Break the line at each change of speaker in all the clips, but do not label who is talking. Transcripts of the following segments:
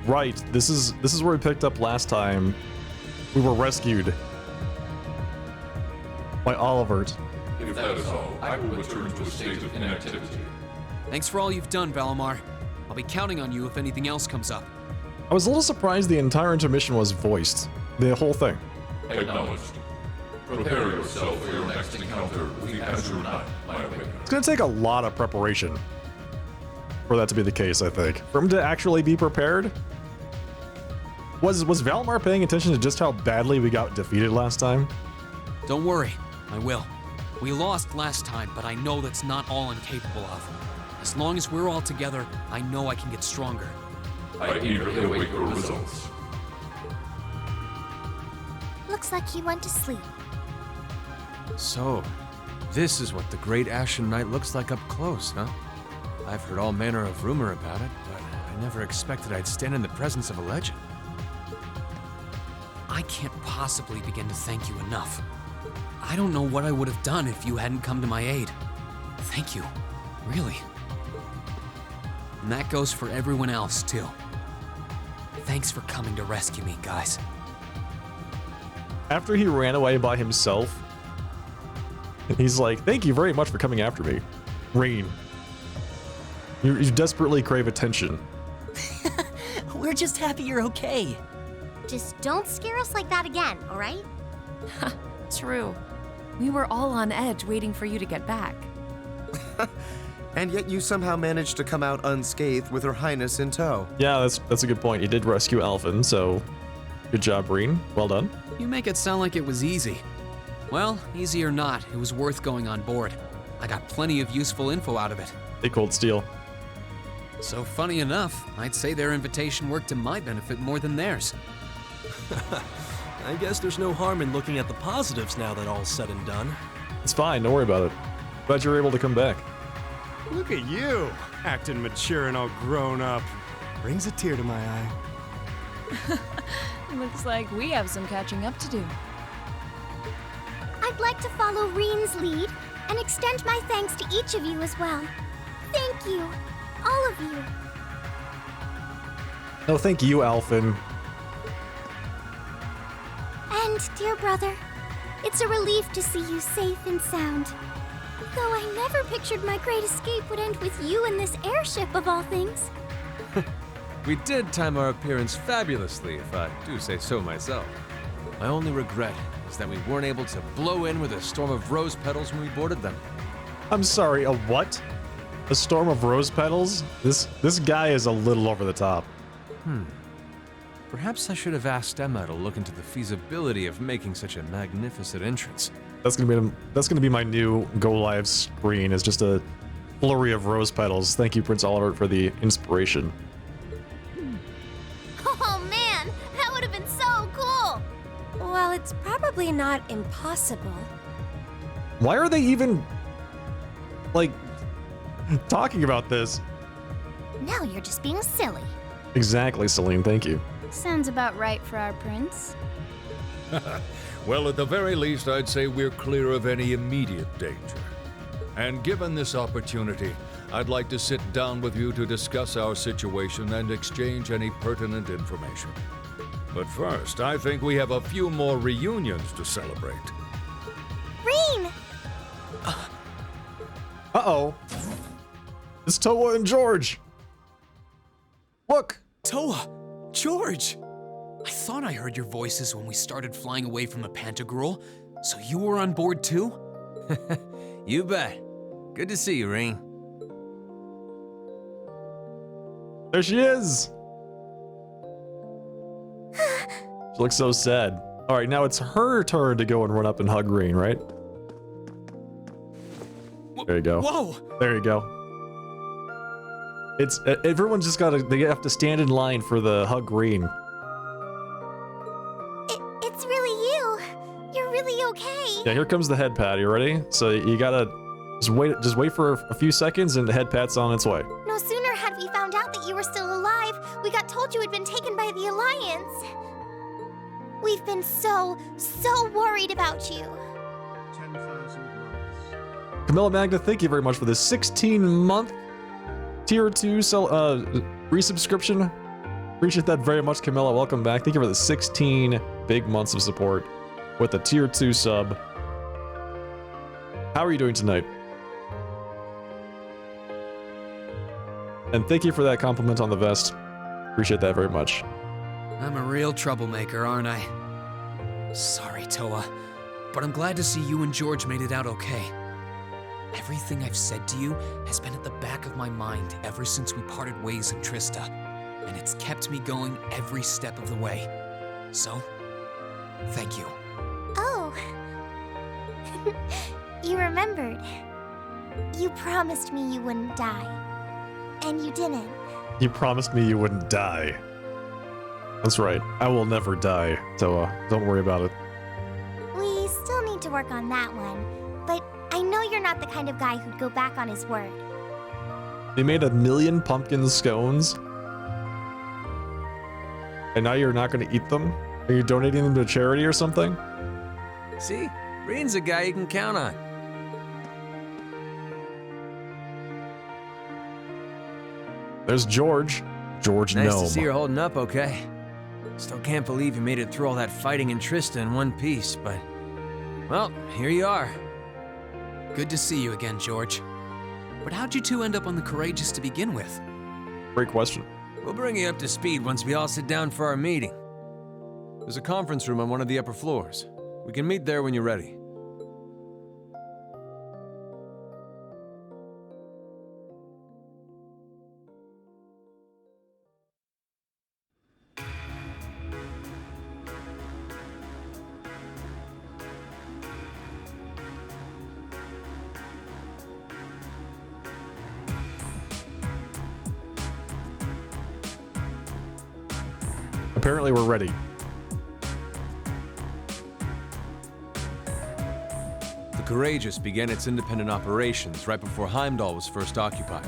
right. This is where we picked up last time. We were rescued by Olivert.
If that is all, I will return to a state of inactivity.
Thanks for all you've done, Valimar. I'll be counting on you if anything else comes up.
I was a little surprised the entire intermission was voiced. The whole thing.
Acknowledged. Prepare yourself for your next encounter with the Azure Knight, my awakener.
It's gonna take a lot of preparation for that to be the case, I think. For him to actually be prepared. Was Valimar paying attention to just how badly we got defeated last time?
Don't worry, I will. We lost last time, but I know that's not all I'm capable of. As long as we're all together, I know I can get stronger.
I eagerly await your results.
Looks like he went to sleep.
So, this is what the Great Ashen Knight looks like up close, huh? I've heard all manner of rumor about it, but I never expected I'd stand in the presence of a legend.
I can't possibly begin to thank you enough. I don't know what I would have done if you hadn't come to my aid. Thank you, really. And that goes for everyone else, too. Thanks for coming to rescue me, guys.
After he ran away by himself, he's like, thank you very much for coming after me. Rain. You desperately crave attention.
We're just happy you're okay.
Just don't scare us like that again, all right?
True. We were all on edge waiting for you to get back.
And yet you somehow managed to come out unscathed with Her Highness in tow.
Yeah, that's a good point. You did rescue Alphen, so good job, Breen. Well done.
You make it sound like it was easy. Well, easy or not, it was worth going on board. I got plenty of useful info out of it.
Hey, Cold Steel.
So funny enough, I'd say their invitation worked to my benefit more than theirs.
I guess there's no harm in looking at the positives now that all's said and done.
It's fine, don't worry about it. Glad you were able to come back.
Look at you, acting mature and all grown up. Brings a tear to my eye.
Looks like we have some catching up to do.
I'd like to follow Reen's lead and extend my thanks to each of you as well. Thank you, all of you.
No, thank you, Alphen.
And, dear brother, it's a relief to see you safe and sound. Though I never pictured my great escape would end with you in this airship of all things.
We did time our appearance fabulously, if I do say so myself. My only regret is that we weren't able to blow in with a storm of rose petals when we boarded them.
I'm sorry, a what? A storm of rose petals? This guy is a little over the top.
Perhaps I should have asked Emma to look into the feasibility of making such a magnificent entrance.
That's gonna be my new go live screen. Is just a flurry of rose petals. Thank you, Prince Olivert, for the inspiration.
Oh man, that would have been so cool!
Well, it's probably not impossible.
Why are they even like talking about this?
Now you're just being silly.
Exactly, Celine. Thank you.
Sounds about right for our prince.
Well, at the very least, I'd say we're clear of any immediate danger. And given this opportunity, I'd like to sit down with you to discuss our situation and exchange any pertinent information. But first, I think we have a few more reunions to celebrate.
Reen!
Uh-oh. It's Toa and George. Look.
Toa! George! I thought I heard your voices when we started flying away from the Pantagruel, so you were on board too?
You bet. Good to see you, Ring.
There she is. She looks so sad. All right, now it's her turn to go and run up and hug Reen, right? There you go.
Whoa!
There you go. It's everyone's just they have to stand in line for the hug Reen.
It's really you. You're really okay.
Yeah, here comes the head pat. You ready? So you gotta just wait for a few seconds, and the head pat's on its way.
No sooner had we found out that you were still alive, we got told you had been taken by the Alliance. We've been so worried about you.
10,000 months.
Camilla Magna, thank you very much for this 16-month Tier 2 resubscription Appreciate that very much, Camilla. Welcome back. Thank you for the 16 big months of support with the tier 2 sub. How are you doing tonight? And thank you for that compliment on the vest. Appreciate that very much.
I'm a real troublemaker, aren't I? Sorry, Toa, but I'm glad to see you and George made it out okay. Everything I've said to you has been at the back of my mind ever since we parted ways in Trista, and it's kept me going every step of the way. So, thank you.
Oh. You remembered. You promised me you wouldn't die. And you didn't.
You promised me you wouldn't die. That's right. I will never die, so don't worry about it.
We still need to work on that one, but I know you're not the kind of guy who'd go back on his word.
You made 1 million pumpkin scones, and now you're not going to eat them? Are you donating them to charity or something?
See? Reen's a guy you can count on.
There's George. George
Nice
Gnome.
to see you're holding up okay. Still can't believe you made it through all that fighting in Trista in one piece, but... well, here you are.
Good to see you again, George. But how'd you two end up on the Courageous to begin with?
Great question.
We'll bring you up to speed once we all sit down for our meeting. There's a conference room on one of the upper floors. We can meet there when you're ready.
Apparently we're ready.
The Courageous began its independent operations right before Heimdall was first occupied.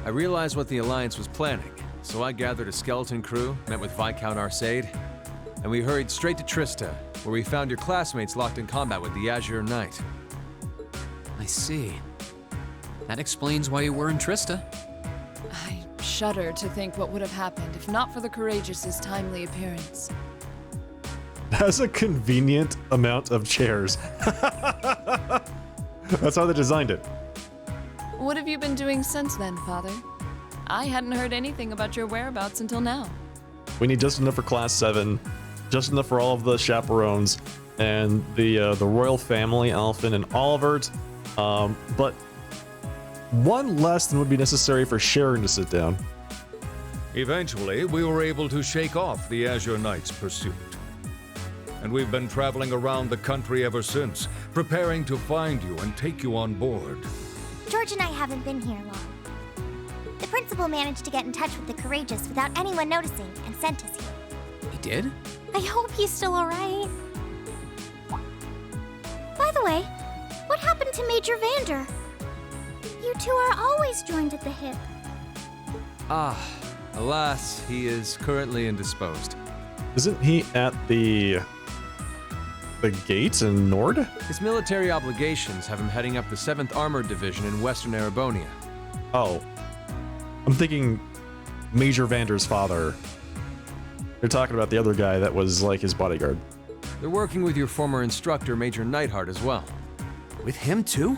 I realized what the Alliance was planning, so I gathered a skeleton crew, met with Viscount Arcade, and we hurried straight to Trista, where we found your classmates locked in combat with the Azure Knight.
I see. That explains why you were in Trista.
I shudder to think what would have happened if not for the Courageous's timely appearance.
That's a convenient amount of chairs. That's how they designed it.
What have you been doing since then, Father? I hadn't heard anything about your whereabouts until now.
We need just enough for Class 7, just enough for all of the chaperones, and the royal family, Alphen and Olivert, but one less than would be necessary for Sharon to sit down.
Eventually, we were able to shake off the Azure Knight's pursuit. And we've been traveling around the country ever since, preparing to find you and take you on board.
George and I haven't been here long. The principal managed to get in touch with the Courageous without anyone noticing and sent us here.
He did?
I hope he's still alright. By the way, what happened to Major Vander? You two are always joined at the hip.
Alas, he is currently indisposed.
Isn't he at the gate in Nord?
His military obligations have him heading up the 7th Armored Division in Western Erebonia.
Oh. I'm thinking Major Vander's father. You're talking about the other guy that was like his bodyguard.
They're working with your former instructor, Major Neidhart, as well.
With him too?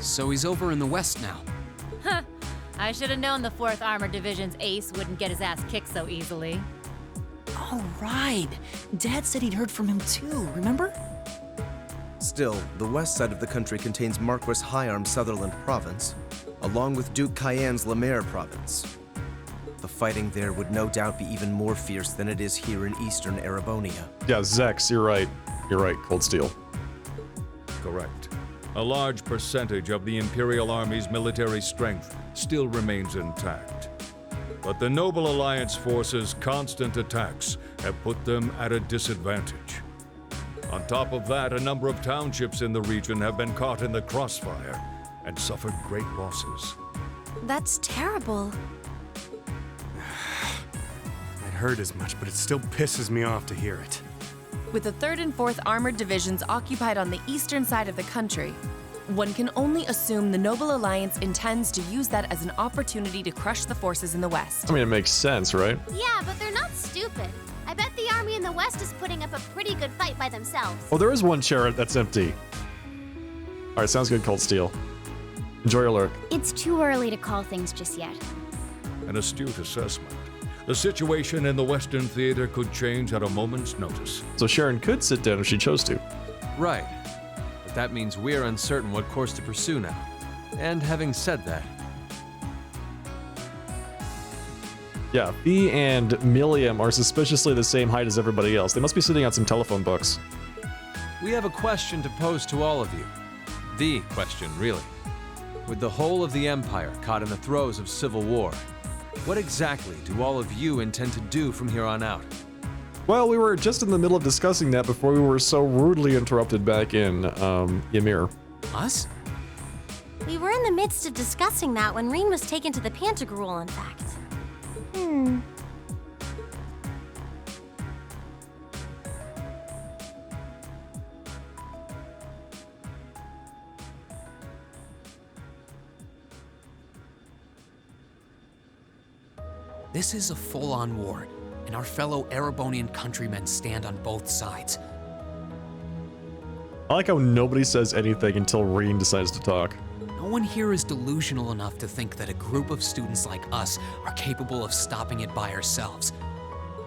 So he's over in the west now.
Huh. I should have known the 4th Armored Division's ace wouldn't get his ass kicked so easily.
Oh, right. Dad said he'd heard from him too, remember?
Still, the west side of the country contains Marquis Hyarm's Sutherland province, along with Duke Cayenne's Lemaire province. The fighting there would no doubt be even more fierce than it is here in eastern Erebonia.
Yeah, Zex, you're right. You're right, Cold Steel.
Correct. A large percentage of the Imperial Army's military strength still remains intact. But the Noble Alliance forces' constant attacks have put them at a disadvantage. On top of that, a number of townships in the region have been caught in the crossfire and suffered great losses.
That's terrible.
I'd heard as much, but it still pisses me off to hear it.
With the 3rd and 4th Armored Divisions occupied on the eastern side of the country,
One can only assume the Noble Alliance intends to use that as an opportunity to crush the forces in the West.
I mean, it makes sense, right?
Yeah, but they're not stupid. I bet the army in the West is putting up a pretty good fight by themselves.
Oh, there is one chair that's empty. All right, sounds good, Cold Steel. Enjoy your lurk.
It's too early to call things just yet.
An astute assessment. The situation in the Western Theater could change at a moment's notice.
So Sharon could sit down if she chose to.
Right. But that means we're uncertain what course to pursue now. And having said that,
Yeah, Fee and Milliam are suspiciously the same height as everybody else. They must be sitting on some telephone books.
we have a question to pose to all of you. The question, really. With the whole of the Empire caught in the throes of civil war, what exactly do all of you intend to do from here on out?
Well, we were just in the middle of discussing that before we were so rudely interrupted back in Ymir.
Us?
We were in the midst of discussing that when Reen was taken to the Pantagruel, in fact.
This is a full-on war, and our fellow Erebonian countrymen stand on both sides.
I like how nobody says anything until Reen decides to talk.
No one here is delusional enough to think that a group of students like us are capable of stopping it by ourselves.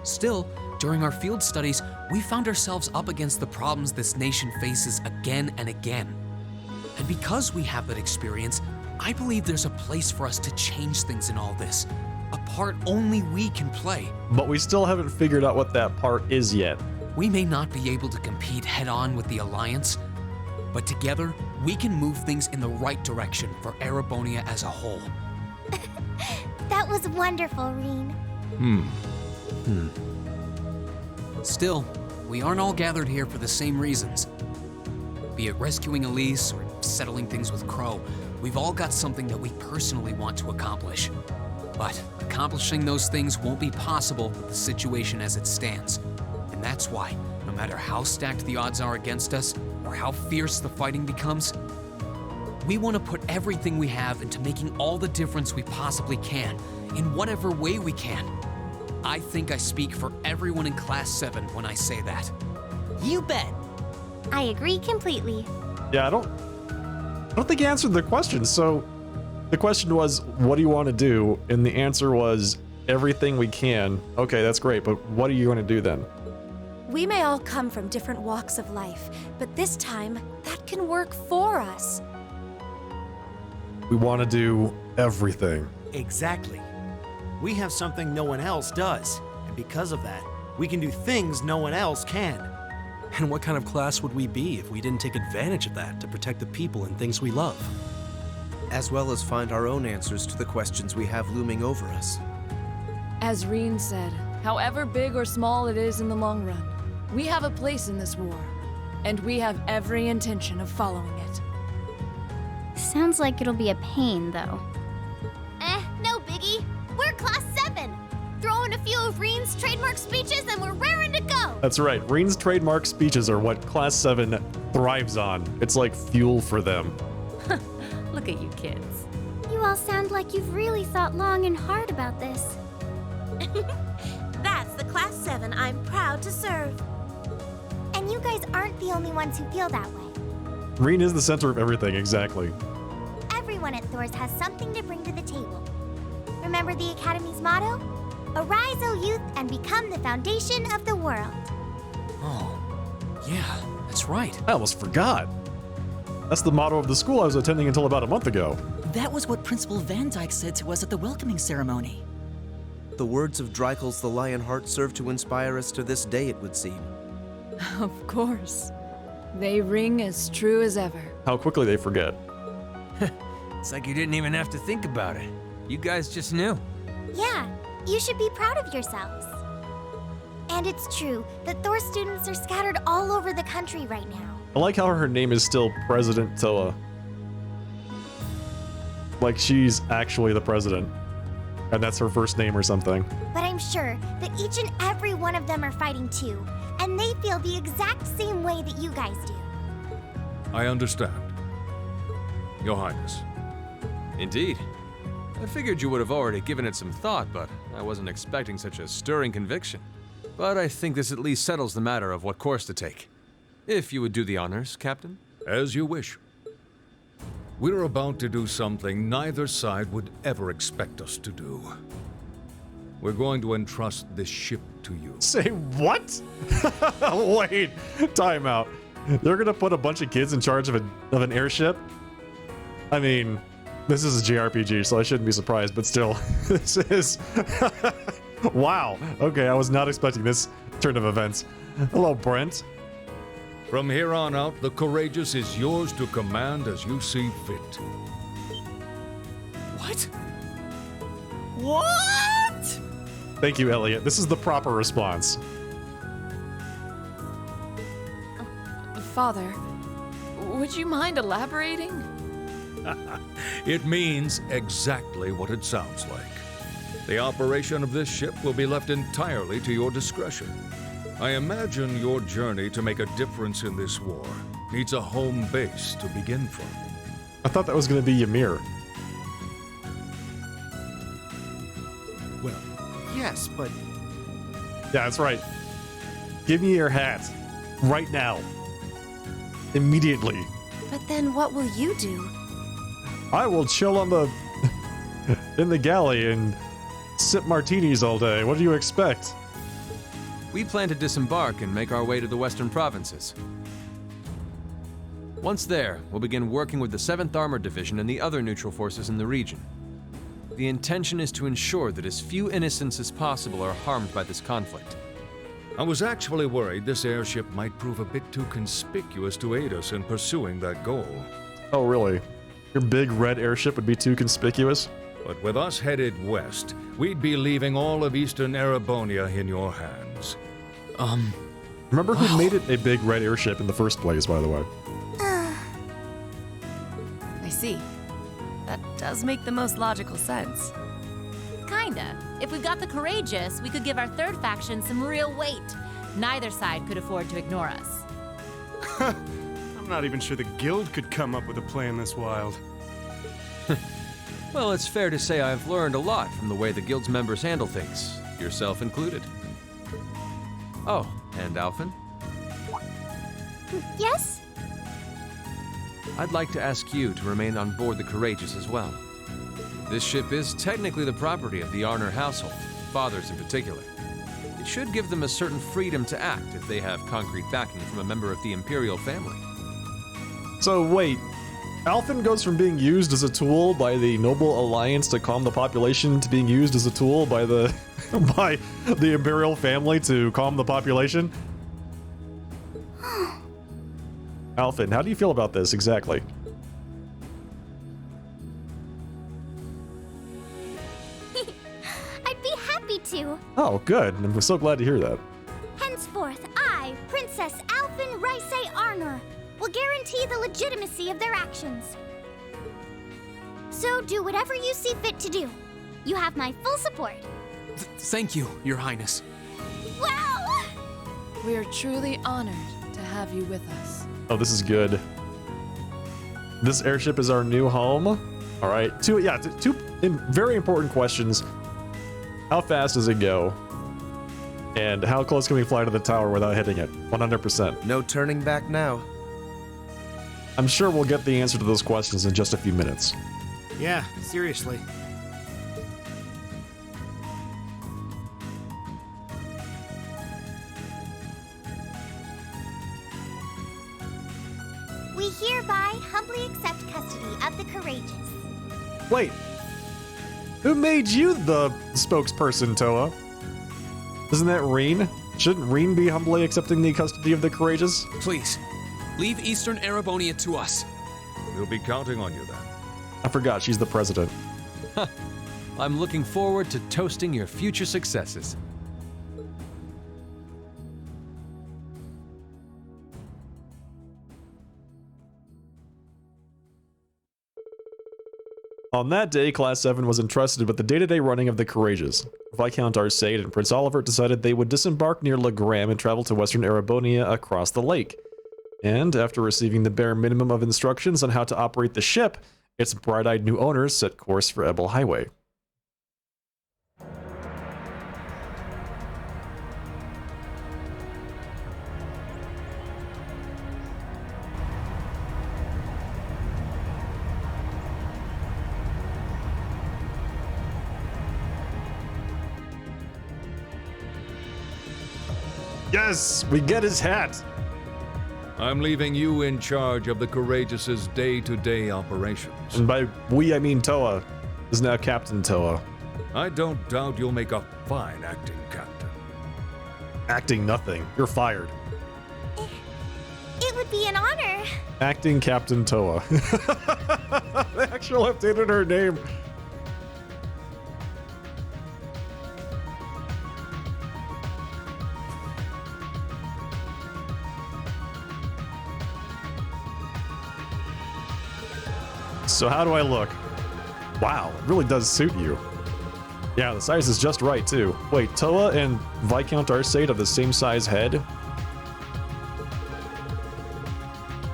Still, during our field studies, we found ourselves up against the problems this nation faces again and again. And because we have that experience, I believe there's a place for us to change things in all this. A part only we can play.
But we still haven't figured out what that part is yet.
We may not be able to compete head-on with the Alliance, but together, we can move things in the right direction for Erebonia as a whole.
That was wonderful, Reen.
Still, we aren't all gathered here for the same reasons. Be it rescuing Elise or settling things with Crow, we've all got something that we personally want to accomplish. But accomplishing those things won't be possible with the situation as it stands. And that's why, no matter how stacked the odds are against us, or how fierce the fighting becomes, we want to put everything we have into making all the difference we possibly can, in whatever way we can. I think I speak for everyone in Class 7 when I say that.
You bet.
I agree completely.
Yeah, I don't think you answered the question. So the question was, what do you want to do? And the answer was, everything we can. Okay, that's great, but what are you going to do then?
We may all come from different walks of life, but this time, that can work for us.
We want to do everything.
Exactly. We have something no one else does, and because of that, we can do things no one else can.
And what kind of class would we be if we didn't take advantage of that to protect the people and things we love?
As well as find our own answers to the questions we have looming over us.
As Reen said, however big or small it is in the long run, we have a place in this war, and we have every intention of following it.
Sounds like it'll be a pain, though. No biggie. We're Class 7. Throw in a few of Reen's trademark speeches and we're raring to go.
That's right. Reen's trademark speeches are what Class 7 thrives on. It's like fuel for them.
Look at you kids.
You all sound like you've really thought long and hard about this.
That's the Class 7 I'm proud to serve.
And you guys aren't the only ones who feel that way.
Reen is the center of everything, exactly.
Everyone at Thor's has something to bring to the table. Remember the Academy's motto? Arise, O youth, and become the foundation of the world.
Oh, yeah, that's right.
I almost forgot. That's the motto of the school I was attending until about a month ago.
That was what Principal Van Dyke said to us at the welcoming ceremony.
The words of Dreikel's the Lionheart serve to inspire us to this day, it would seem.
Of course. They ring as true as ever.
How quickly they forget.
It's like you didn't even have to think about it. You guys just knew.
Yeah, you should be proud of yourselves. And it's true that Thor students are scattered all over the country right now.
I like how her name is still President Tilla. Like she's actually the president. And that's her first name or something.
But I'm sure that each and every one of them are fighting too, and they feel the exact same way that you guys do.
I understand. Your Highness.
Indeed. I figured you would have already given it some thought, but I wasn't expecting such a stirring conviction. But I think this at least settles the matter of what course to take. If you would do the honors, Captain.
As you wish. We're about to do something neither side would ever expect us to do. We're going to entrust this ship to you.
Say what? Wait, time out. They're gonna put a bunch of kids in charge of an airship? I mean, this is a JRPG, so I shouldn't be surprised, but still, this is... Wow. Okay, I was not expecting this turn of events. Hello, Brent.
From here on out, the Courageous is yours to command as you see fit.
What? What?
Thank you, Elliot. This is the proper response.
Father, would you mind elaborating?
It means exactly what it sounds like. The operation of this ship will be left entirely to your discretion. I imagine your journey to make a difference in this war needs a home base to begin from.
I thought that was going to be Ymir.
Well, yes, but...
Yeah, that's right. Give me your hat. Right now. Immediately.
But then what will you do?
I will chill on the... in the galley and sip martinis all day. What do you expect?
We plan to disembark and make our way to the western provinces. Once there, we'll begin working with the 7th Armored Division and the other neutral forces in the region. The intention is to ensure that as few innocents as possible are harmed by this conflict.
I was actually worried this airship might prove a bit too conspicuous to aid us in pursuing that goal.
Oh, really? Your big red airship would be too conspicuous?
But with us headed west, we'd be leaving all of Eastern Erebonia in your hands.
Remember who made it a big red airship in the first place, by the way?
I see. That does make the most logical sense.
Kinda. If we got the Courageous, we could give our third faction some real weight. Neither side could afford to ignore us.
I'm not even sure the Guild could come up with a plan this wild.
Well, it's fair to say I've learned a lot from the way the Guild's members handle things, yourself included. Oh, and Alphen?
Yes?
I'd like to ask you to remain on board the Courageous as well. This ship is technically the property of the Arner household, fathers in particular. It should give them a certain freedom to act if they have concrete backing from a member of the Imperial family.
So wait, Alphen goes from being used as a tool by the Noble Alliance to calm the population to being used as a tool by the by the Imperial family to calm the population? Alphen, how do you feel about this exactly?
I'd be happy to.
Oh, good. I'm so glad to hear that.
Henceforth, I, Princess Alphen Raisay Arner, will guarantee the legitimacy of their actions. So do whatever you see fit to do. You have my full support.
Thank you, Your Highness.
Wow!
We are truly honored to have you with us.
Oh, this is good. This airship is our new home. All right, two very important questions. How fast does it go? And how close can we fly to the tower without hitting it? 100%.
No turning back now.
I'm sure we'll get the answer to those questions in just a few minutes.
Yeah, seriously.
We hereby humbly accept custody of the Courageous.
Wait, who made you the spokesperson, Toa? Isn't that Reen? Shouldn't Reen be humbly accepting the custody of the Courageous?
Please, leave Eastern Erebonia to us.
We'll be counting on you then.
I forgot, she's the president.
I'm looking forward to toasting your future successes.
On that day, Class 7 was entrusted with the day-to-day running of the Courageous. Viscount Arcade and Prince Oliver decided they would disembark near Legram and travel to western Erebonia across the lake. And after receiving the bare minimum of instructions on how to operate the ship, its bright-eyed new owners set course for Ebel Highway. Yes, we get his hat.
I'm leaving you in charge of the Courageous's day-to-day operations.
And by we, I mean Toa is now Captain Toa.
I don't doubt you'll make a fine acting captain.
Acting nothing. You're fired.
It would be an honor.
Acting Captain Toa. They actually updated her name. So how do I look? Wow, it really does suit you. Yeah, the size is just right, too. Wait, Toa and Viscount Arcade have the same size head?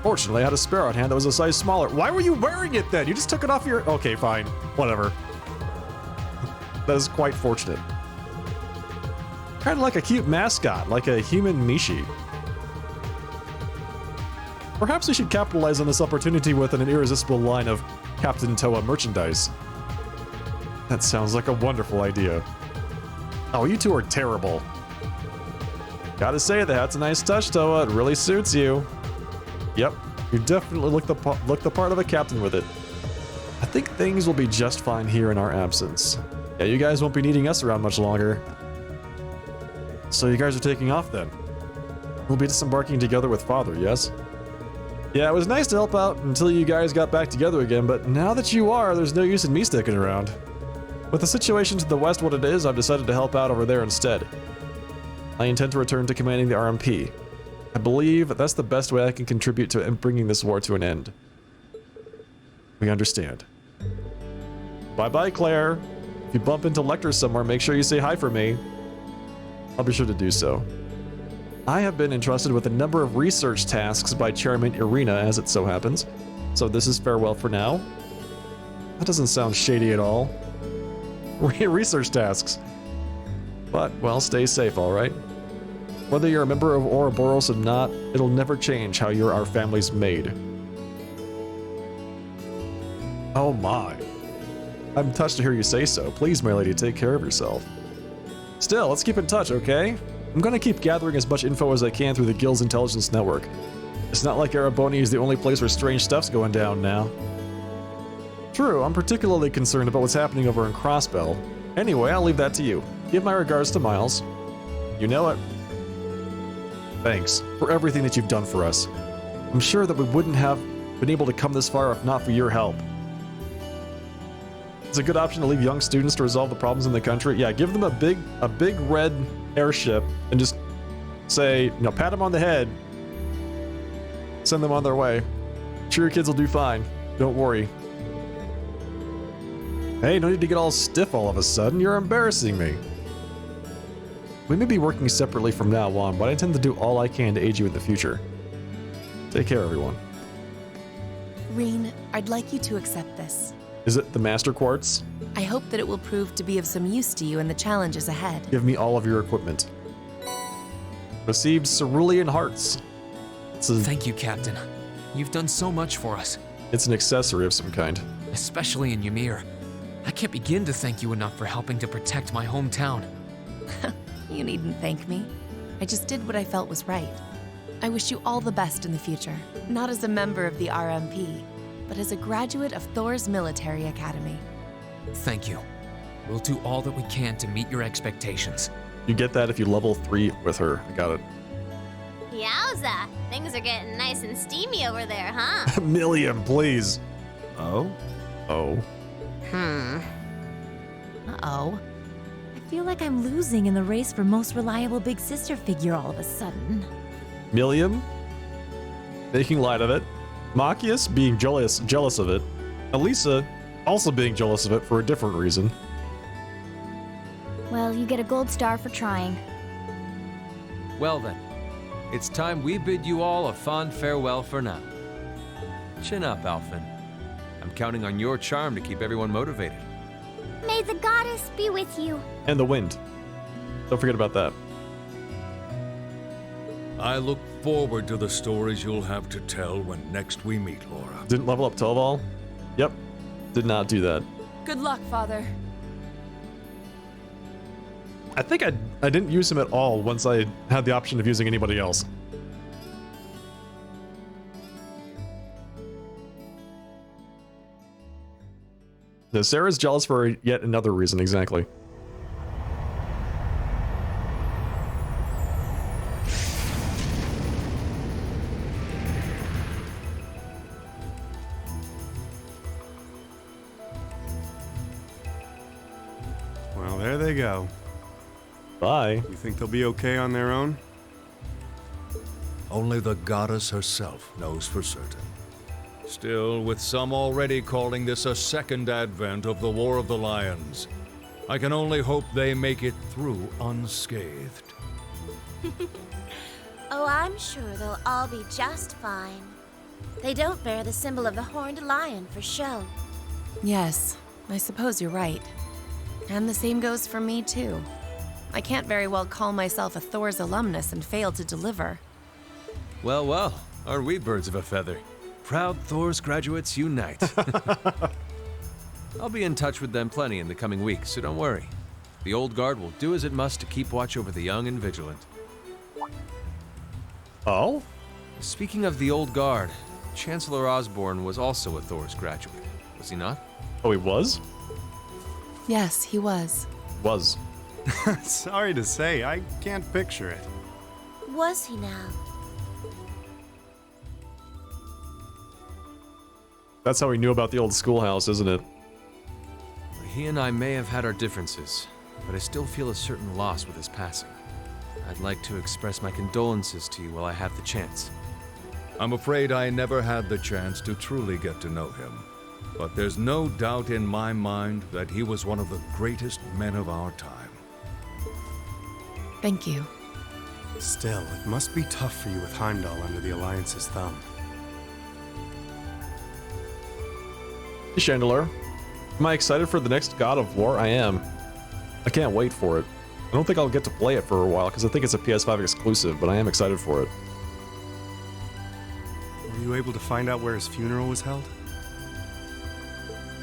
Fortunately, I had a spare on hand that was a size smaller. Why were you wearing it then? You just took it off your... Okay, fine. Whatever. That is quite fortunate. Kind of like a cute mascot, like a human Mishi. Perhaps we should capitalize on this opportunity with an irresistible line of Captain Toa merchandise. That sounds like a wonderful idea. Oh, you two are terrible. Gotta say, that's a nice touch, Toa. It really suits you. Yep, you definitely look the part of a captain with it. I think things will be just fine here in our absence. Yeah, you guys won't be needing us around much longer. So you guys are taking off then? We'll be disembarking together with Father, yes? Yeah, it was nice to help out until you guys got back together again, but now that you are, there's no use in me sticking around. With the situation to the west what it is, I've decided to help out over there instead. I intend to return to commanding the RMP. I believe that's the best way I can contribute to bringing this war to an end. We understand. Bye-bye, Claire. If you bump into Lecter somewhere, make sure you say hi for me. I'll be sure to do so. I have been entrusted with a number of research tasks by Chairman Irina, as it so happens. So this is farewell for now. That doesn't sound shady at all. Research tasks. But, well, stay safe, alright? Whether you're a member of Ouroboros or not, it'll never change how you're our family's maid. Oh my. I'm touched to hear you say so. Please, my lady, take care of yourself. Still, let's keep in touch, okay? I'm gonna keep gathering as much info as I can through the Guild's intelligence network. It's not like Ereboni is the only place where strange stuff's going down now. True, I'm particularly concerned about what's happening over in Crossbell. Anyway, I'll leave that to you. Give my regards to Miles. You know it. Thanks for everything that you've done for us. I'm sure that we wouldn't have been able to come this far if not for your help. It's a good option to leave young students to resolve the problems in the country. Yeah, give them a big red airship and just say, you know, pat them on the head. Send them on their way. Sure, your kids will do fine. Don't worry. Hey, no need to get all stiff all of a sudden. You're embarrassing me. We may be working separately from now on, but I intend to do all I can to aid you in the future. Take care, everyone.
Reen, I'd like you to accept this.
Is it the Master Quartz?
I hope that it will prove to be of some use to you in the challenges ahead.
Give me all of your equipment. Received cerulean hearts.
Thank you, Captain. You've done so much for us.
It's an accessory of some kind.
Especially in Ymir. I can't begin to thank you enough for helping to protect my hometown.
You needn't thank me. I just did what I felt was right. I wish you all the best in the future, not as a member of the RMP, but as a graduate of Thor's military academy.
Thank you. We'll do all that we can to meet your expectations.
You get that if you level 3 with her. I got it.
Yowza! Things are getting nice and steamy over there, huh?
Million, please.
Oh?
Oh.
Uh-oh. I feel like I'm losing in the race for most reliable big sister figure all of a sudden.
Milliam making light of it. Machias being jealous of it. Elisa also being jealous of it for a different reason.
Well, you get a gold star for trying.
Well then, It's time we bid you all a fond farewell for now. Chin up, Alphen. I'm counting on your charm to keep everyone motivated.
May the goddess be with you.
And the wind. Don't forget about that.
I look forward to the stories you'll have to tell when next we meet, Laura.
Didn't level up Toval? Yep. Did not do that.
Good luck, Father.
I think I didn't use him at all once I had the option of using anybody else. No, Sarah's jealous for yet another reason, exactly.
Well, there they go.
Bye.
You think they'll be okay on their own?
Only the goddess herself knows for certain. Still, with some already calling this a second advent of the War of the Lions, I can only hope they make it through unscathed.
Oh, I'm sure they'll all be just fine. They don't bear the symbol of the horned lion for show.
Yes, I suppose you're right. And the same goes for me, too. I can't very well call myself a Thor's alumnus and fail to deliver.
Well, well, aren't we birds of a feather? Proud Thor's graduates unite. I'll be in touch with them plenty in the coming weeks, so don't worry. The old guard will do as it must to keep watch over the young and vigilant.
Oh?
Speaking of the old guard, Chancellor Osborne was also a Thor's graduate, was he not?
Oh, he was?
Yes, he was.
Was.
Sorry to say, I can't picture it.
Was he now?
That's how we knew about the old schoolhouse, isn't it?
He and I may have had our differences, but I still feel a certain loss with his passing. I'd like to express my condolences to you while I have the chance.
I'm afraid I never had the chance to truly get to know him, but there's no doubt in my mind that he was one of the greatest men of our time.
Thank you.
Still, it must be tough for you with Heimdall under the Alliance's thumb.
Hey, Chandelier. Am I excited for the next God of War? I am. I can't wait for it. I don't think I'll get to play it for a while because I think it's a PS5 exclusive, but I am excited for it.
Were you able to find out where his funeral was held?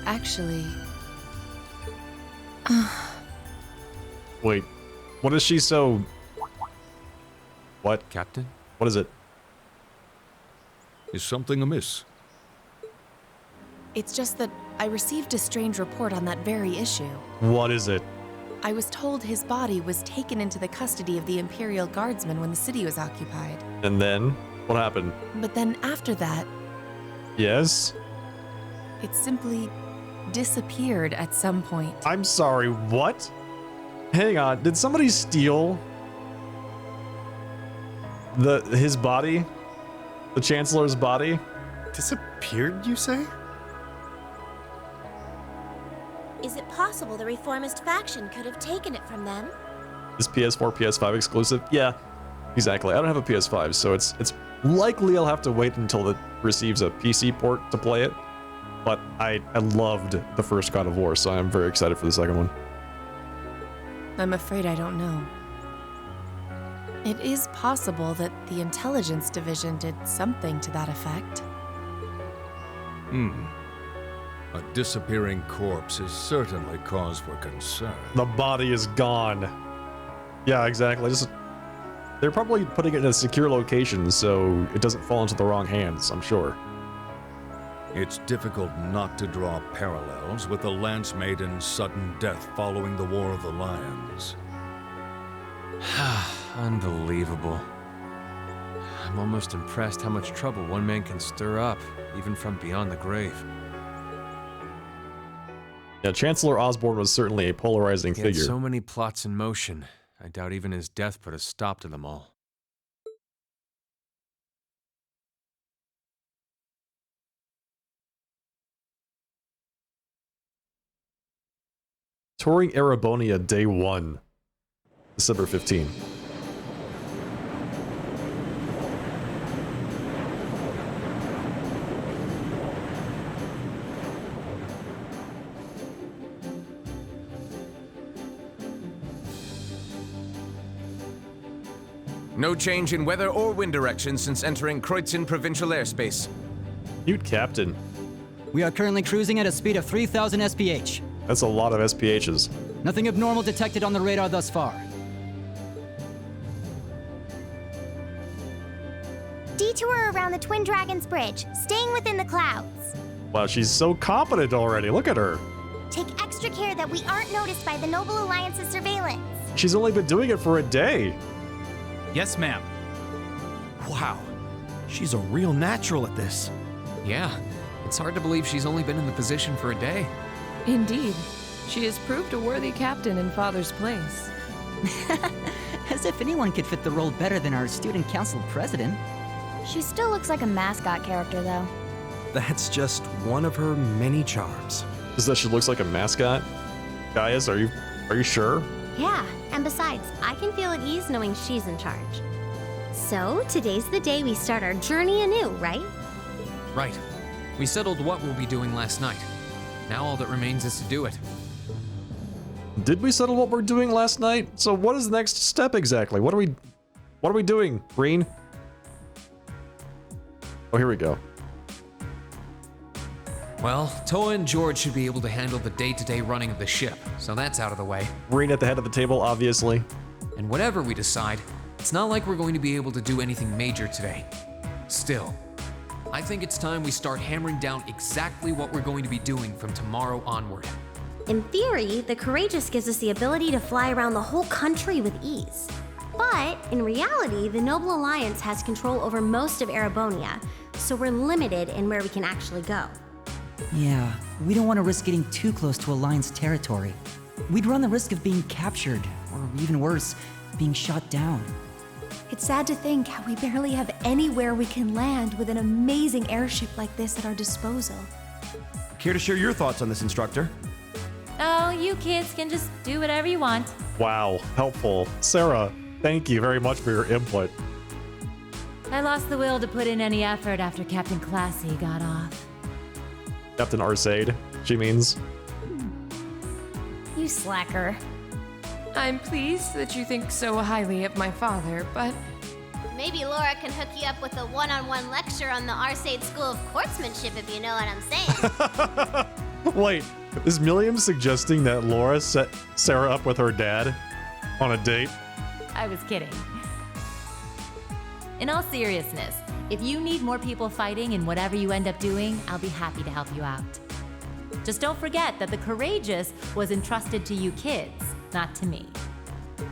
Actually...
Wait, what is she so... What?
Captain?
What is it?
Is something amiss?
It's just that I received a strange report on that very issue.
What is it?
I was told his body was taken into the custody of the Imperial Guardsmen when the city was occupied.
And then? What happened?
But then after that,
Yes?
it simply disappeared at some point.
I'm sorry, what? Hang on, did somebody steal his body? The Chancellor's body?
Disappeared, you say?
Is it possible the reformist faction could have taken it from them?
Is PS4, PS5 exclusive? Yeah, exactly. I don't have a PS5, so it's likely I'll have to wait until it receives a PC port to play it. But I loved the first God of War, so I'm very excited for the second one.
I'm afraid I don't know. It is possible that the intelligence division did something to that effect.
A disappearing corpse is certainly cause for concern.
The body is gone. Yeah, exactly. They're probably putting it in a secure location so it doesn't fall into the wrong hands, I'm sure.
It's difficult not to draw parallels with the Lance Maiden's sudden death following the War of the Lions.
Unbelievable. I'm almost impressed how much trouble one man can stir up, even from beyond the grave.
Yeah, Chancellor Osborne was certainly a polarizing
He had
figure.
so many plots in motion. I doubt even his death put a stop to them all.
Touring Erebonia Day 1, December 15.
No change in weather or wind direction since entering Kreutzen provincial airspace.
Cute captain.
We are currently cruising at a speed of 3,000 SPH.
That's a lot of SPHs.
Nothing abnormal detected on the radar thus far.
Detour around the Twin Dragons Bridge, staying within the clouds.
Wow, she's so competent already. Look at her.
Take extra care that we aren't noticed by the Noble Alliance's surveillance.
She's only been doing it for a day.
Yes, ma'am. Wow, she's a real natural at this.
Yeah, it's hard to believe she's only been in the position for a day.
Indeed. She has proved a worthy captain in Father's place.
As if anyone could fit the role better than our student council president.
She still looks like a mascot character, though.
That's just one of her many charms.
Is that she looks like a mascot? Gaius, are you sure?
Yeah, and besides, I can feel at ease knowing she's in charge. So, today's the day we start our journey anew, right?
Right. We settled what we'll be doing last night. Now all that remains is to do it.
Did we settle what we're doing last night? So what is the next step exactly? What are we doing, Green? Oh, here we go.
Well, Toa and George should be able to handle the day-to-day running of the ship, so that's out of the way.
Green at the head of the table, obviously.
And whatever we decide, it's not like we're going to be able to do anything major today. Still, I think it's time we start hammering down exactly what we're going to be doing from tomorrow onward.
In theory, the Courageous gives us the ability to fly around the whole country with ease. But in reality, the Noble Alliance has control over most of Erebonia, so we're limited in where we can actually go.
Yeah, we don't want to risk getting too close to Alliance territory. We'd run the risk of being captured, or even worse, being shot down.
It's sad to think how we barely have anywhere we can land with an amazing airship like this at our disposal.
Care to share your thoughts on this, instructor?
Oh, you kids can just do whatever you want.
Wow, helpful. Sarah, thank you very much for your input.
I lost the will to put in any effort after Captain Classy got off.
Captain Arcade, she means.
You slacker.
I'm pleased that you think so highly of my father, but
Maybe Laura can hook you up with a one-on-one lecture on the Arcade School of Courtsmanship, if you know what I'm saying.
Wait, is Milliam suggesting that Laura set Sarah up with her dad on a date?
I was kidding. In all seriousness, if you need more people fighting in whatever you end up doing, I'll be happy to help you out. Just don't forget that the Courageous was entrusted to you kids, not to me.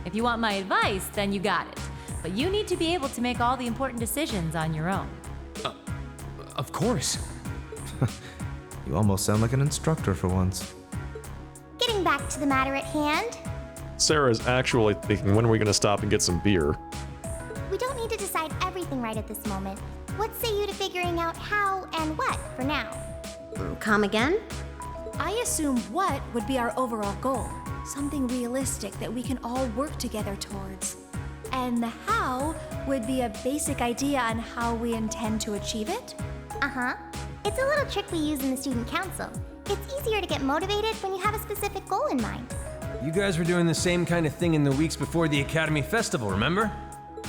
If you want my advice, then you got it. But you need to be able to make all the important decisions on your own.
Of course.
You almost sound like an instructor for once.
Getting back to the matter at hand,
Sarah's actually thinking, when are we going to stop and get some beer?
we don't need to decide everything right at this moment. What say you to figuring out how and what for now?
Come again?
I assume what would be our overall goal, something realistic that we can all work together towards. And the how would be a basic idea on how we intend to achieve it?
Uh-huh. It's a little trick we use in the student council. It's easier to get motivated when you have a specific goal in mind.
You guys were doing the same kind of thing in the weeks before the Academy Festival, remember?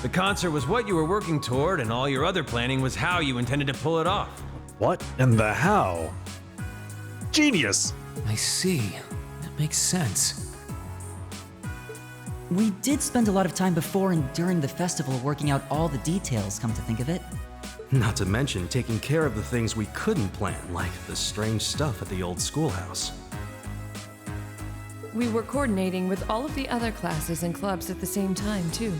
The concert was what you were working toward, and all your other planning was how you intended to pull it off.
What and the how? Genius!
I see. That makes sense.
We did spend a lot of time before and during the festival working out all the details, come to think of it.
Not to mention taking care of the things we couldn't plan, like the strange stuff at the old schoolhouse.
we were coordinating with all of the other classes and clubs at the same time, too.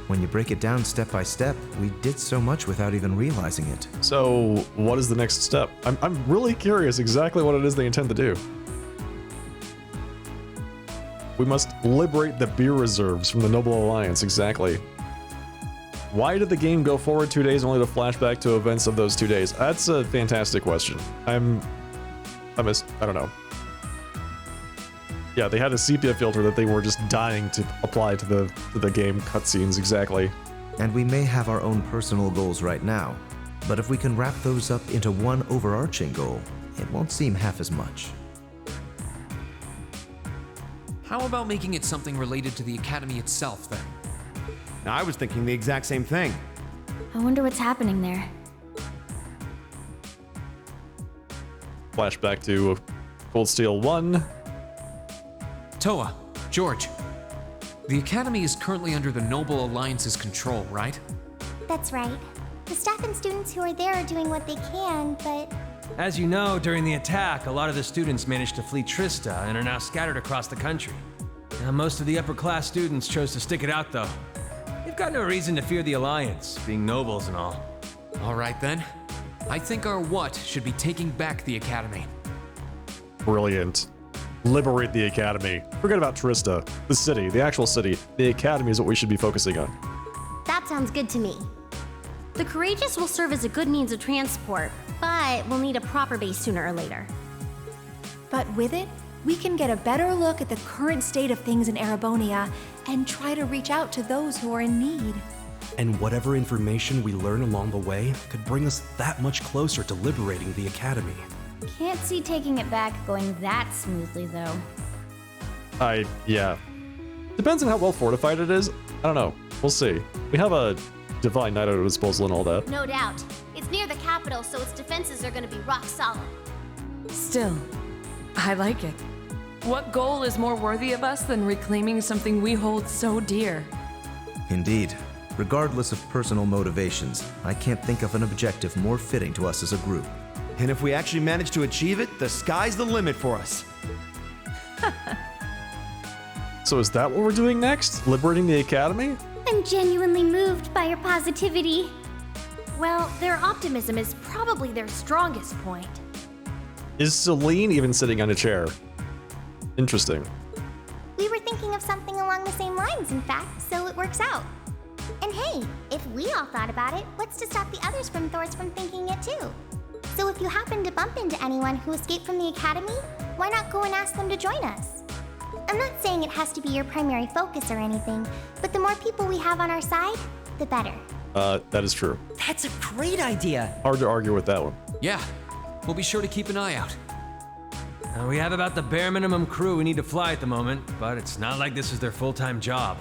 When you break it down step by step, we did so much without even realizing it.
So, what is the next step? I'm really curious exactly what it is they intend to do. We must liberate the beer reserves from the Noble Alliance, exactly. Why did the game go forward 2 days only to flash back to events of those 2 days? That's a fantastic question. I don't know. Yeah, they had a sepia filter that they were just dying to apply to the game cutscenes, exactly.
And we may have our own personal goals right now, but if we can wrap those up into one overarching goal, it won't seem half as much.
How about making it something related to the Academy itself, then?
I was thinking the exact same thing.
I wonder what's happening there.
Flashback to Cold Steel 1.
Toa, George. The Academy is currently under the Noble Alliance's control, right?
That's right. The staff and students who are there are doing what they can, but
As you know, during the attack, a lot of the students managed to flee Trista and are now scattered across the country. Now, most of the upper-class students chose to stick it out, though. They've got no reason to fear the Alliance, being nobles and all.
All right then. I think our what should be taking back the Academy.
Brilliant. Liberate the Academy. Forget about Trista. The city, the actual city. The Academy is what we should be focusing on.
that sounds good to me. The Courageous will serve as a good means of transport, but we'll need a proper base sooner or later.
But with it, we can get a better look at the current state of things in Erebonia and try to reach out to those who are in need.
And whatever information we learn along the way could bring us that much closer to liberating the Academy.
Can't see taking it back going that smoothly, though.
Yeah. Depends on how well fortified it is. I don't know. We'll see. We have a Divine Knight at our disposal and all that.
No doubt. It's near the capital, so its defenses are gonna be rock solid.
Still, I like it. What goal is more worthy of us than reclaiming something we hold so dear?
Indeed. Regardless of personal motivations, I can't think of an objective more fitting to us as a group.
And if we actually manage to achieve it, the sky's the limit for us.
So is that what we're doing next? Liberating the Academy?
I'm genuinely moved by your positivity. Well, their optimism is probably their strongest point.
Is Celine even sitting on a chair? Interesting.
We were thinking of something along the same lines, in fact, so it works out. And hey, if we all thought about it, what's to stop the others from thinking it too? So if you happen to bump into anyone who escaped from the Academy, why not go and ask them to join us? I'm not saying it has to be your primary focus or anything, but the more people we have on our side, the better.
That is true.
That's a great idea.
Hard to argue with that one.
Yeah, we'll be sure to keep an eye out.
We have about the bare minimum crew we need to fly at the moment, but it's not like this is their full-time job.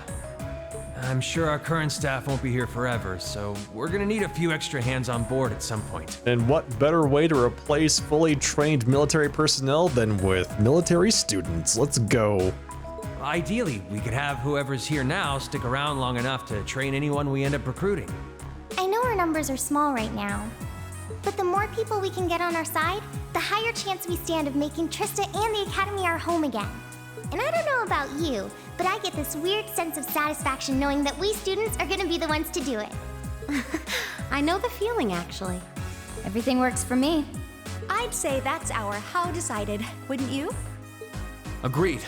I'm sure our current staff won't be here forever, so we're gonna need a few extra hands on board at some point.
And what better way to replace fully trained military personnel than with military students? Let's go.
Ideally, we could have whoever's here now stick around long enough to train anyone we end up recruiting.
I know our numbers are small right now, but the more people we can get on our side, the higher chance we stand of making Trista and the Academy our home again. And I don't know about you, but I get this weird sense of satisfaction knowing that we students are gonna be the ones to do it.
I know the feeling, actually.
Everything works for me.
I'd say that's our how decided, wouldn't you?
Agreed.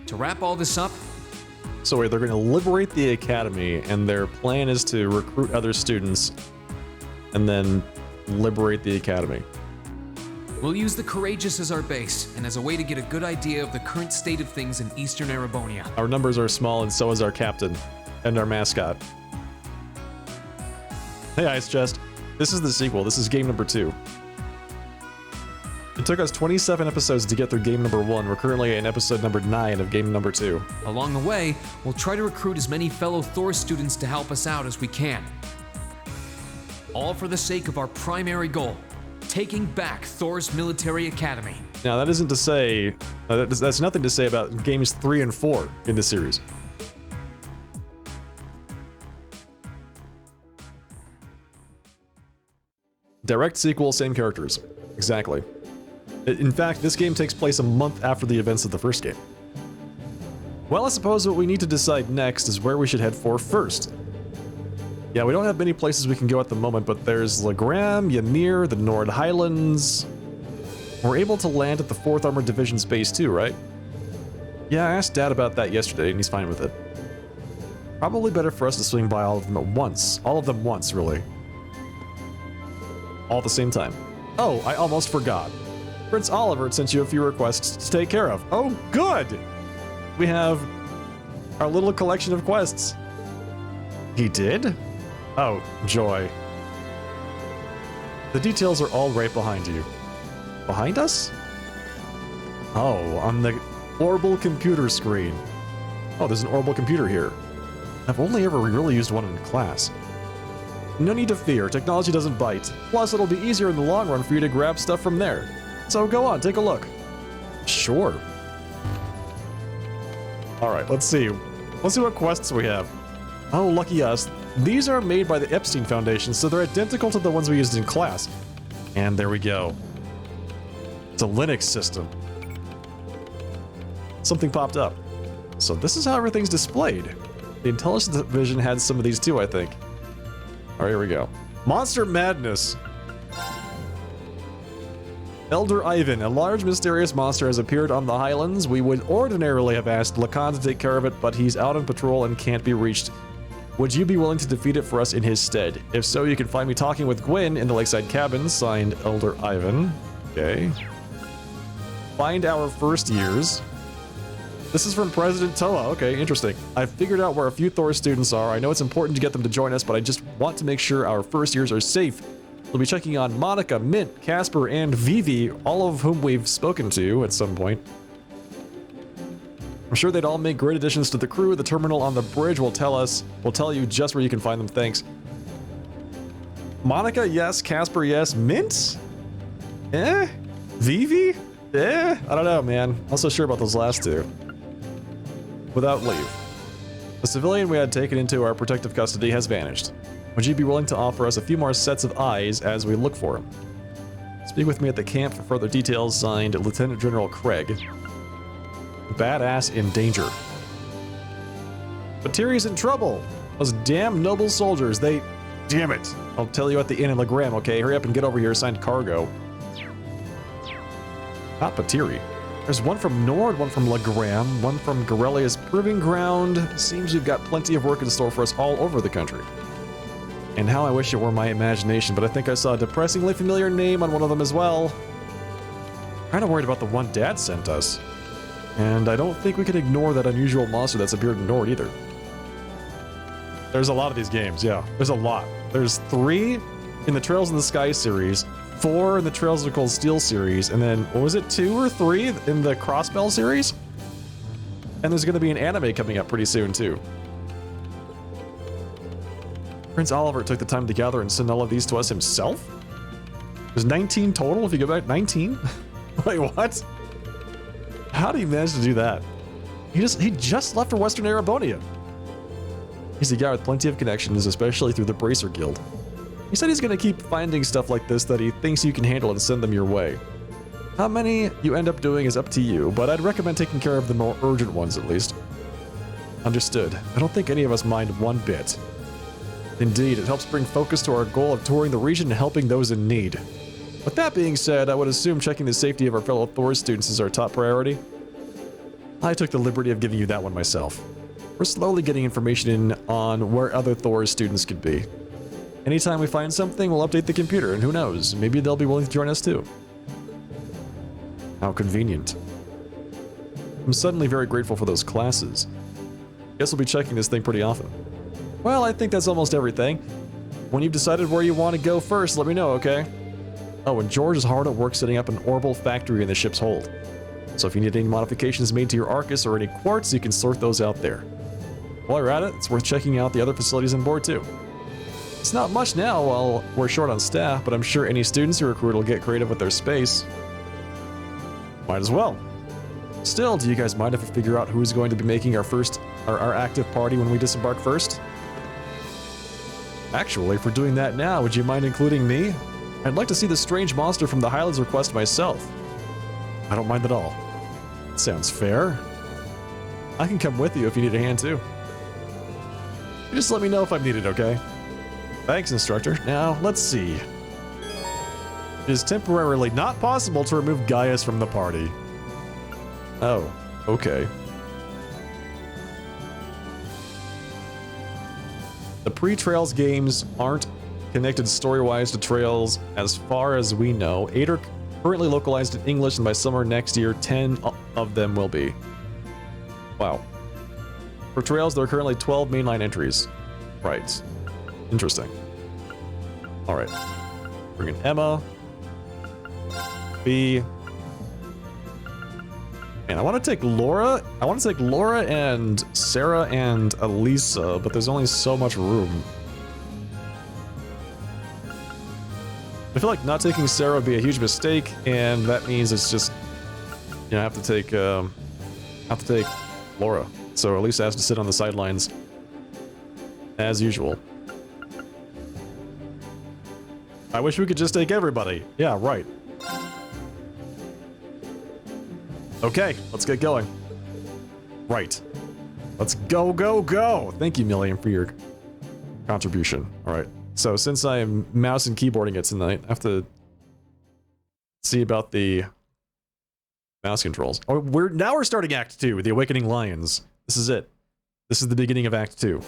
To wrap all this up,
So wait, they're going to liberate the Academy, and their plan is to recruit other students, and then liberate the Academy.
we'll use the Courageous as our base, and as a way to get a good idea of the current state of things in Eastern Erebonia.
Our numbers are small, and so is our captain, and our mascot. Hey, Ice Chest. This is the sequel. This is game number 2. It took us 27 episodes to get through game number 1. We're currently in episode number 9 of game number 2.
Along the way, we'll try to recruit as many fellow Thor students to help us out as we can. All for the sake of our primary goal, taking back Thor's military academy.
Now, that isn't to say... that's nothing to say about games 3 and 4 in the series. Direct sequel, same characters. Exactly. In fact, this game takes place a month after the events of the first game. Well, I suppose what we need to decide next is where we should head for first. Yeah, we don't have many places we can go at the moment, but there's Legram, Ymir, the Nord Highlands. We're able to land at the 4th Armored Division's base too, right? Yeah, I asked Dad about that yesterday, and he's fine with it. Probably better for us to swing by all of them at once. All of them once, really. All at the same time. Oh, I almost forgot. Prince Oliver sent you a few requests to take care of. Oh, good! We have our little collection of quests. He did? Oh, joy. The details are all right behind you. Behind us? Oh, on the orbital computer screen. Oh, there's an orbital computer here. I've only ever really used one in class. No need to fear, technology doesn't bite. Plus, it'll be easier in the long run for you to grab stuff from there. So go on, take a look. Sure. Alright, let's see. Let's see what quests we have. Oh, lucky us. These are made by the Epstein Foundation, so they're identical to the ones we used in class. And there we go. It's a Linux system. Something popped up. So this is how everything's displayed. The Intelligence Division had some of these too, I think. Alright, here we go. Monster Madness. Elder Ivan, a large mysterious monster has appeared on the Highlands. We would ordinarily have asked Lacan to take care of it, but he's out on patrol and can't be reached. Would you be willing to defeat it for us in his stead? If so, you can find me talking with Gwen in the Lakeside Cabin, signed Elder Ivan. Okay. Find our first years. This is from President Toa. Okay, interesting. I've figured out where a few Thor students are. I know it's important to get them to join us, but I just want to make sure our first years are safe. We'll be checking on Monica, Mint, Casper, and Vivi, all of whom we've spoken to at some point. I'm sure they'd all make great additions to the crew. The terminal on the bridge will tell you just where you can find them. Thanks. Monica, yes. Casper, yes. Mint? Eh? Vivi? Eh? I don't know, man. Not so sure about those last two. Without leave. The civilian we had taken into our protective custody has vanished. Would you be willing to offer us a few more sets of eyes as we look for him? Speak with me at the camp for further details, signed Lieutenant General Craig. Badass in danger. But Tyrion's in trouble! Those damn noble soldiers, they... Damn it! I'll tell you at the inn in Legram, okay? Hurry up and get over here, signed Cargo. Not Patiri. There's one from Nord, one from Legram, one from Gorelia's Proving Ground. Seems we've got plenty of work in store for us all over the country. And how I wish it were my imagination, but I think I saw a depressingly familiar name on one of them as well. Kinda worried about the one Dad sent us. And I don't think we can ignore that unusual monster that's appeared in Nord either. There's a lot of these games, yeah. There's a lot. There's 3 in the Trails in the Sky series, 4 in the Trails of Cold Steel series, and then, what was it, 2 or 3 in the Crossbell series? And there's gonna be an anime coming up pretty soon, too. Prince Oliver took the time to gather and send all of these to us himself? There's 19 total if you go back, 19? Wait, what? How did he manage to do that? He just left for Western Arabonia. He's a guy with plenty of connections, especially through the Bracer Guild. He said he's gonna keep finding stuff like this that he thinks you can handle and send them your way. How many you end up doing is up to you, but I'd recommend taking care of the more urgent ones at least. Understood. I don't think any of us mind one bit. Indeed, it helps bring focus to our goal of touring the region and helping those in need. With that being said, I would assume checking the safety of our fellow Thor students is our top priority. I took the liberty of giving you that one myself. We're slowly getting information in on where other Thor students could be. Anytime we find something, we'll update the computer, and who knows, maybe they'll be willing to join us too. How convenient. I'm suddenly very grateful for those classes. Guess we'll be checking this thing pretty often. Well, I think that's almost everything. When you've decided where you want to go first, let me know, okay? Oh, and George is hard at work setting up an orbital factory in the ship's hold. So if you need any modifications made to your Arcus or any quartz, you can sort those out there. While you're at it, it's worth checking out the other facilities on board too. It's not much now while we're short on staff, but I'm sure any students you recruit will get creative with their space. Might as well. Still, do you guys mind if I figure out who's going to be making our active party when we disembark first? Actually, if we're doing that now, would you mind including me? I'd like to see the strange monster from the Highlands request myself. I don't mind at all. Sounds fair. I can come with you if you need a hand too. You just let me know if I'm needed, okay? Thanks, instructor. Now, let's see. It is temporarily not possible to remove Gaius from the party. Oh, okay. The pre-Trails games aren't connected story-wise to Trails as far as we know. 8 are currently localized in English, and by summer next year, 10 of them will be. Wow. For Trails, there are currently 12 mainline entries. Right. Interesting. Alright. Bring in Emma. B. And I want to take Laura. I want to take Laura and Sarah and Elisa, but there's only so much room. I feel like not taking Sarah would be a huge mistake, and that means it's just, you know, I have to take Laura. So Elisa has to sit on the sidelines as usual. I wish we could just take everybody. Yeah, right. Okay, let's get going. Right. Let's go, go, go! Thank you, Milliam, for your contribution. Alright, so since I'm mouse and keyboarding it tonight, I have to see about the mouse controls. Oh, now we're starting Act 2, The Awakening Lions. This is it. This is the beginning of Act 2.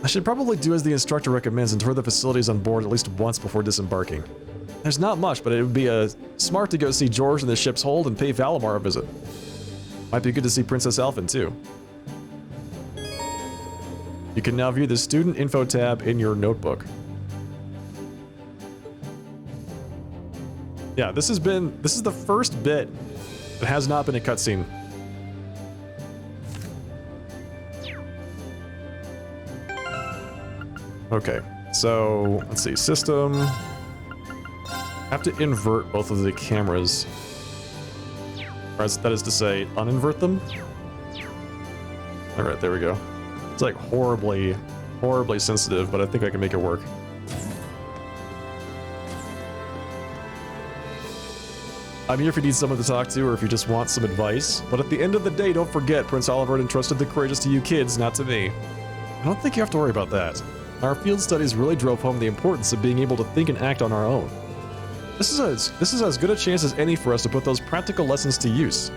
I should probably do as the instructor recommends and tour the facilities on board at least once before disembarking. There's not much, but it would be smart to go see George in the ship's hold and pay Valimar a visit. Might be good to see Princess Elfin, too. You can now view the student info tab in your notebook. Yeah, this is the first bit that has not been a cutscene. Okay, so let's see, system. I have to invert both of the cameras. Or that is to say, uninvert them. Alright, there we go. It's like horribly, horribly sensitive, but I think I can make it work. I'm here if you need someone to talk to or if you just want some advice. But at the end of the day, don't forget, Prince Oliver entrusted the courageous to you kids, not to me. I don't think you have to worry about that. Our field studies really drove home the importance of being able to think and act on our own. This is as good a chance as any for us to put those practical lessons to use.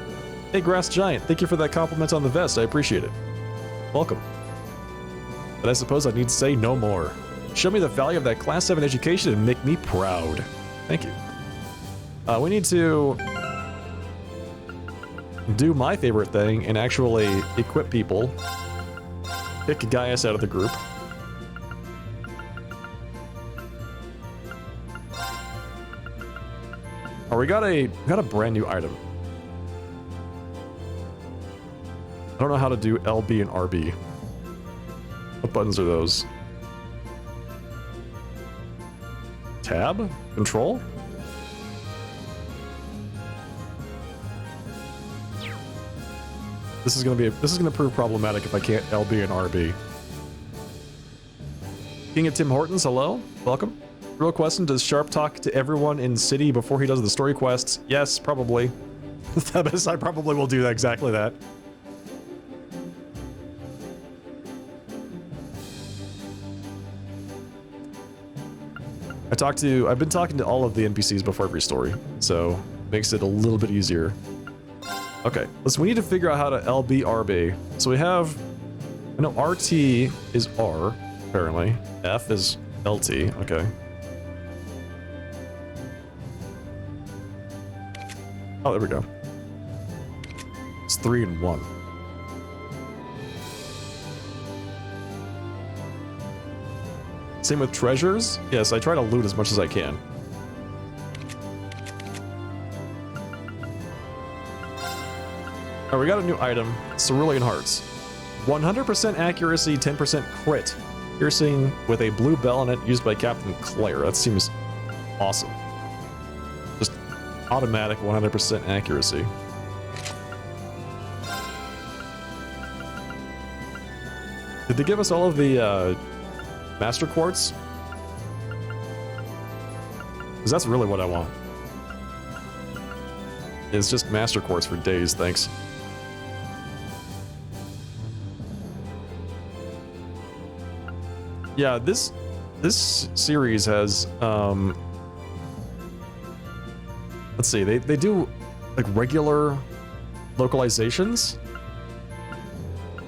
Hey Grass Giant, thank you for that compliment on the vest, I appreciate it. Welcome. But I suppose I need to say no more. Show me the value of that Class 7 education and make me proud. Thank you. We need to do my favorite thing and actually equip people. Pick Gaius out of the group. Oh, we got a brand new item. I don't know how to do LB and RB. What buttons are those? Tab? Control? This is gonna prove problematic if I can't LB and RB. King of Tim Hortons, hello, welcome. Real question: does Sharp talk to everyone in city before he does the story quests? Yes, probably. I probably will do exactly that. I've been talking to all of the NPCs before every story, so makes it a little bit easier. Okay, we need to figure out how to LB RB. So we have, I know RT is R, apparently. F is LT, okay. Oh, there we go. It's 3 and 1. Same with treasures. Yes, I try to loot as much as I can. Alright, we got a new item, Cerulean Hearts. 100% accuracy, 10% crit. Piercing with a blue bell on it used by Captain Claire. That seems awesome. Just automatic 100% accuracy. Did they give us all of the Master Quartz? Because that's really what I want. It's just Master Quartz for days, thanks. Yeah, this series has, let's see, they do like regular localizations,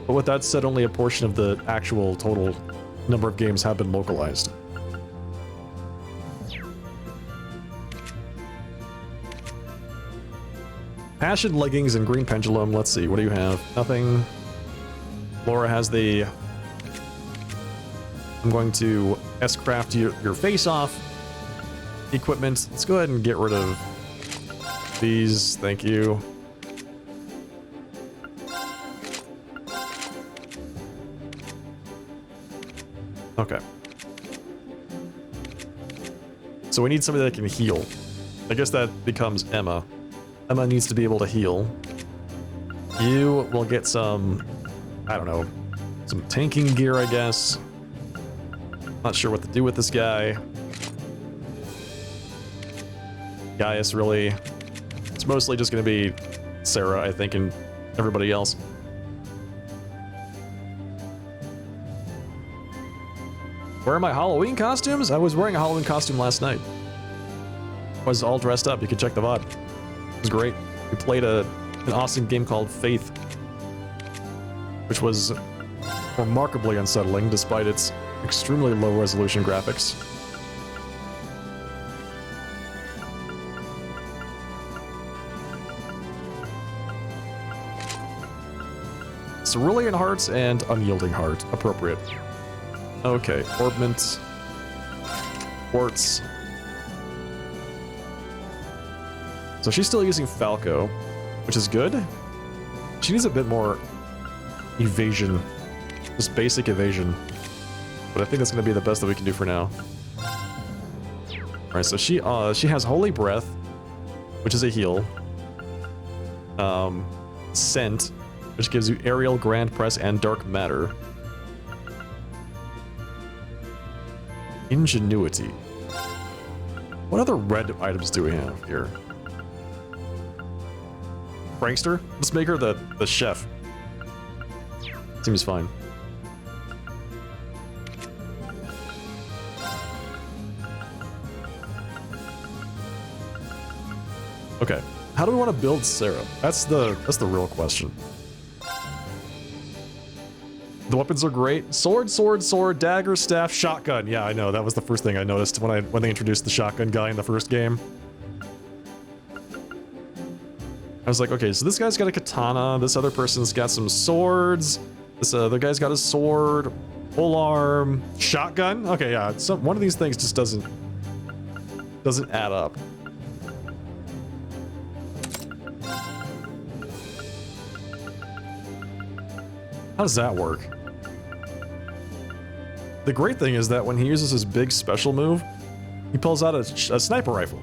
but with that said, only a portion of the actual total number of games have been localized. Passion leggings and green pendulum. Let's see, what do you have? Nothing. Laura has the... I'm going to S-craft your face off. equipment. Let's go ahead and get rid of these. Thank you. Okay. So we need somebody that can heal. I guess that becomes Emma. Emma needs to be able to heal. You will get some, I don't know, some tanking gear, I guess. Not sure what to do with this guy. Gaius, really. It's mostly just going to be Sarah, I think, and everybody else. Where are my Halloween costumes? I was wearing a Halloween costume last night. I was all dressed up. You can check the VOD. It was great. We played an awesome game called Faith, which was remarkably unsettling despite its extremely low resolution graphics. Cerulean Hearts and Unyielding Heart. Appropriate. Okay, Orbment. Quartz. So she's still using Falco, which is good. She needs a bit more evasion. Just basic evasion. But I think that's going to be the best that we can do for now. Alright, so she has Holy Breath, which is a heal. Scent, which gives you Aerial, Grand Press, and Dark Matter. Ingenuity. What other red items do we have here? Prankster? Let's make her the chef. Seems fine. Okay. How do we want to build Sarah? That's the real question. The weapons are great. Sword, sword, sword, dagger, staff, shotgun. Yeah, I know. That was the first thing I noticed when they introduced the shotgun guy in the first game. I was like, okay, so this guy's got a katana. This other person's got some swords. This other guy's got a sword, full arm, shotgun. Okay, yeah. One of these things just doesn't add up. How does that work? The great thing is that when he uses his big special move, he pulls out a sniper rifle.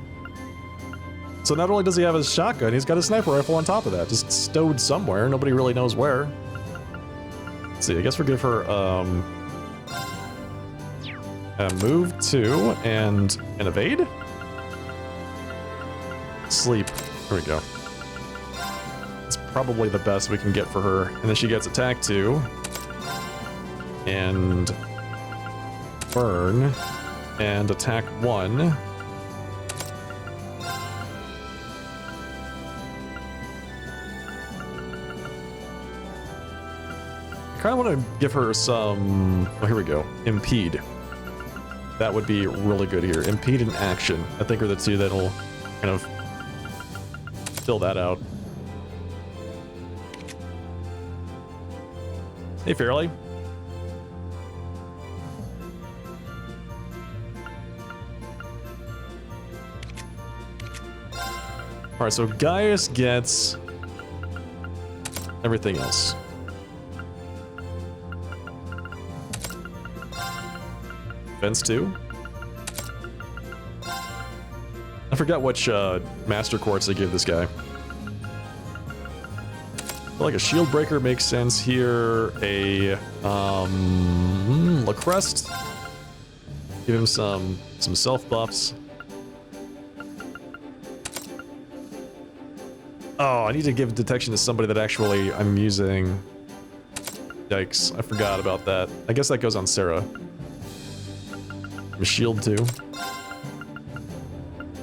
So not only does he have his shotgun, he's got a sniper rifle on top of that, just stowed somewhere. Nobody really knows where. Let's see, I guess we'll give her a move 2 and an evade? Sleep. There we go. It's probably the best we can get for her. And then she gets attack 2. And burn. And attack 1. I kind of want to give her some... Oh, here we go. Impede. That would be really good here. Impede and action, I think, are the two that'll kind of fill that out. Hey, Fairly. Alright, so Gaius gets everything else. Fence 2. I forgot which master quartz they give this guy. I feel like a shield breaker makes sense here. A Lacrest. Give him some self buffs. Oh, I need to give detection to somebody that actually I'm using. Yikes, I forgot about that. I guess that goes on Sarah. A shield 2.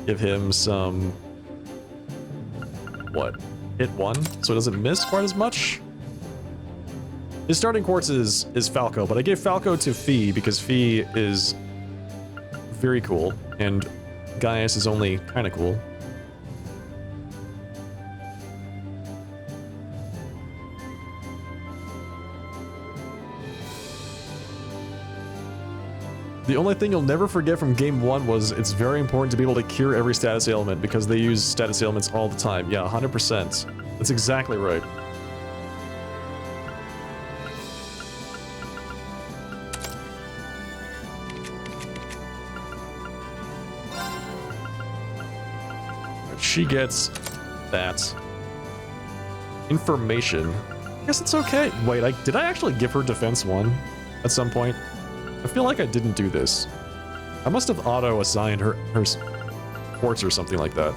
Give him some... What? Hit 1, so it doesn't miss quite as much? His starting quartz is Falco, but I gave Falco to Fee because Fee is very cool, and Gaius is only kinda cool. The only thing you'll never forget from game 1 was it's very important to be able to cure every status ailment because they use status ailments all the time. Yeah, 100%. That's exactly right. She gets that information. I guess it's okay. Wait, did I actually give her defense 1 at some point? I feel like I didn't do this. I must have auto-assigned her sports or something like that.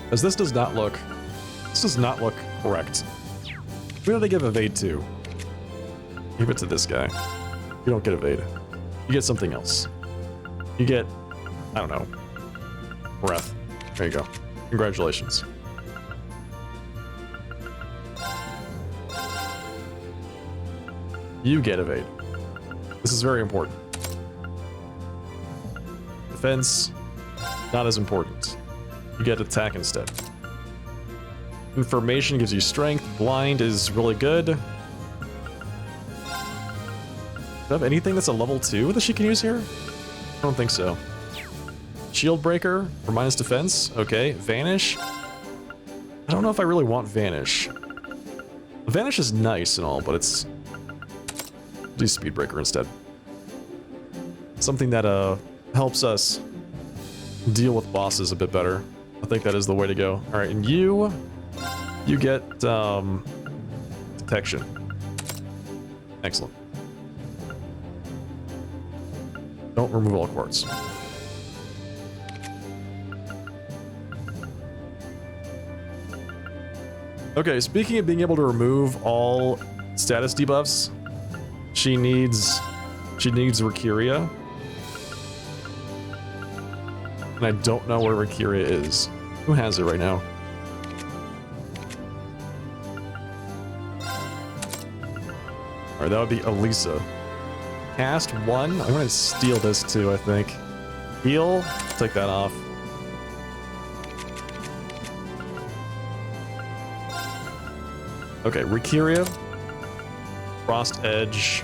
As this does not look correct. Who did I give evade to? Give it to this guy. You don't get evade. You get something else. You get, I don't know, breath. There you go. Congratulations. You get evade. This is very important. Defense, not as important. You get attack instead. Information gives you strength. Blind is really good. Do I have anything that's a level 2 that she can use here? I don't think so. Shield breaker for minus defense. Okay. Vanish. I don't know if I really want vanish. Vanish is nice and all, but it's... do speed breaker instead. Something that helps us deal with bosses a bit better. I think that is the way to go. All right, and you get detection. Excellent. Don't remove all quartz. Okay, speaking of being able to remove all status debuffs, she needs Recuria. And I don't know where Recuria is. Who has it right now? Alright, that would be Elisa. Cast 1. I'm gonna steal this too, I think. Heal. Take that off. Okay, Recuria. Frost Edge.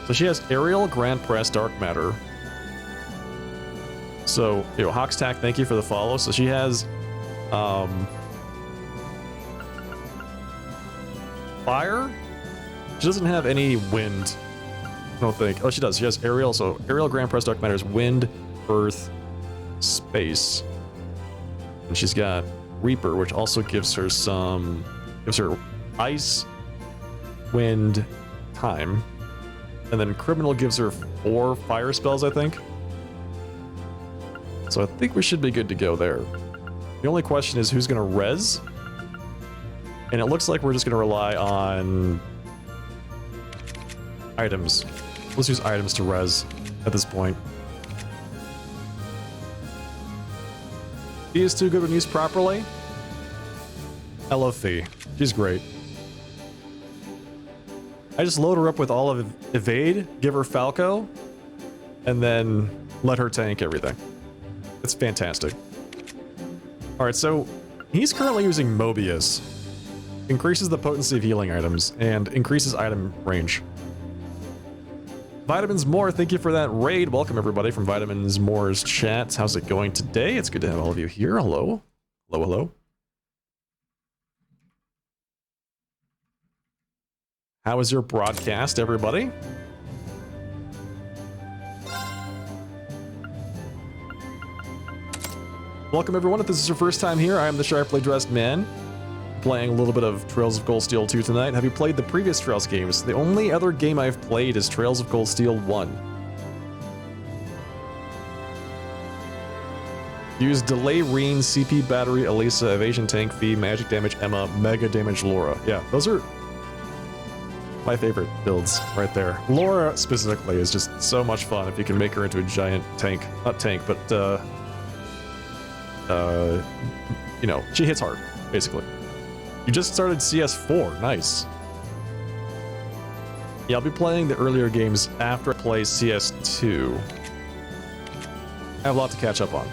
So she has Aerial, Grand Press, Dark Matter. So, Hawkstack, thank you for the follow. So she has, Fire? She doesn't have any Wind, I don't think. Oh, she does. She has Aerial, so Aerial, Grand Press, Dark Matter is Wind, Earth, Space. And she's got Reaper, which also gives her Ice, Wind, Time. And then Criminal gives her 4 fire spells, I think. So I think we should be good to go there. The only question is who's going to res? And it looks like we're just going to rely on items. Let's use items to res at this point. Fee is too good when used properly. I love Fee. She's great. I just load her up with all of evade, give her Falco, and then let her tank everything. It's fantastic. Alright, so he's currently using Mobius. Increases the potency of healing items and increases item range. Vitamins More, thank you for that raid. Welcome everybody from Vitamins More's chat. How's it going today? It's good to have all of you here. Hello. Hello, hello. How was your broadcast, everybody? Welcome everyone. If this is your first time here, I am the Sharply Dressed Man, playing a little bit of Trails of Cold Steel 2 tonight. Have you played the previous Trails games? The only other game I've played is Trails of Cold Steel 1. Use Delay Reen, CP Battery, Elisa, Evasion Tank, Fee, Magic Damage, Emma, Mega Damage, Laura. Yeah, those are my favorite builds right there. Laura specifically is just so much fun if you can make her into a giant tank. Not tank, but she hits hard, basically. You just started CS4, nice. Yeah, I'll be playing the earlier games after I play CS2. I have a lot to catch up on.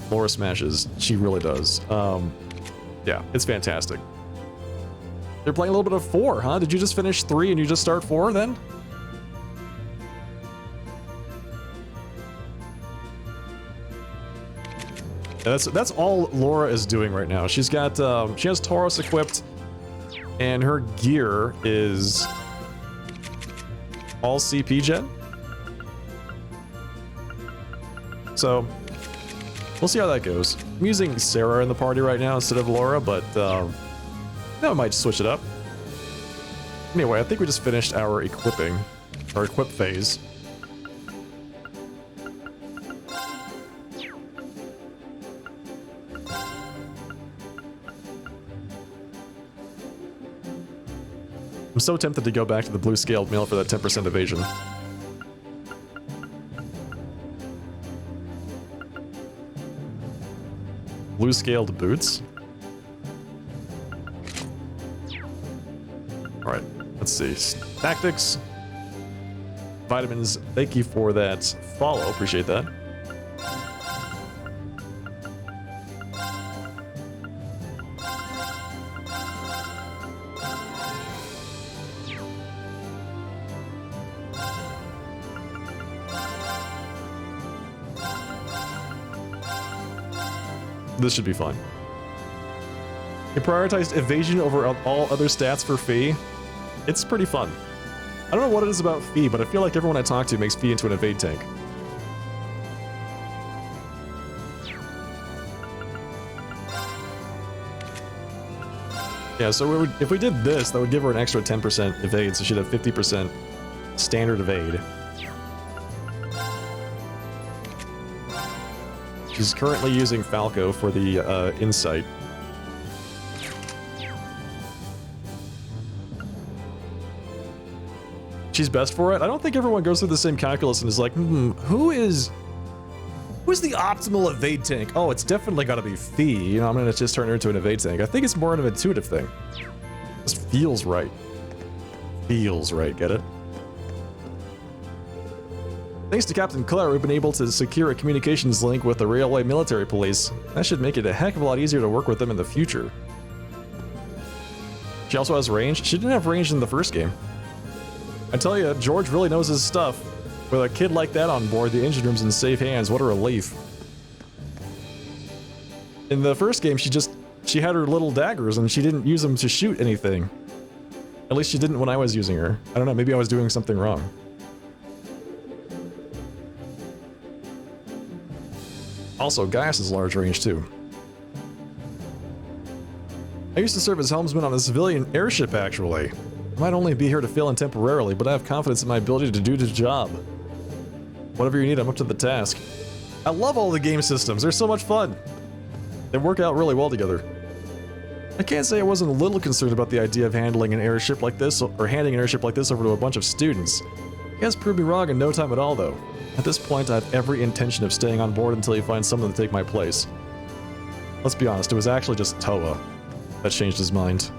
Laura smashes, she really does. Yeah, it's fantastic. You're playing a little bit of 4, huh? Did you just finish 3 and you just start 4 then? Yeah, that's all Laura is doing right now. She's got she has Tauros equipped, and her gear is all CP gen. So we'll see how that goes. I'm using Sarah in the party right now instead of Laura, but I might switch it up. Anyway, I think we just finished our equipping, our equip phase. I'm so tempted to go back to the blue scaled mail for that 10% evasion. Blue scaled boots? Alright, let's see. Tactics. Vitamins, thank you for that follow, appreciate that. This should be fun. You prioritized evasion over all other stats for Fee. It's pretty fun. I don't know what it is about Fee, but I feel like everyone I talk to makes Fee into an evade tank. Yeah, so if we did this, that would give her an extra 10% evade, so she'd have 50% standard evade. She's currently using Falco for the insight. She's best for it. I don't think everyone goes through the same calculus and is like, who's the optimal evade tank? Oh, it's definitely got to be Fee. You know, I'm gonna just turn her into an evade tank. I think it's more of an intuitive thing. Just feels right. Feels right. Get it? Thanks to Captain Claire, we've been able to secure a communications link with the Railway Military Police. That should make it a heck of a lot easier to work with them in the future. She also has range. She didn't have range in the first game. I tell you, George really knows his stuff. With a kid like that on board, the engine room's in safe hands. What a relief. In the first game, she had her little daggers and she didn't use them to shoot anything. At least she didn't when I was using her. I don't know, maybe I was doing something wrong. Also, Gaius is large range too. I used to serve as helmsman on a civilian airship, actually. I might only be here to fill in temporarily, but I have confidence in my ability to do the job. Whatever you need, I'm up to the task. I love all the game systems, they're so much fun. They work out really well together. I can't say I wasn't a little concerned about the idea of handling an airship like this, or handing an airship like this over to a bunch of students. He has proved me wrong in no time at all, though. At this point, I have every intention of staying on board until he finds someone to take my place. Let's be honest, it was actually just Toa that changed his mind.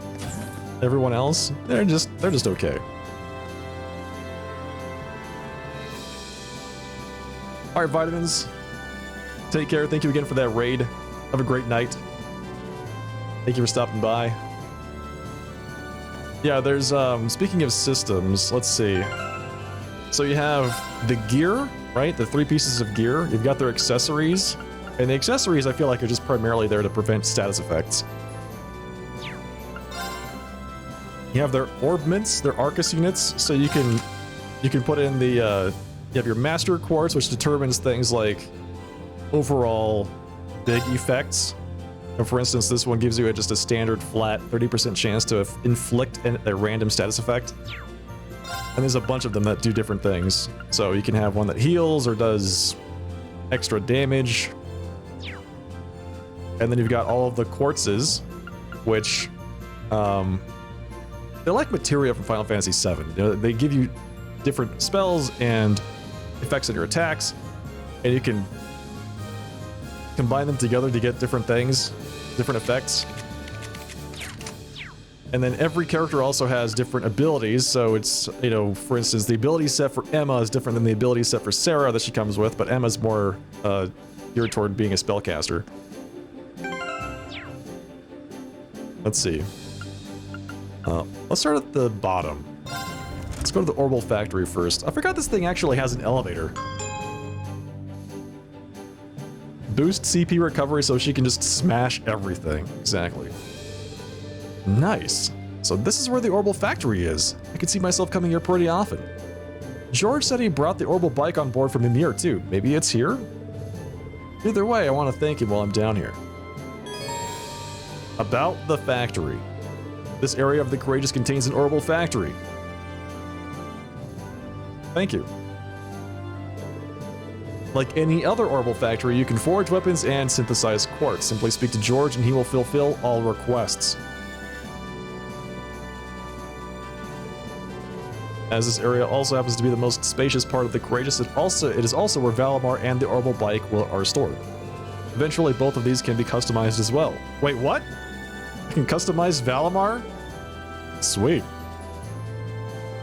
Everyone else, they're just okay. Alright, Vitamins. Take care. Thank you again for that raid. Have a great night. Thank you for stopping by. Yeah, there's, speaking of systems, let's see. So you have the gear, right? The 3 pieces of gear. You've got their accessories. And the accessories, I feel like, are just primarily there to prevent status effects. You have their orbments, their Arcus units, so you can put in the, you have your Master Quartz, which determines things like overall big effects. And for instance, this one gives you just a standard flat 30% chance to inflict a random status effect. And there's a bunch of them that do different things. So you can have one that heals or does extra damage. And then you've got all of the quartzes, which, they're like materia from Final Fantasy VII. You know, they give you different spells and effects on your attacks, and you can combine them together to get different things, different effects. And then every character also has different abilities, so it's, you know, for instance, the ability set for Emma is different than the ability set for Sarah that she comes with, but Emma's more geared toward being a spellcaster. Let's see. Let's start at the bottom. Let's go to the Orbital Factory first. I forgot this thing actually has an elevator. Boost CP recovery so she can just smash everything. Exactly. Nice. So this is where the Orbital Factory is. I can see myself coming here pretty often. George said he brought the Orbital bike on board from Ymir too. Maybe it's here? Either way, I want to thank him while I'm down here. About the factory. This area of the Courageous contains an Orbital Factory. Thank you. Like any other Orbital Factory, you can forge weapons and synthesize quartz. Simply speak to George and he will fulfill all requests. As this area also happens to be the most spacious part of the Courageous, it is also where Valimar and the Orbital bike are stored. Eventually, both of these can be customized as well. Wait, what? I can customize Valimar? Sweet.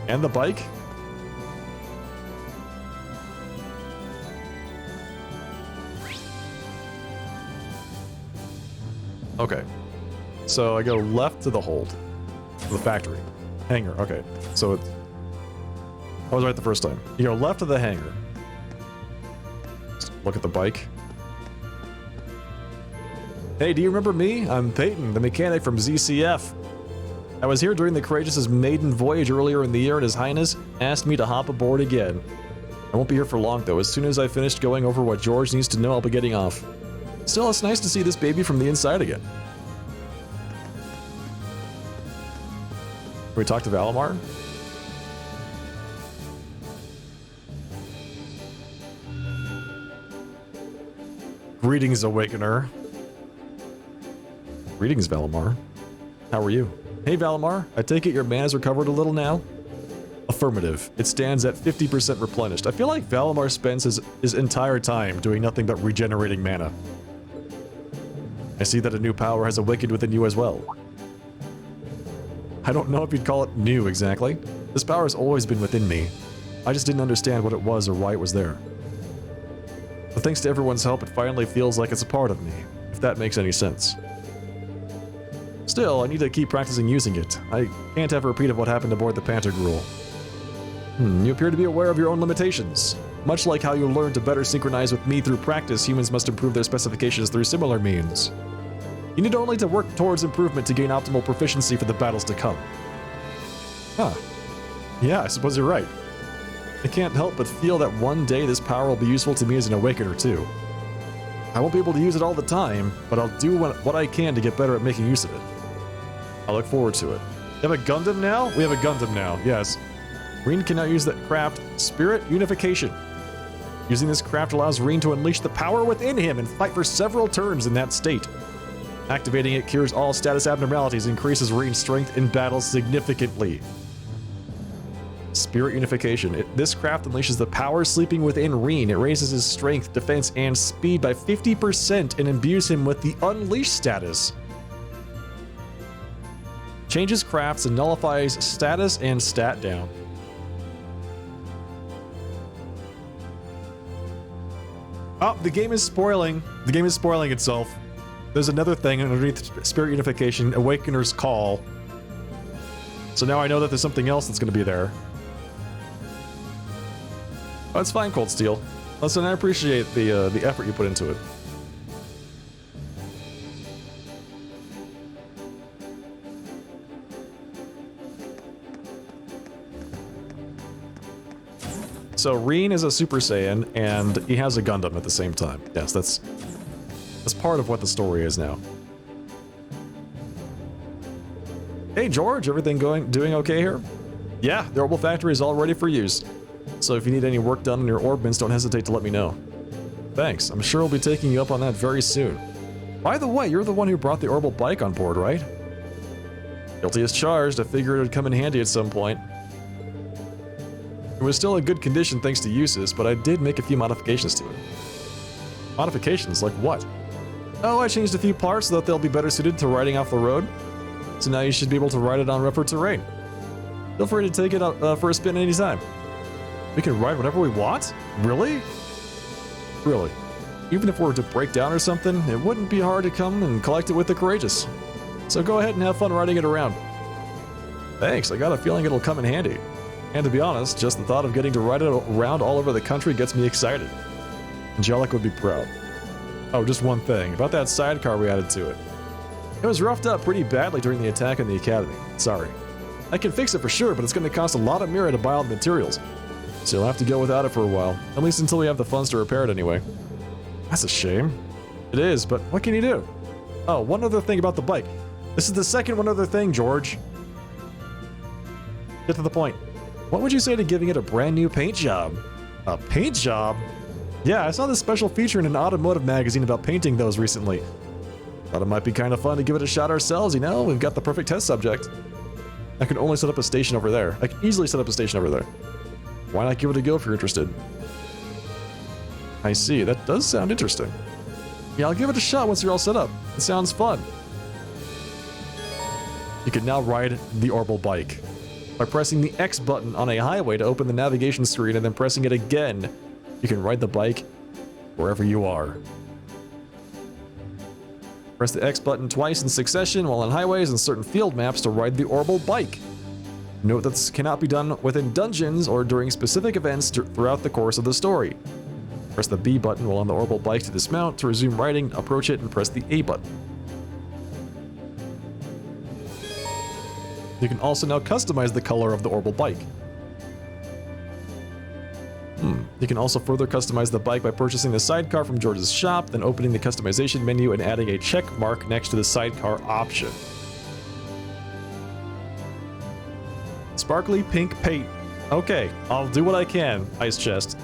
And the bike? Okay. So I go left to the hold. The factory. Hangar, okay. So it's... I was right the first time. You go left of the hangar. Just look at the bike. Hey, do you remember me? I'm Peyton, the mechanic from ZCF. I was here during the Courageous's maiden voyage earlier in the year, and His Highness asked me to hop aboard again. I won't be here for long, though. As soon as I finished going over what George needs to know, I'll be getting off. Still, it's nice to see this baby from the inside again. Can we talk to Valimar? Greetings, Awakener. Greetings, Valimar. How are you? Hey, Valimar, I take it your mana's recovered a little now? Affirmative. It stands at 50% replenished. I feel like Valimar spends his entire time doing nothing but regenerating mana. I see that a new power has awakened within you as well. I don't know if you'd call it new exactly. This power has always been within me. I just didn't understand what it was or why it was there. But thanks to everyone's help, it finally feels like it's a part of me, if that makes any sense. Still, I need to keep practicing using it. I can't have a repeat of what happened aboard the Pantagruel. You appear to be aware of your own limitations. Much like how you learn to better synchronize with me through practice, humans must improve their specifications through similar means. You need only to work towards improvement to gain optimal proficiency for the battles to come. Huh. Yeah, I suppose you're right. I can't help but feel that one day this power will be useful to me as an Awakener too. I won't be able to use it all the time, but I'll do what I can to get better at making use of it. I look forward to it. You have a Gundam now? We have a Gundam now, yes. Reen can now use the craft Spirit Unification. Using this craft allows Reen to unleash the power within him and fight for several turns in that state. Activating it cures all status abnormalities, increases Reen's strength in battle significantly. Spirit Unification. This craft unleashes the power sleeping within Reen. It raises his strength, defense, and speed by 50% and imbues him with the Unleash status. Changes crafts and nullifies status and stat down. Oh, the game is spoiling. The game is spoiling itself. There's another thing underneath Spirit Unification, Awakener's Call. So now I know that there's something else that's going to be there. Oh, it's fine, Cold Steel. Listen, I appreciate the effort you put into it. So Reen is a Super Saiyan, and he has a Gundam at the same time. Yes, that's part of what the story is now. Hey George, everything doing okay here? Yeah, the Orbital Factory is all ready for use. So if you need any work done on your Orbments, don't hesitate to let me know. Thanks, I'm sure I'll be taking you up on that very soon. By the way, you're the one who brought the Orbital bike on board, right? Guilty as charged, I figured it would come in handy at some point. It was still in good condition thanks to uses, but I did make a few modifications to it. Modifications? Like what? Oh, I changed a few parts so that they'll be better suited to riding off the road. So now you should be able to ride it on rougher terrain. Feel free to take it out for a spin anytime. We can ride whatever we want? Really? Really. Even if we were to break down or something, it wouldn't be hard to come and collect it with the Courageous. So go ahead and have fun riding it around. Thanks, I got a feeling it'll come in handy. And to be honest, just the thought of getting to ride it around all over the country gets me excited. Angelic would be proud. Oh, just one thing, about that sidecar we added to it. It was roughed up pretty badly during the attack on the Academy. Sorry. I can fix it for sure, but it's going to cost a lot of Mira to buy all the materials. So you'll have to go without it for a while, at least until we have the funds to repair it anyway. That's a shame. It is, but what can you do? Oh, one other thing about the bike. This is the second one other thing, George. Get to the point. What would you say to giving it a brand new paint job? A paint job? Yeah, I saw this special feature in an automotive magazine about painting those recently. Thought it might be kind of fun to give it a shot ourselves, you know? We've got the perfect test subject. I can only set up a station over there. I can easily set up a station over there. Why not give it a go if you're interested? I see, that does sound interesting. Yeah, I'll give it a shot once you're all set up. It sounds fun. You can now ride the Orbital bike by pressing the X button on a highway to open the navigation screen and then pressing it again. You can ride the bike wherever you are. Press the X button twice in succession while on highways and certain field maps to ride the Orbital bike. Note that this cannot be done within dungeons or during specific events throughout the course of the story. Press the B button while on the Orbital bike to dismount. To resume riding, approach it and press the A button. You can also now customize the color of the Orbital bike. You can also further customize the bike by purchasing the sidecar from George's shop, then opening the customization menu and adding a check mark next to the sidecar option. Sparkly pink paint. Okay, I'll do what I can, Ice Chest.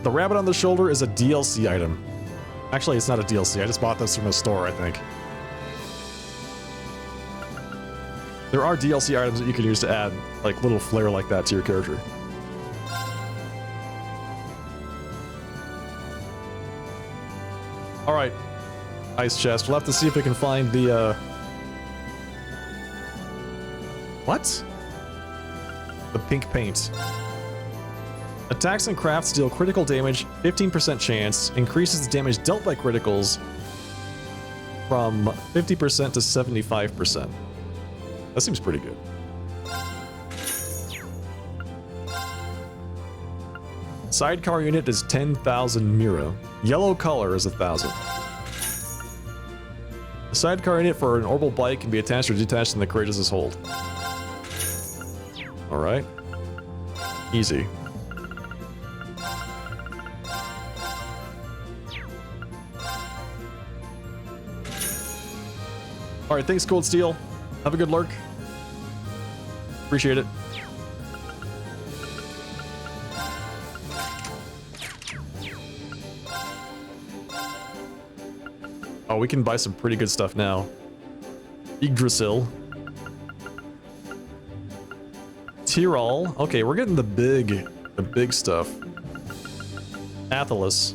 The rabbit on the shoulder is a DLC item. Actually, it's not a DLC. I just bought this from a store, I think. There are DLC items that you can use to add, like, little flair like that to your character. Alright, Ice Chest. We'll have to see if we can find the, What? The pink paint. Attacks and crafts deal critical damage, 15% chance, increases the damage dealt by criticals from 50% to 75%. That seems pretty good. Sidecar unit is 10,000 Mira. Yellow color is 1,000. The sidecar unit for an Orbital bike can be attached or detached in the Courageous' hold. Alright. Easy. Alright, thanks Cold Steel. Have a good lurk. Appreciate it. Oh, we can buy some pretty good stuff now. Yggdrasil. Tyrol. Okay, we're getting the big stuff. Athelis.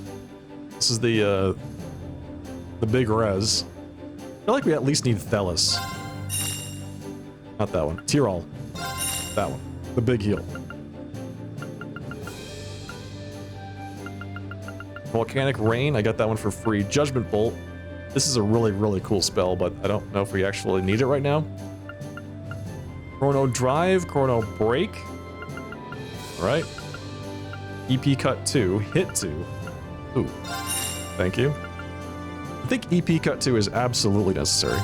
This is the big res. I feel like we at least need Thelis. Not that one. Tyrol. That one. The big heal. Volcanic Rain. I got that one for free. Judgment Bolt. This is a really, really cool spell, but I don't know if we actually need it right now. Chrono Drive. Chrono Break. Alright. EP Cut 2. Hit 2. Ooh. Thank you. I think EP Cut 2 is absolutely necessary.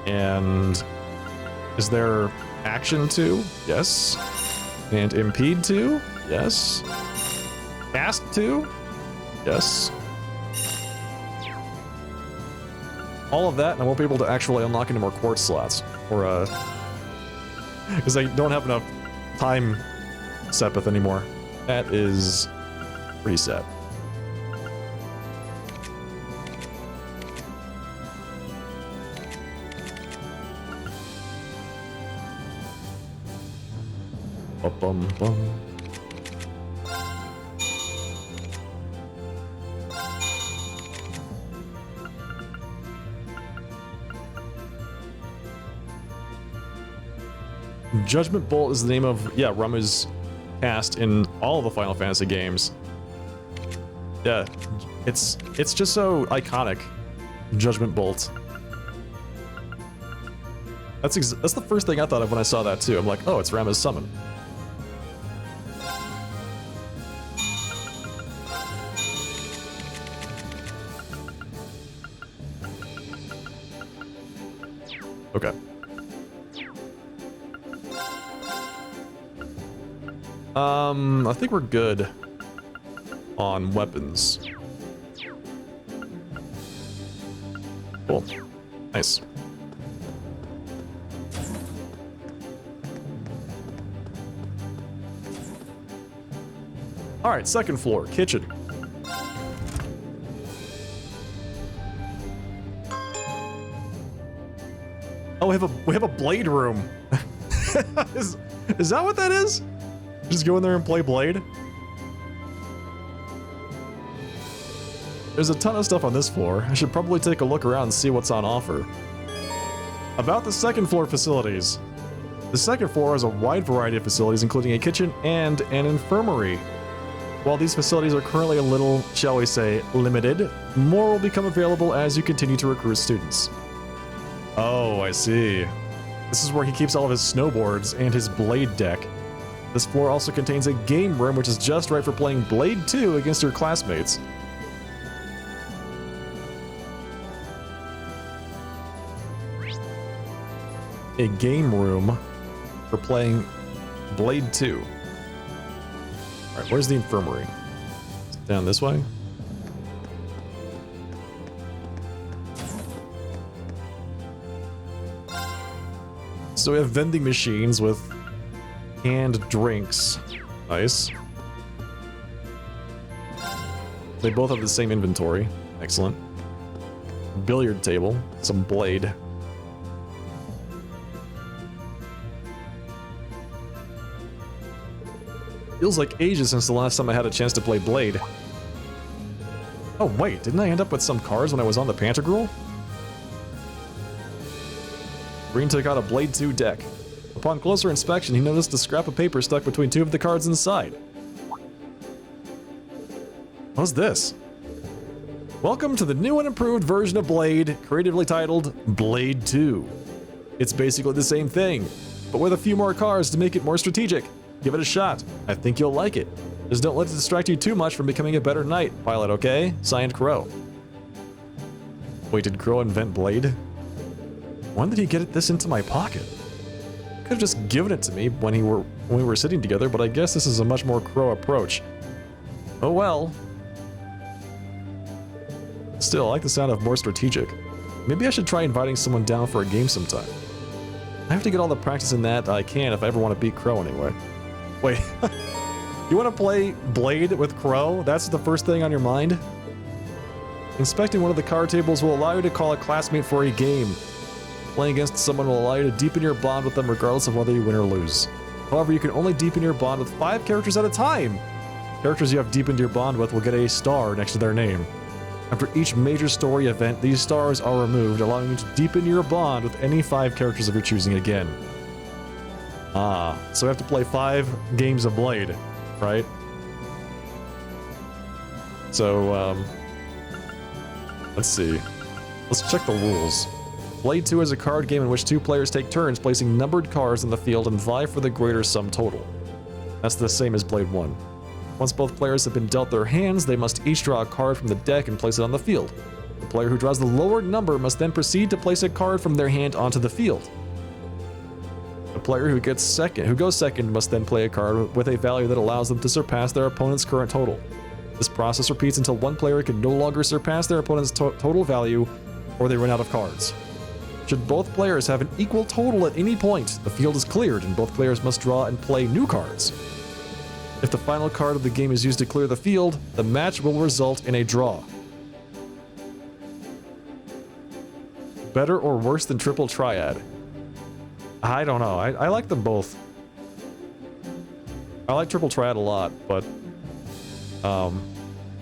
And is there Action 2? Yes. And Impede 2? Yes. Cast 2? Yes. All of that, and I won't be able to actually unlock any more quartz slots. Or, because I don't have enough time Sepith anymore. That is pretty sad. Bum. Judgment Bolt is the name of, yeah, Ramu's cast in all of the Final Fantasy games. Yeah, it's just so iconic. Judgment Bolt. That's the first thing I thought of when I saw that too. I'm like, oh, it's Rama's summon. Okay. I think we're good on weapons. Cool. Nice. All right, second floor, kitchen. Oh, we have a blade room. Is that what that is? Just go in there and play Blade? There's a ton of stuff on this floor. I should probably take a look around and see what's on offer. About the second floor facilities. The second floor has a wide variety of facilities, including a kitchen and an infirmary. While these facilities are currently a little, shall we say, limited, more will become available as you continue to recruit students. Oh, I see. This is where he keeps all of his snowboards and his blade deck. This floor also contains a game room, which is just right for playing Blade 2 against your classmates. A game room for playing Blade 2. Alright, where's the infirmary? Is it down this way? So we have vending machines with canned drinks. Nice. They both have the same inventory. Excellent. Billiard table. Some Blade. Feels like ages since the last time I had a chance to play Blade. Oh wait, didn't I end up with some cards when I was on the Pantagruel? Green took out a Blade 2 deck. Upon closer inspection, he noticed a scrap of paper stuck between two of the cards inside. What's this? Welcome to the new and improved version of Blade, creatively titled Blade 2. It's basically the same thing, but with a few more cards to make it more strategic. Give it a shot. I think you'll like it. Just don't let it distract you too much from becoming a better knight, pilot, okay? Signed, Crow. Wait, did Crow invent Blade? When did he get this into my pocket? Could have just given it to me when we were sitting together, but I guess this is a much more Crow approach. Oh well. Still, I like the sound of more strategic. Maybe I should try inviting someone down for a game sometime. I have to get all the practice in that I can if I ever want to beat Crow anyway. Wait, you want to play Blade with Crow? That's the first thing on your mind? Inspecting one of the card tables will allow you to call a classmate for a game. Playing against someone will allow you to deepen your bond with them regardless of whether you win or lose. However, you can only deepen your bond with 5 characters at a time. Characters you have deepened your bond with will get a star next to their name. After each major story event, these stars are removed, allowing you to deepen your bond with any 5 characters of your choosing again. Ah, so we have to play 5 games of Blade, right? So, let's see. Let's check the rules. Blade 2 is a card game in which 2 players take turns placing numbered cards in the field and vie for the greater sum total. That's the same as Blade 1. Once both players have been dealt their hands, they must each draw a card from the deck and place it on the field. The player who draws the lower number must then proceed to place a card from their hand onto the field. The player who goes second must then play a card with a value that allows them to surpass their opponent's current total. This process repeats until one player can no longer surpass their opponent's total value or they run out of cards. Should both players have an equal total at any point, the field is cleared and both players must draw and play new cards. If the final card of the game is used to clear the field, the match will result in a draw. Better or worse than Triple Triad? I don't know. I like them both. I like Triple Triad a lot, but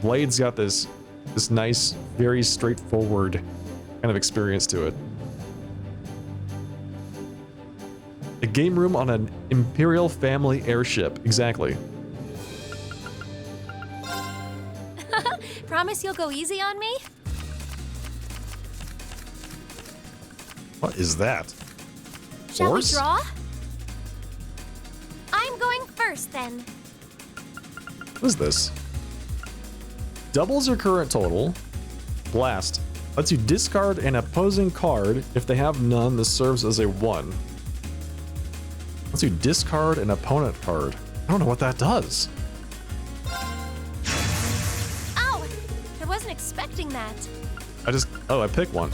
Blade's got this nice, very straightforward kind of experience to it. A game room on an Imperial family airship. Exactly.
Promise you'll go easy on me?
What is that?
Shall we
Force?
draw? I'm going first then.
What is this? Doubles your current total. Blast. Lets you discard an opposing card. If they have none, this serves as a 1. Lets you discard an opponent card. I don't know what that does.
Ow! I wasn't expecting that.
I pick one.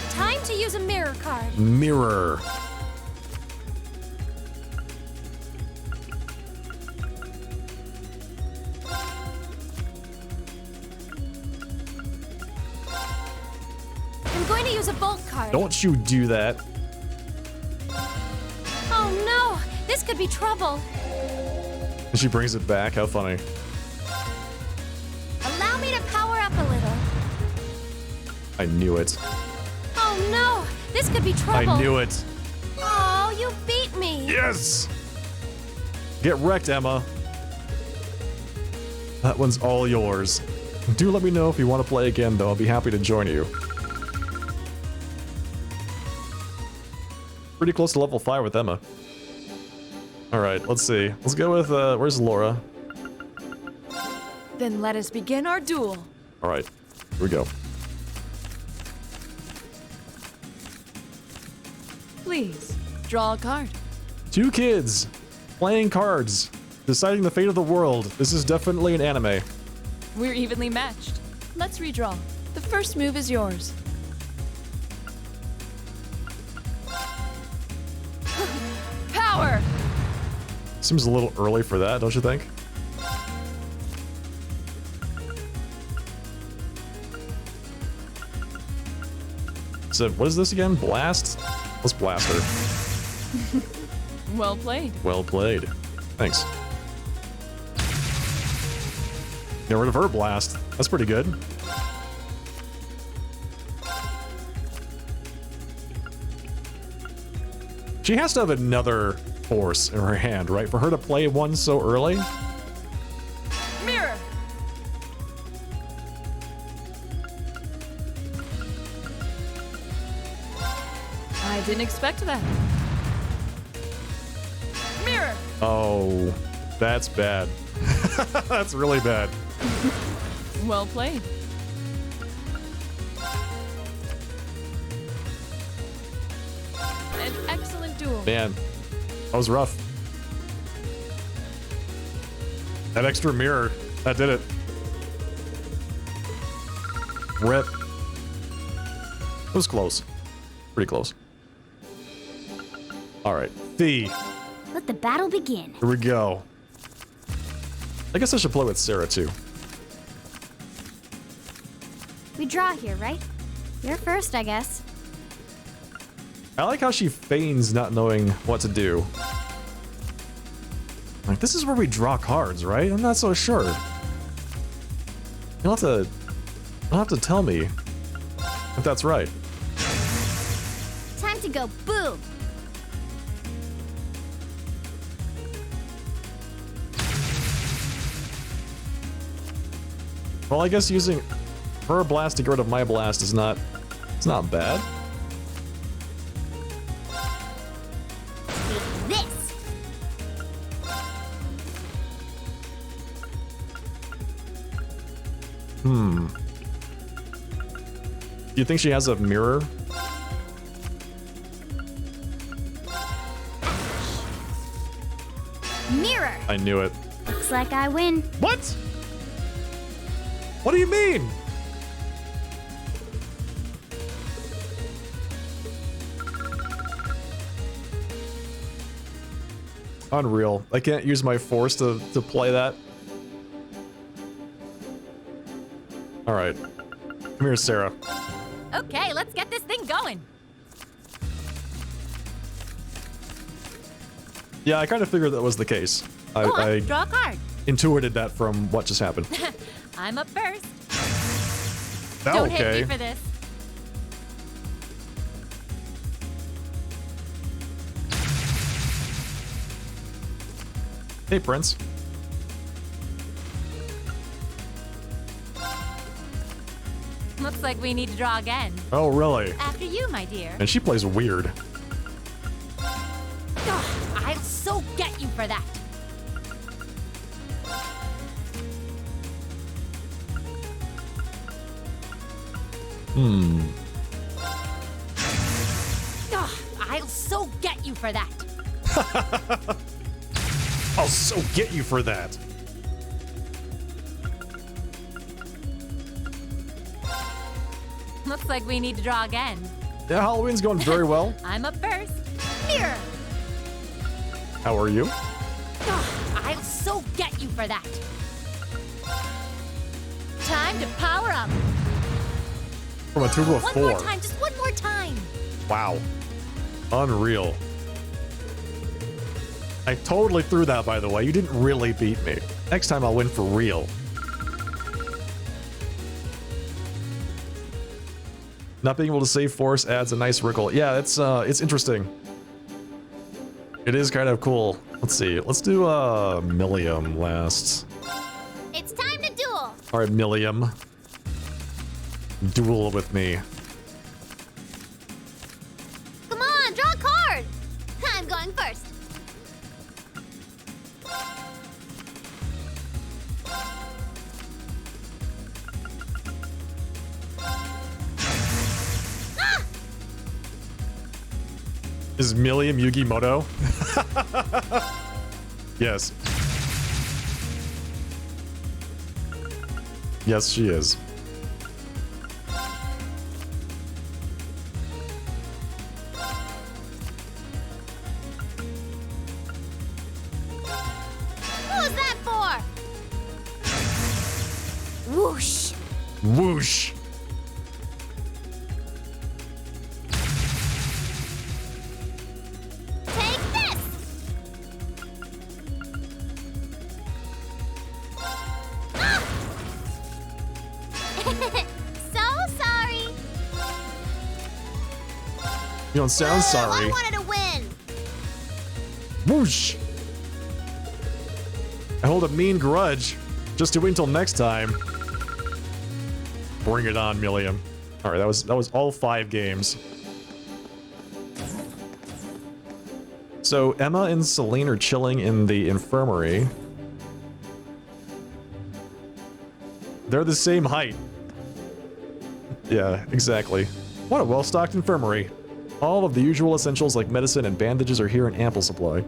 Time to use a mirror card.
Mirror.
I'm going to use a bolt card.
Don't you do that.
Oh no! This could be trouble.
And she brings it back. How funny.
Allow me to power up a little.
I knew it.
Oh no! This could be trouble.
I knew it.
Oh, you beat me.
Yes! Get wrecked, Emma. That one's all yours. Do let me know if you want to play again, though. I'll be happy to join you. Pretty close to level 5 with Emma. Alright, let's see. Let's go with, where's Laura?
Then let us begin our duel.
Alright, here we go.
Please, draw a card.
2 kids playing cards, deciding the fate of the world. This is definitely an anime.
We're evenly matched. Let's redraw. The first move is yours. Power!
Seems a little early for that, don't you think? So, what is this again? Blast? Let's blast her.
Well played.
Well played. Thanks. Get rid of her blast. That's pretty good. She has to have another force in her hand, right? For her to play one so early?
Mirror! I didn't expect that. Mirror!
Oh, that's bad. That's really bad.
Well played. An excellent duel.
Man, that was rough. That extra mirror, that did it. Rip. It was close. Pretty close. Alright, Thea.
Let the battle begin.
Here we go. I guess I should play with Sarah too.
We draw here, right? You're first, I guess.
I like how she feigns not knowing what to do. Like, this is where we draw cards, right? I'm not so sure. You'll have to tell me if that's right.
Time to go boom.
Well, I guess using her blast to get rid of my blast is not... It's not bad.
This.
Do you think she has a mirror?
Mirror.
I knew it.
Looks like I win.
What? What do you mean? Unreal. I can't use my force to play that. Alright. Come here, Sarah.
Okay, let's get this thing going.
Yeah, I kind of figured that was the case.
Go on,
I
draw a card.
intuited that from what just happened.
I'm up first.
That
Don't
okay.
hit me for this.
Hey, Prince.
Looks like we need to draw again.
Oh, really?
After you, my dear.
And she plays weird.
Ugh, I'll so get you for that. Ugh, I'll so get you for that.
I'll so get you for that.
Looks like we need to draw again.
Yeah, Halloween's going very well.
I'm up first. Here.
How are you?
Ugh, I'll so get you for that. Time to power up.
From a 2 to a 4.
One more time, just one more time.
Wow. Unreal. I totally threw that, by the way. You didn't really beat me. Next time I'll win for real. Not being able to save force adds a nice wrinkle. Yeah, it's interesting. It is kind of cool. Let's see. Let's do Millium last.
It's time to duel.
All right, Millium. Duel with me.
Come on, draw a card. I'm going first.
Is Millium Yugimoto? Yes. Yes, she is.
What was that for? Whoosh.
Whoosh.
Take this. Ah! So sorry.
You don't sound
I
sorry.
wanted to win.
Whoosh. I hold a mean grudge. Just to wait until next time. Bring it on, Millium. All right, that was all 5 games. So Emma and Celine are chilling in the infirmary. They're the same height. Yeah, exactly. What a well-stocked infirmary. All of the usual essentials like medicine and bandages are here in ample supply.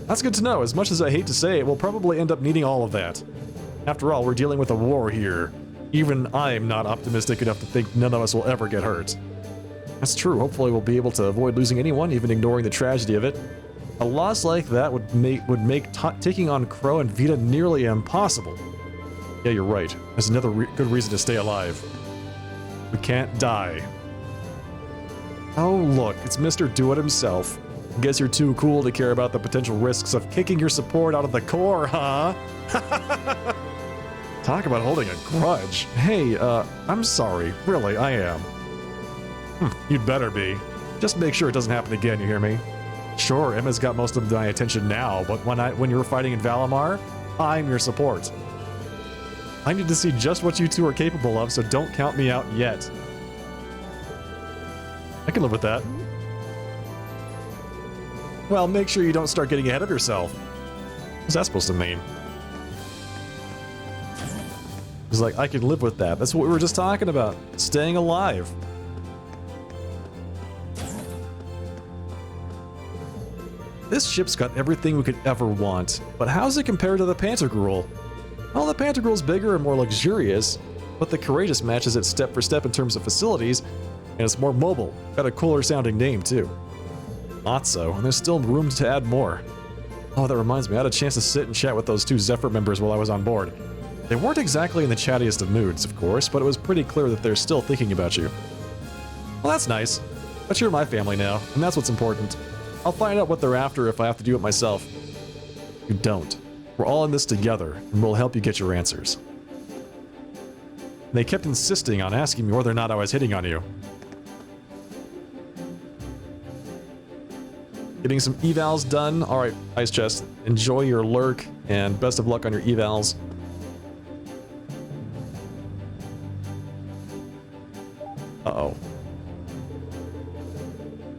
That's good to know. As much as I hate to say it, we'll probably end up needing all of that. After all, we're dealing with a war here. Even I'm not optimistic enough to think none of us will ever get hurt. That's true. Hopefully we'll be able to avoid losing anyone, even ignoring the tragedy of it. A loss like that would make taking on Crow and Vita nearly impossible. Yeah, you're right. There's another good reason to stay alive. We can't die. Oh, look, it's Mr. Do It himself. Guess you're too cool to care about the potential risks of kicking your support out of the core, huh? Talk about holding a grudge. Hey, I'm sorry. Really, I am. You'd better be. Just make sure it doesn't happen again, you hear me? Sure, Emma's got most of my attention now, but when you're fighting in Valimar, I'm your support. I need to see just what you two are capable of, so don't count me out yet. I can live with that. Well, make sure you don't start getting ahead of yourself. What's that supposed to mean? It's like, I can live with that. That's what we were just talking about. Staying alive. This ship's got everything we could ever want, but how's it compared to the Pantagruel? Well, the Pantagruel's bigger and more luxurious, but the Courageous matches it step for step in terms of facilities, and it's more mobile. Got a cooler sounding name, too. Not so, and there's still room to add more. Oh, that reminds me, I had a chance to sit and chat with those 2 Zephyr members while I was on board. They weren't exactly in the chattiest of moods, of course, but it was pretty clear that they're still thinking about you. Well, that's nice. But you're my family now, and that's what's important. I'll find out what they're after if I have to do it myself. You don't. We're all in this together, and we'll help you get your answers. They kept insisting on asking me whether or not I was hitting on you. Getting some evals done. All right, Ice Chest, enjoy your lurk and best of luck on your evals. Uh-oh.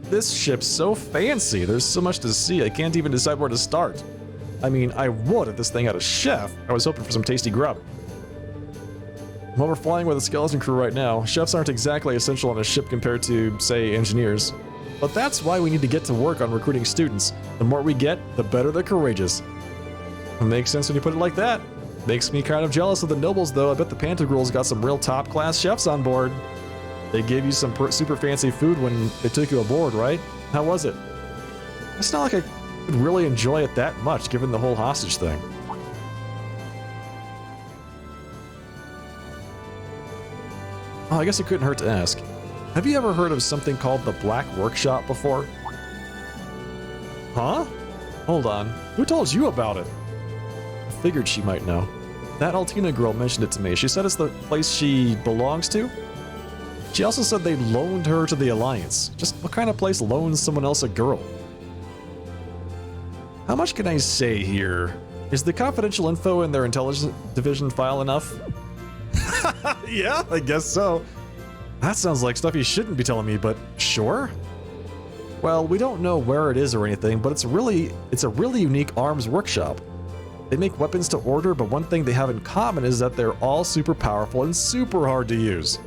This ship's so fancy. There's so much to see. I can't even decide where to start. I mean, I would if this thing had a chef. I was hoping for some tasty grub. Well, we're flying with a skeleton crew right now. Chefs aren't exactly essential on a ship compared to, say, engineers. But that's why we need to get to work on recruiting students. The more we get, the better the courageous. It makes sense when you put it like that. Makes me kind of jealous of the nobles, though. I bet the Pantagruel's got some real top-class chefs on board. They gave you some super fancy food when they took you aboard, right? How was it? It's not like I could really enjoy it that much, given the whole hostage thing. Oh, I guess it couldn't hurt to ask. Have you ever heard of something called the Black Workshop before? Huh? Hold on. Who told you about it? I figured she might know. That Altina girl mentioned it to me. She said it's the place she belongs to. She also said they loaned her to the Alliance. Just what kind of place loans someone else a girl? How much can I say here? Is the confidential info in their intelligence division file enough? Yeah, I guess so. That sounds like stuff you shouldn't be telling me, but sure. Well, we don't know where it is or anything, but it's a really unique arms workshop. They make weapons to order, but one thing they have in common is that they're all super powerful and super hard to use.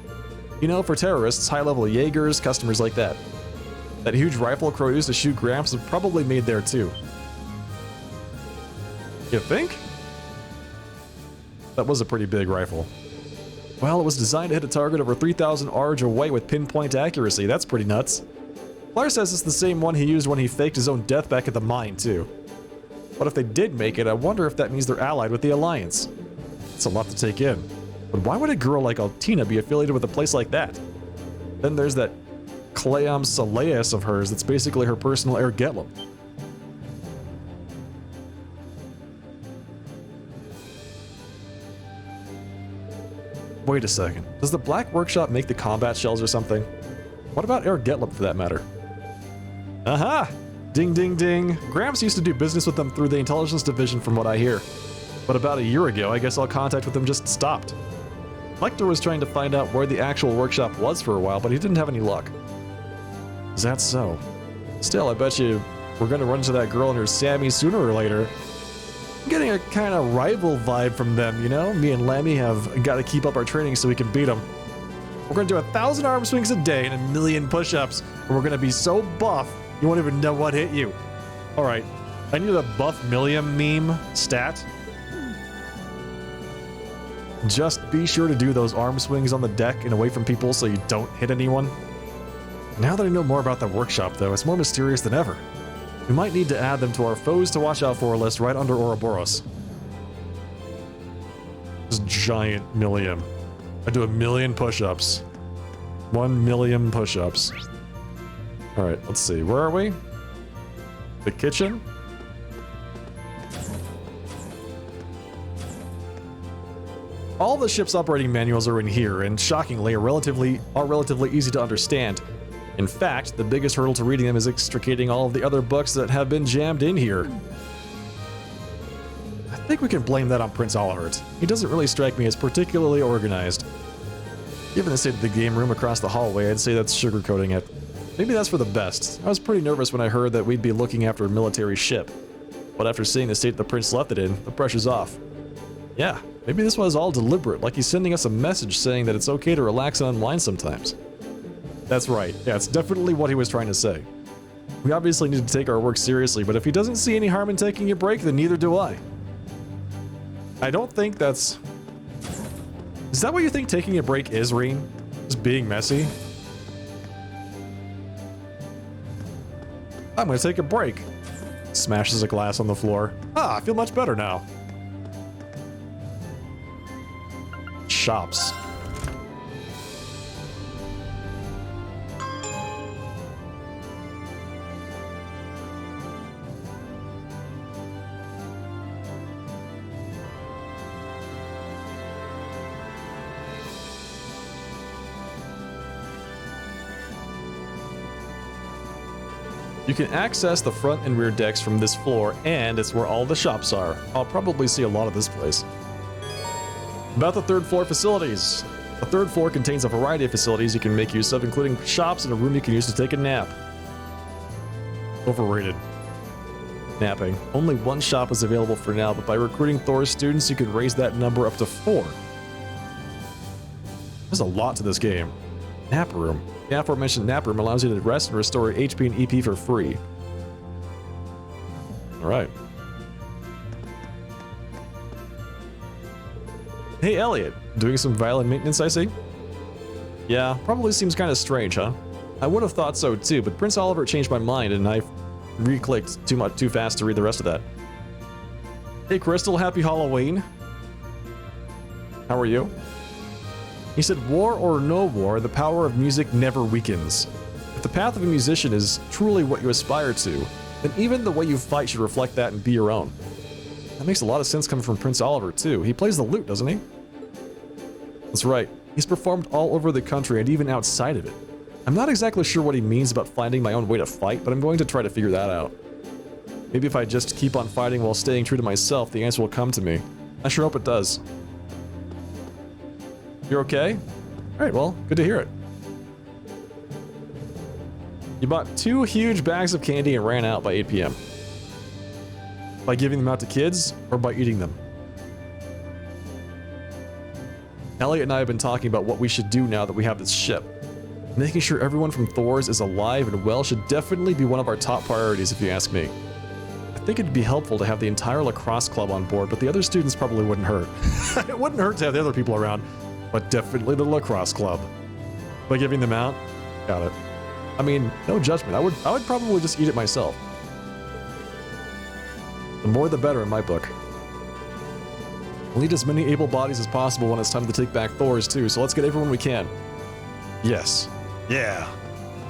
You know, for terrorists, high-level Jaegers, customers like that. That huge rifle Crow used to shoot Gramps is probably made there too. You think? That was a pretty big rifle. Well, it was designed to hit a target over 3,000 ARG away with pinpoint accuracy. That's pretty nuts. Blair says it's the same one he used when he faked his own death back at the mine, too. But if they did make it, I wonder if that means they're allied with the Alliance. It's a lot to take in. But why would a girl like Altina be affiliated with a place like that? Then there's that Cleam Saleus of hers that's basically her personal Air Getlum. Wait a second. Does the Black Workshop make the combat shells or something? What about Air Getlum for that matter? Aha! Ding ding ding. Gramps used to do business with them through the intelligence division from what I hear. But about a year ago, I guess all contact with them just stopped. Lecter was trying to find out where the actual workshop was for a while, but he didn't have any luck. Is that so? Still, I bet you we're gonna run into that girl and her Sammy sooner or later. I'm getting a kind of rival vibe from them, you know? Me and Lammy have got to keep up our training so we can beat them. We're gonna do 1,000 arm swings a day and 1,000,000 push-ups, and we're gonna be so buff, you won't even know what hit you. Alright, I need a buff million meme stat. Just be sure to do those arm swings on the deck and away from people so you don't hit anyone. Now that I know more about the workshop, though, it's more mysterious than ever. We might need to add them to our foes to watch out for list right under Ouroboros. This giant million. I do 1,000,000 push-ups. 1,000,000 push-ups. Alright, let's see. Where are we? The kitchen? All the ship's operating manuals are in here, and shockingly, are relatively easy to understand. In fact, the biggest hurdle to reading them is extricating all of the other books that have been jammed in here. I think we can blame that on Prince Olivert. He doesn't really strike me as particularly organized. Given the state of the game room across the hallway, I'd say that's sugarcoating it. Maybe that's for the best. I was pretty nervous when I heard that we'd be looking after a military ship. But after seeing the state the prince left it in, the pressure's off. Yeah, maybe this was all deliberate, like he's sending us a message saying that it's okay to relax and unwind sometimes. That's right, yeah, it's definitely what he was trying to say. We obviously need to take our work seriously, but if he doesn't see any harm in taking a break, then neither do I. I don't think that's... Is that what you think taking a break is, Reen? Just being messy? I'm gonna take a break. Smashes a glass on the floor. Ah, I feel much better now. Shops. You can access the front and rear decks from this floor, and it's where all the shops are. I'll probably see a lot of this place. About the third floor facilities. The third floor contains a variety of facilities you can make use of, including shops and a room you can use to take a nap. Overrated. Napping. Only one shop is available for now, but by recruiting Thor's students, you could raise that number up to 4. There's a lot to this game. Nap room. The aforementioned nap room allows you to rest and restore HP and EP for free. Alright. Hey Elliot, doing some violin maintenance I see? Yeah, probably seems kind of strange, huh? I would have thought so too, but Prince Oliver changed my mind and I re-clicked too fast to read the rest of that. Hey Crystal, happy Halloween. How are you? He said, war or no war, the power of music never weakens. If the path of a musician is truly what you aspire to, then even the way you fight should reflect that and be your own. That makes a lot of sense coming from Prince Oliver, too. He plays the lute, doesn't he? That's right. He's performed all over the country and even outside of it. I'm not exactly sure what he means about finding my own way to fight, but I'm going to try to figure that out. Maybe if I just keep on fighting while staying true to myself, the answer will come to me. I sure hope it does. You're okay? Alright, well, good to hear it. You bought 2 huge bags of candy and ran out by 8 p.m. By giving them out to kids, or by eating them? Elliot and I have been talking about what we should do now that we have this ship. Making sure everyone from Thor's is alive and well should definitely be one of our top priorities if you ask me. I think it'd be helpful to have the entire lacrosse club on board, but the other students probably wouldn't hurt. It wouldn't hurt to have the other people around, but definitely the lacrosse club. By giving them out? Got it. I mean, no judgment. I would probably just eat it myself. The more the better in my book. We'll need as many able bodies as possible when it's time to take back Thor's too, so let's get everyone we can. Yes. Yeah.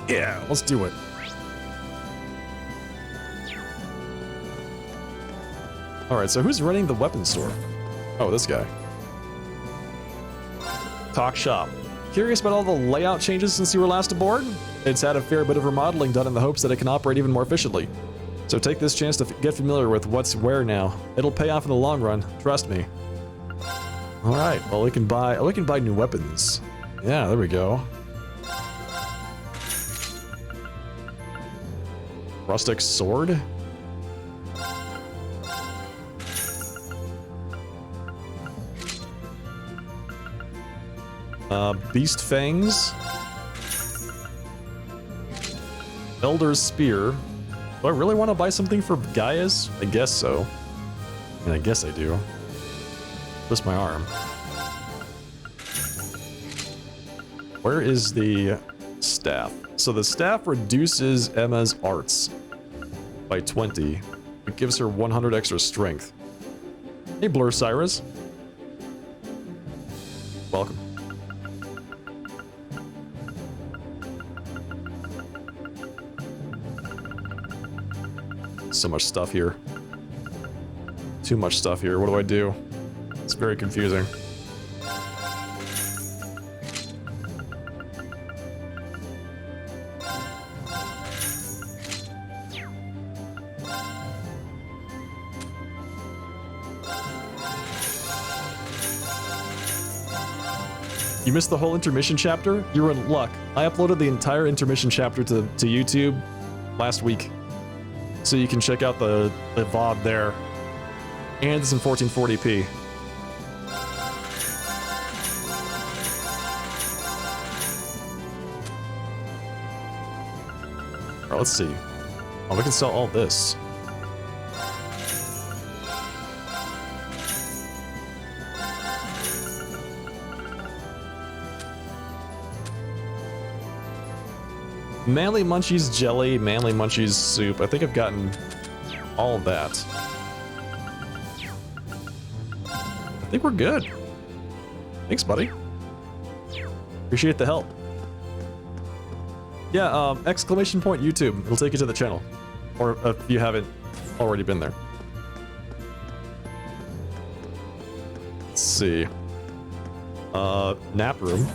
Yeah, let's do it. Alright, so who's running the weapons store? Oh, this guy. Talk shop. Curious about all the layout changes since you were last aboard? It's had a fair bit of remodeling done in the hopes that it can operate even more efficiently. So take this chance to get familiar with what's where now. It'll pay off in the long run, trust me. Alright, well we can buy new weapons. Yeah, there we go. Rustic sword? Beast fangs. Elder's spear. Do I really want to buy something for Gaius? I guess so. I mean, I guess I do. Twist my arm. Where is the staff? So the staff reduces Emma's arts by 20. It gives her 100 extra strength. Hey, Blur Cyrus. Welcome. So much stuff here. Too much stuff here. What do I do? It's very confusing. You missed the whole intermission chapter? You're in luck. I uploaded the entire intermission chapter to YouTube last week. So you can check out the VOD there. And it's in 1440p. Alright, let's see. Oh, we can sell all this. Manly Munchies jelly, Manly Munchies soup. I think I've gotten all of that. I think we're good. Thanks, buddy. Appreciate the help. Yeah, exclamation point YouTube. It'll take you to the channel. Or if you haven't already been there. Let's see. Nap room.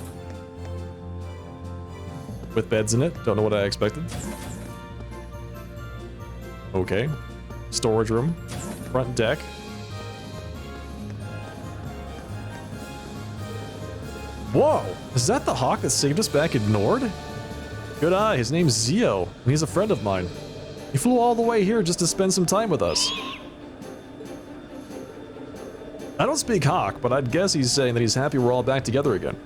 With beds in it. Don't know what I expected. Okay. Storage room. Front deck. Whoa! Is that the hawk that saved us back in Nord? Good eye, his name's Zio, and he's a friend of mine. He flew all the way here just to spend some time with us. I don't speak Hawk, but I'd guess he's saying that he's happy we're all back together again.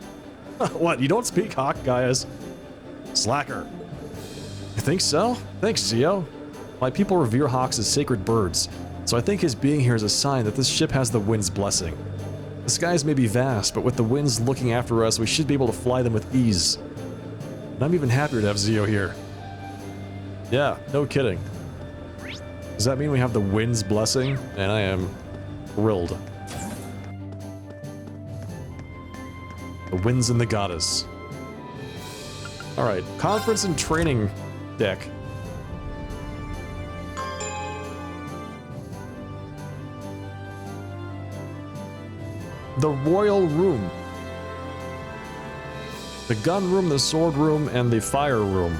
What, you don't speak Hawk, guys? Slacker. You think so? Thanks, Zio. My people revere hawks as sacred birds, so I think his being here is a sign that this ship has the wind's blessing. The skies may be vast, but with the winds looking after us, we should be able to fly them with ease. And I'm even happier to have Zio here. Yeah, no kidding. Does that mean we have the wind's blessing? And I am thrilled. The winds and the goddess. Alright, conference and training deck. The royal room. The gun room, the sword room, and the fire room.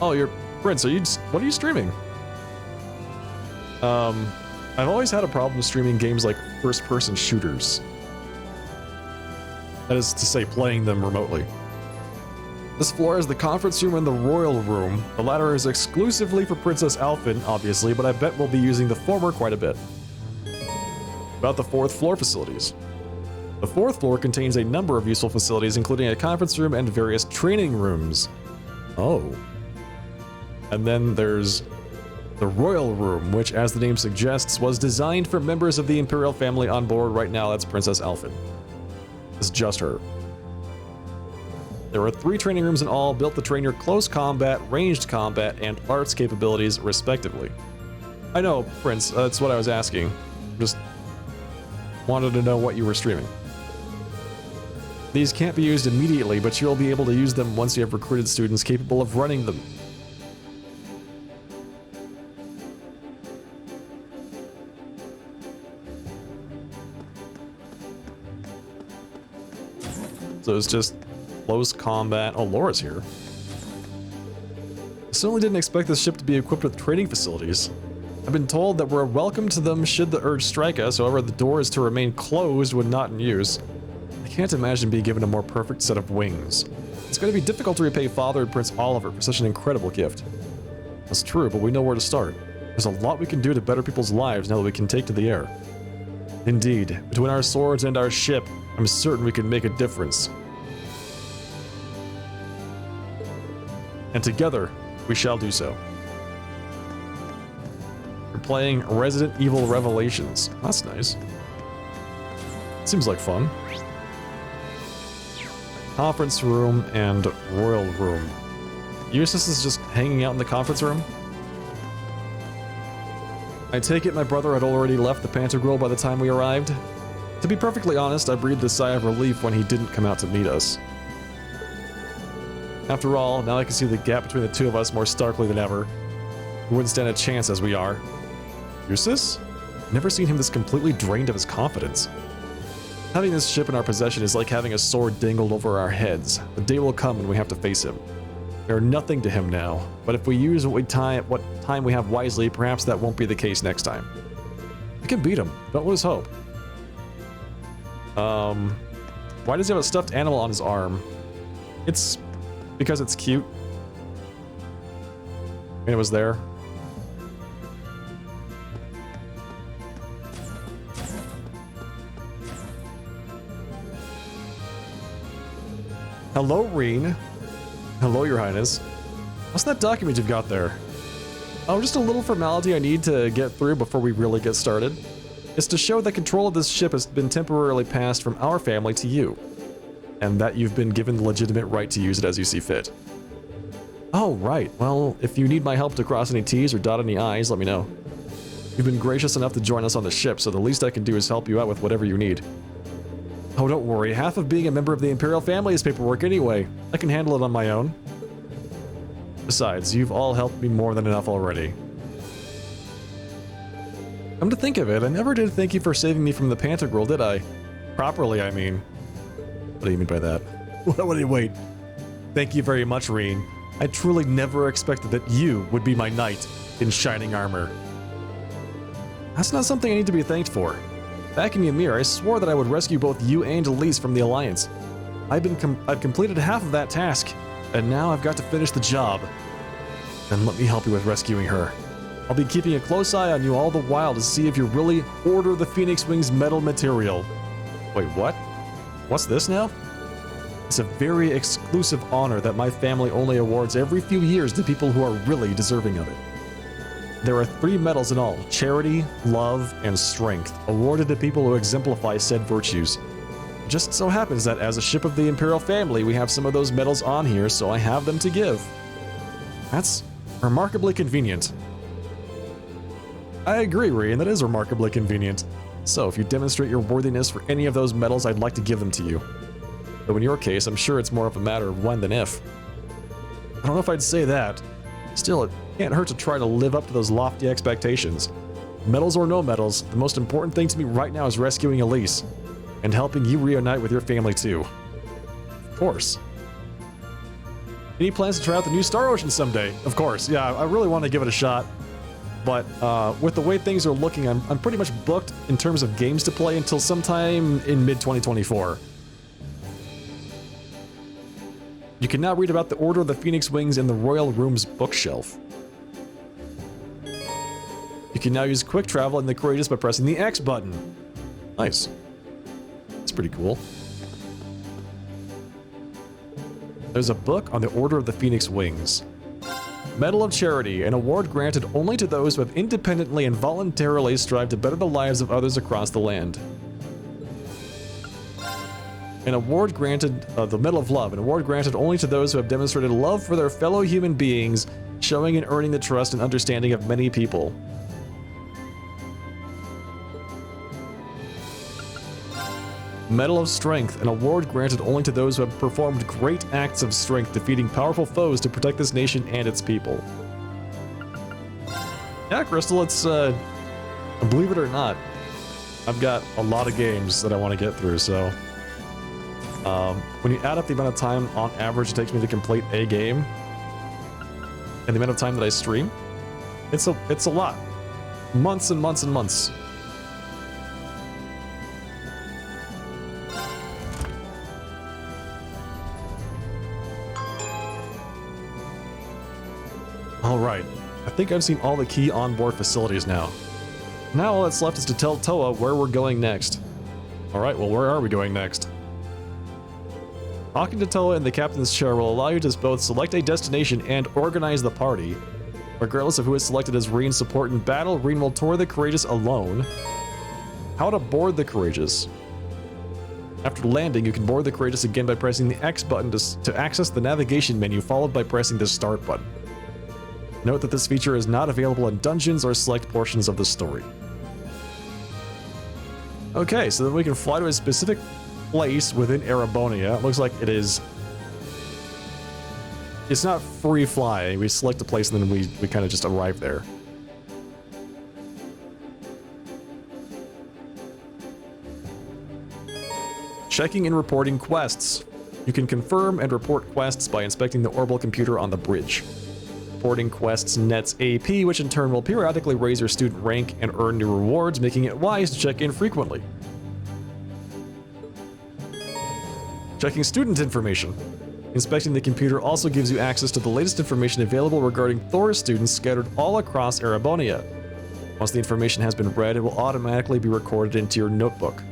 Oh, you're Prince. What are you streaming? I've always had a problem streaming games like first-person shooters. That is to say, playing them remotely. This floor is the conference room and the royal room. The latter is exclusively for Princess Alphen, obviously, but I bet we'll be using the former quite a bit. About the 4th floor facilities. The 4th floor contains a number of useful facilities, including a conference room and various training rooms. Oh. And then there's the royal room, which, as the name suggests, was designed for members of the Imperial family on board. Right now, that's Princess Alphen. It's just her. There are 3 training rooms in all, built to train your close combat, ranged combat, and arts capabilities, respectively. I know, Prince, that's what I was asking. Just wanted to know what you were streaming. These can't be used immediately, but you'll be able to use them once you have recruited students capable of running them. So it's just close combat. Oh, Laura's here. I certainly didn't expect this ship to be equipped with training facilities. I've been told that we're welcome to them should the urge strike us, however the door is to remain closed when not in use. I can't imagine being given a more perfect set of wings. It's going to be difficult to repay Father and Prince Oliver for such an incredible gift. That's true, but we know where to start. There's a lot we can do to better people's lives now that we can take to the air. Indeed, between our swords and our ship, I'm certain we can make a difference. And together, we shall do so. We're playing Resident Evil Revelations. That's nice. Seems like fun. Conference room and royal room. Eustace is just hanging out in the conference room? I take it my brother had already left the Pantagruel by the time we arrived? To be perfectly honest, I breathed a sigh of relief when he didn't come out to meet us. After all, now I can see the gap between the two of us more starkly than ever. We wouldn't stand a chance as we are. Eustace? Never seen him this completely drained of his confidence. Having this ship in our possession is like having a sword dangled over our heads. The day will come when we have to face him. We are nothing to him now, but if we use what time we have wisely, perhaps that won't be the case next time. We can beat him. Don't lose hope. Why does he have a stuffed animal on his arm? It's because it's cute. And it was there. Hello, Reen. Hello, Your Highness. What's that document you've got there? Oh, just a little formality I need to get through before we really get started. It's to show that control of this ship has been temporarily passed from our family to you, and that you've been given the legitimate right to use it as you see fit. Oh, right. Well, if you need my help to cross any T's or dot any I's, let me know. You've been gracious enough to join us on the ship, so the least I can do is help you out with whatever you need. Oh, don't worry. Half of being a member of the Imperial family is paperwork anyway. I can handle it on my own. Besides, you've all helped me more than enough already. Come to think of it, I never did thank you for saving me from the Pantagruel, did I? Properly, I mean. What do you mean by that? Wait. Thank you very much, Reen. I truly never expected that you would be my knight in shining armor. That's not something I need to be thanked for. Back in Ymir, I swore that I would rescue both you and Elise from the Alliance. I've completed half of that task, and now I've got to finish the job. Then let me help you with rescuing her. I'll be keeping a close eye on you all the while to see if you're really Order of the Phoenix Wings metal material. Wait, what? What's this now? It's a very exclusive honor that my family only awards every few years to people who are really deserving of it. There are 3 medals in all: charity, love, and strength, awarded to people who exemplify said virtues. Just so happens that as a ship of the Imperial family, we have some of those medals on here, so I have them to give. That's remarkably convenient. I agree, Reen, that is remarkably convenient. So if you demonstrate your worthiness for any of those medals, I'd like to give them to you. Though in your case, I'm sure it's more of a matter of when than if. I don't know if I'd say that. Still, it can't hurt to try to live up to those lofty expectations. Medals or no medals, the most important thing to me right now is rescuing Elise, and helping you reunite with your family too. Of course. Any plans to try out the new Star Ocean someday? Of course, yeah, I really want to give it a shot. But with the way things are looking, I'm pretty much booked in terms of games to play until sometime in mid-2024. You can now read about the Order of the Phoenix Wings in the Royal Room's bookshelf. You can now use quick travel in the Courageous by pressing the X button. Nice. That's pretty cool. There's a book on the Order of the Phoenix Wings. Medal of Charity, an award granted only to those who have independently and voluntarily strived to better the lives of others across the land. An award granted, the Medal of Love, an award granted only to those who have demonstrated love for their fellow human beings, showing and earning the trust and understanding of many people. Medal of Strength, an award granted only to those who have performed great acts of strength, defeating powerful foes to protect this nation and its people. Yeah, Crystal, it's, believe it or not, I've got a lot of games that I want to get through, so... when you add up the amount of time on average it takes me to complete a game, and the amount of time that I stream, it's a lot. Months and months and months. Alright, I think I've seen all the key onboard facilities now. Now all that's left is to tell Toa where we're going next. Alright, well where are we going next? Talking to Toa in the captain's chair will allow you to both select a destination and organize the party. Regardless of who is selected as Reen's support in battle, Reen will tour the Courageous alone. How to board the Courageous. After landing, you can board the Courageous again by pressing the X button to access the navigation menu, followed by pressing the Start button. Note that this feature is not available in dungeons or select portions of the story. Okay, so then we can fly to a specific place within Erebonia. It looks like it is... It's not free flying. We select a place and then we kind of just arrive there. Checking and reporting quests. You can confirm and report quests by inspecting the orbital computer on the bridge. Reporting quests nets AP, which in turn will periodically raise your student rank and earn new rewards, making it wise to check in frequently. Checking student information. Inspecting the computer also gives you access to the latest information available regarding Thor's students scattered all across Erebonia. Once the information has been read, it will automatically be recorded into your notebook.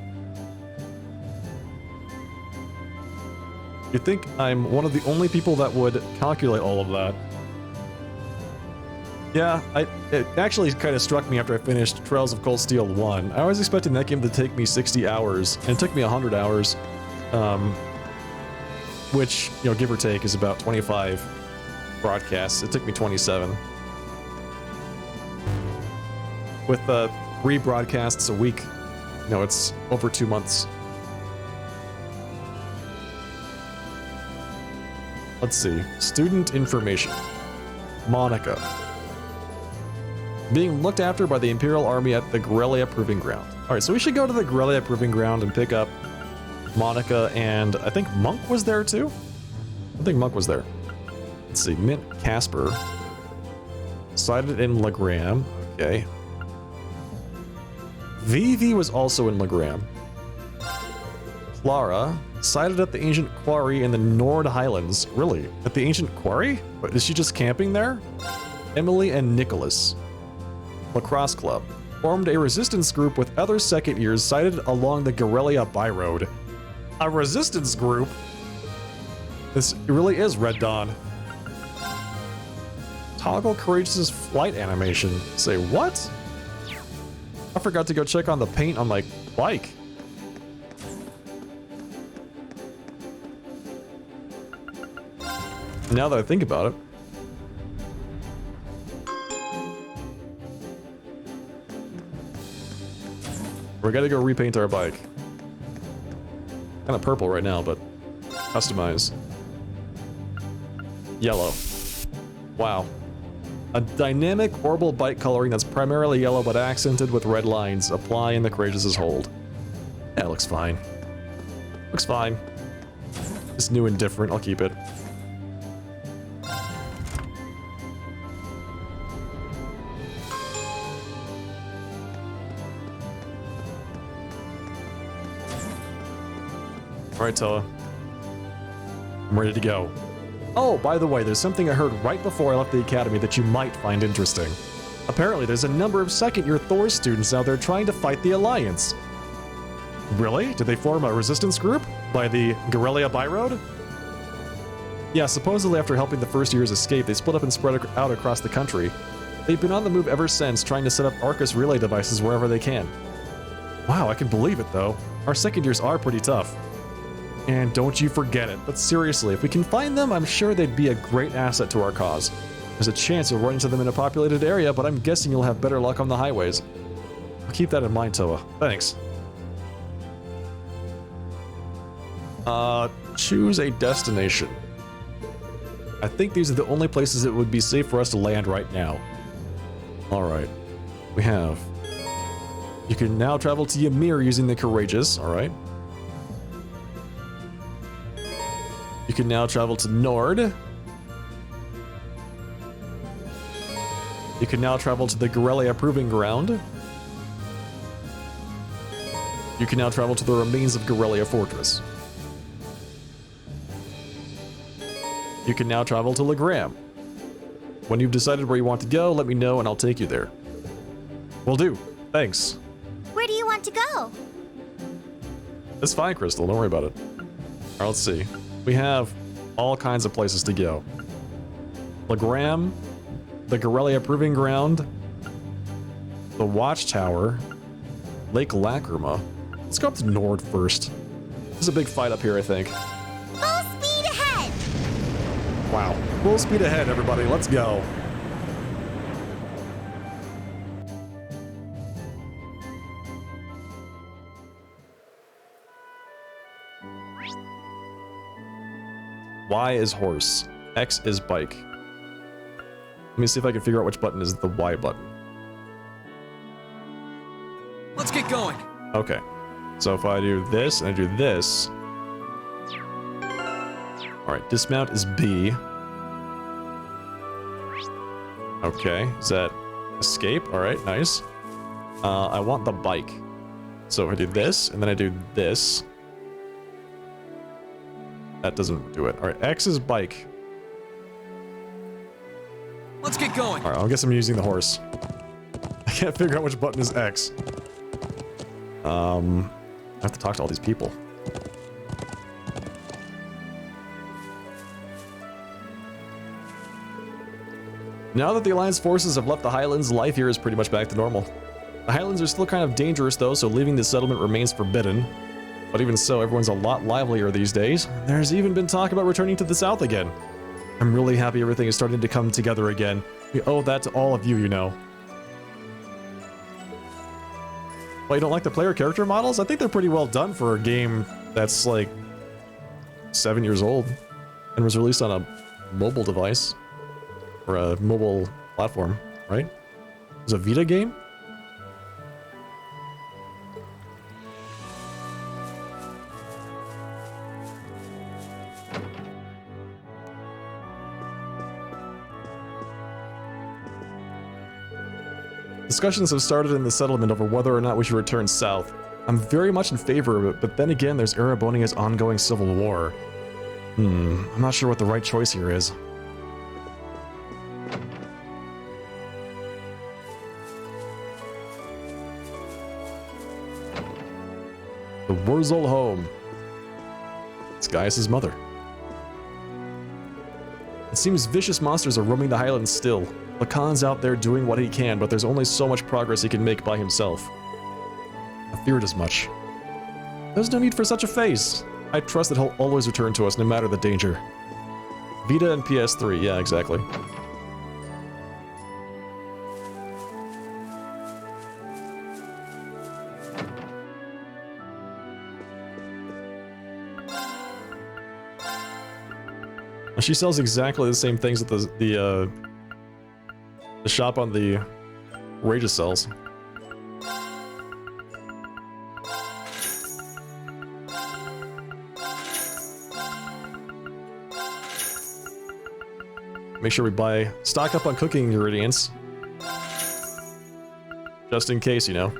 You'd think I'm one of the only people that would calculate all of that. Yeah, it actually kind of struck me after I finished Trails of Cold Steel 1. I was expecting that game to take me 60 hours, and it took me 100 hours. Which, you know, give or take, is about 25 broadcasts. It took me 27. With 3 broadcasts a week, you know, it's over 2 months. Let's see. Student information. Monica. Being looked after by the Imperial Army at the Grelia Proving Ground. Alright, so we should go to the Grelia Proving Ground and pick up Monica, and I think Monk was there too? I think Monk was there. Let's see, Mint Casper. Sighted in Legram. Okay. Vivi was also in Legram. Clara, sighted at the ancient quarry in the Nord Highlands. Really? At the ancient quarry? But is she just camping there? Emily and Nicholas. Lacrosse Club. Formed a resistance group with other second years sighted along the Gorelia Byroad. A resistance group? This really is Red Dawn. Toggle Courageous flight animation. Say what? I forgot to go check on the paint on my bike. Now that I think about it. We gotta go repaint our bike. Kind of purple right now, but customize. Yellow. Wow. A dynamic orbital bike coloring that's primarily yellow but accented with red lines. Apply in the Courageous' hold. Yeah, it looks fine. Looks fine. It's new and different. I'll keep it. Alright, Toa. I'm ready to go. Oh, by the way, there's something I heard right before I left the academy that you might find interesting. Apparently, there's a number of second-year Thor students out there trying to fight the Alliance. Really? Did they form a resistance group? By the Gorelia Byroad? Yeah, supposedly after helping the first years escape, they split up and spread out across the country. They've been on the move ever since, trying to set up Arcus relay devices wherever they can. Wow, I can believe it, though. Our second years are pretty tough. And don't you forget it. But seriously, if we can find them, I'm sure they'd be a great asset to our cause. There's a chance you'll run into them in a populated area, but I'm guessing you'll have better luck on the highways. I'll keep that in mind, Toa. Thanks. Choose a destination. I think these are the only places it would be safe for us to land right now. Alright. We have... You can now travel to Ymir using the Courageous, alright. You can now travel to Nord. You can now travel to the Gorelia Proving Ground. You can now travel to the remains of Gorelia Fortress. You can now travel to Legram. When you've decided where you want to go, let me know and I'll take you there. Will do. Thanks.
Where do you want to go?
It's fine, Crystal. Don't worry about it. Alright, let's see. We have all kinds of places to go. Legram, the Gorelia Proving Ground, the Watchtower, Lake Lacrima. Let's go up to Nord first. There's a big fight up here, I think.
Full speed ahead!
Wow. Full speed ahead, everybody. Let's go. Y is horse. X is bike. Let me see if I can figure out which button is the Y button.
Let's get going.
Okay. So if I do this and I do this. Alright, dismount is B. Okay, is that escape? Alright, nice. I want the bike. So if I do this and then I do this. That doesn't do it. Alright, X is bike.
Let's get going.
Alright, I guess I'm using the horse. I can't figure out which button is X. I have to talk to all these people. Now that the Alliance forces have left the Highlands, life here is pretty much back to normal. The Highlands are still kind of dangerous though, so leaving the settlement remains forbidden. But even so, everyone's a lot livelier these days. There's even been talk about returning to the south again. I'm really happy everything is starting to come together again. We owe that to all of you, you know. Well, you don't like the player character models? I think they're pretty well done for a game that's like 7 years old and was released on a mobile device or a mobile platform, right? It was a Vita game? Discussions have started in the settlement over whether or not we should return south. I'm very much in favor of it, but then again, there's Erebonia's ongoing civil war. I'm not sure what the right choice here is. The Wurzel home. It's Gaius' mother. It seems vicious monsters are roaming the highlands still. Lacan's out there doing what he can, but there's only so much progress he can make by himself. I feared as much. There's no need for such a face. I trust that he'll always return to us no matter the danger. Vita and PS3, yeah, exactly. She sells exactly the same things that the shop on the Courageous sells. Make sure we stock up on cooking ingredients. Just in case, you know.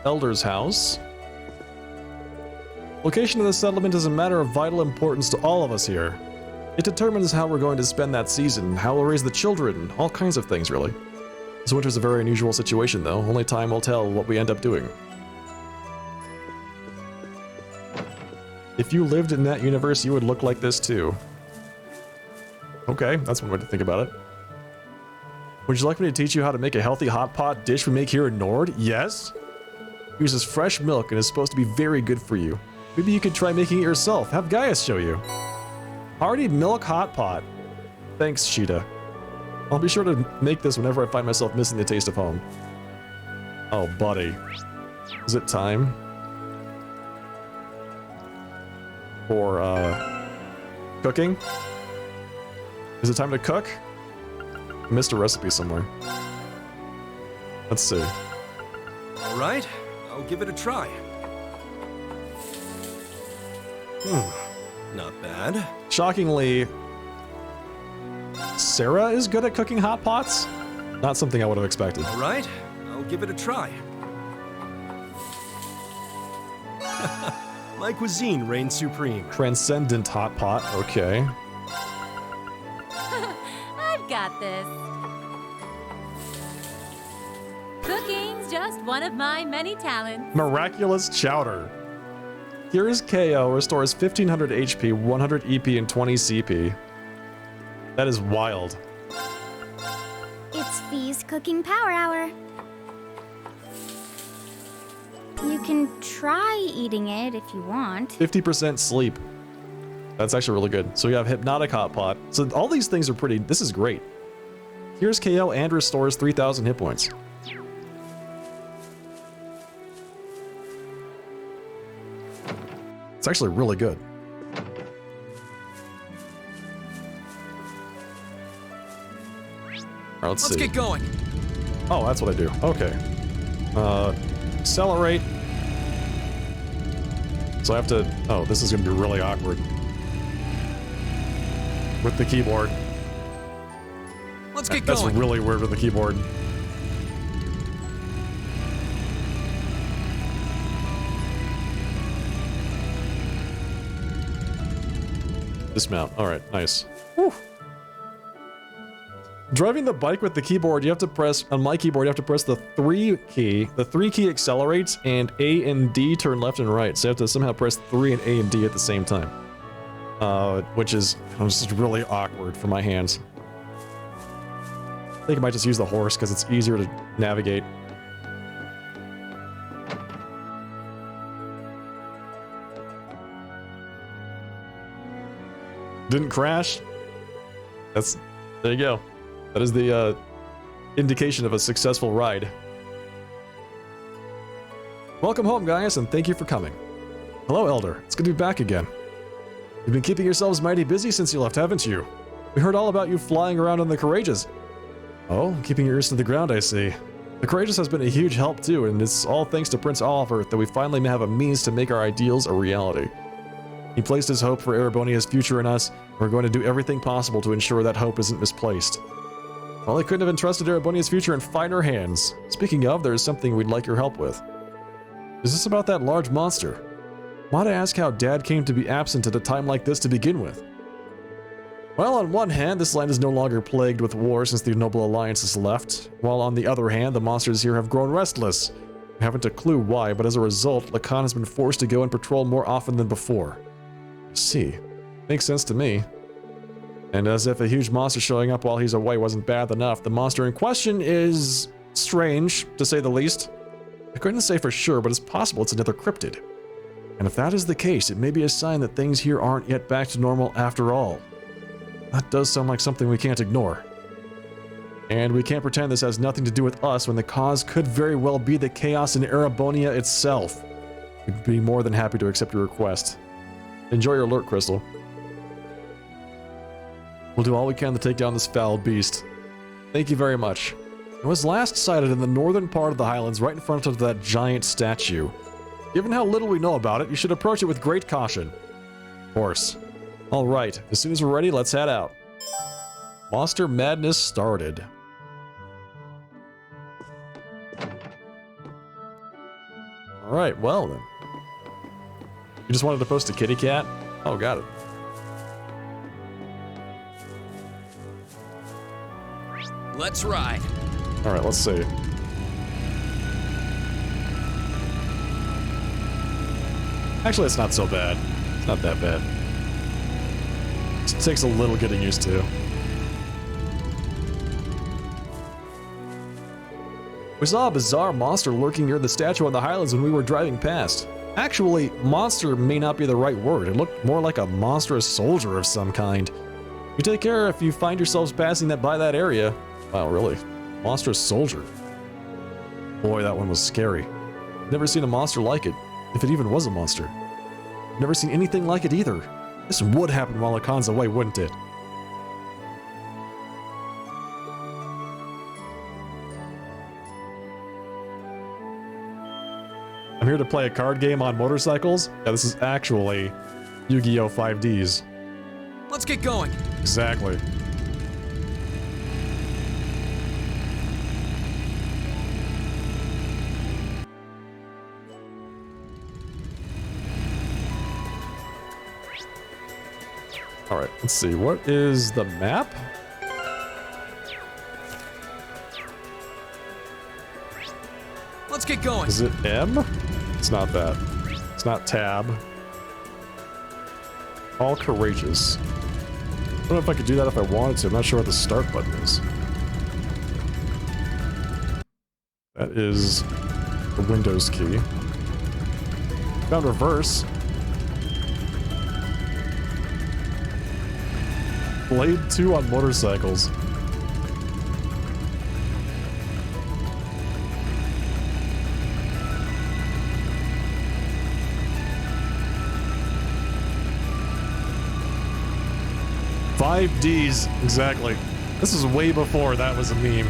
Elder's house. Location of the settlement is a matter of vital importance to all of us here. It determines how we're going to spend that season, how we'll raise the children, all kinds of things, really. This winter's a very unusual situation, though. Only time will tell what we end up doing. If you lived in that universe, you would look like this, too. Okay, that's one way to think about it. Would you like me to teach you how to make a healthy hot pot dish we make here in Nord? Yes? Uses fresh milk and is supposed to be very good for you. Maybe you could try making it yourself. Have Gaius show you. Hearty milk hot pot. Thanks, Sheeta. I'll be sure to make this whenever I find myself missing the taste of home. Oh, buddy. Is it time for, cooking? Is it time to cook? I missed a recipe somewhere. Let's see.
All right, I'll give it a try. Not bad.
Shockingly, Sarah is good at cooking hot pots. Not something I would have expected.
All right, I'll give it a try. My cuisine reigns supreme.
Transcendent hot pot, okay.
I've got this. Cooking's just one of my many talents.
Miraculous chowder. Here's KO, restores 1500 HP, 100 EP, and 20 CP. That is wild.
It's Fee's Cooking Power Hour. You can try eating it if you want.
50% sleep. That's actually really good. So you have Hypnotic Hot Pot. So all these things are pretty... This is great. Here's KO and restores 3000 hit points. It's actually really good. All right, let's see.
Get going.
Oh, that's what I do. Okay. Accelerate. So I have to... Oh, this is going to be really awkward. With the keyboard.
Let's get going.
That's really weird with the keyboard. Dismount. All right, nice. Whew. Driving the bike with the keyboard, you have to press, on my keyboard, you have to press the 3 key. The 3 key accelerates, and A and D turn left and right. So you have to somehow press 3 and A and D at the same time. Which is just really awkward for my hands. I think I might just use the horse, because it's easier to navigate. Didn't crash. There you go. That is the indication of a successful ride. Welcome home, guys, and thank you for coming. Hello, Elder. It's good to be back again. You've been keeping yourselves mighty busy since you left, haven't you? We heard all about you flying around on the Courageous. Oh, keeping your ears to the ground, I see. The Courageous has been a huge help too, and it's all thanks to Prince Oliver that we finally have a means to make our ideals a reality. He placed his hope for Erebonia's future in us, and we're going to do everything possible to ensure that hope isn't misplaced. Well, I couldn't have entrusted Erebonia's future in finer hands. Speaking of, there is something we'd like your help with. Is this about that large monster? Might I ask how Dad came to be absent at a time like this to begin with? Well, on one hand, this land is no longer plagued with war since the Noble Alliance has left, while on the other hand, the monsters here have grown restless. We haven't a clue why, but as a result, Lacan has been forced to go and patrol more often than before. I see. Makes sense to me. And as if a huge monster showing up while he's away wasn't bad enough, the monster in question is strange, to say the least. I couldn't say for sure, but it's possible it's another cryptid. And if that is the case, it may be a sign that things here aren't yet back to normal after all. That does sound like something we can't ignore. And we can't pretend this has nothing to do with us when the cause could very well be the chaos in Erebonia itself. We'd be more than happy to accept your request. Enjoy your alert, Crystal. We'll do all we can to take down this foul beast. Thank you very much. It was last sighted in the northern part of the Highlands, right in front of that giant statue. Given how little we know about it, you should approach it with great caution. Of course. Alright, as soon as we're ready, let's head out. Monster Madness started. Alright, well then. You just wanted to post a kitty cat? Oh, got it.
Let's ride.
Alright, let's see. Actually, it's not so bad. It's not that bad. It takes a little getting used to. We saw a bizarre monster lurking near the statue on the Highlands when we were driving past. Actually, monster may not be the right word. It looked more like a monstrous soldier of some kind. You take care if you find yourselves passing by that area. Wow, really? Monstrous soldier. Boy, that one was scary. Never seen a monster like it, if it even was a monster. Never seen anything like it either. This would happen while Lacan's away, wouldn't it? I'm here to play a card game on motorcycles? Yeah, this is actually Yu-Gi-Oh! 5Ds.
Let's get going.
Exactly. Alright, let's see. What is the map?
Let's get going.
Is it M? It's not that. It's not tab. All courageous. I don't know if I could do that if I wanted to. I'm not sure what the start button is. That is the Windows key. Found reverse. Blade 2 on motorcycles. Five Ds, exactly. This is way before that was a meme.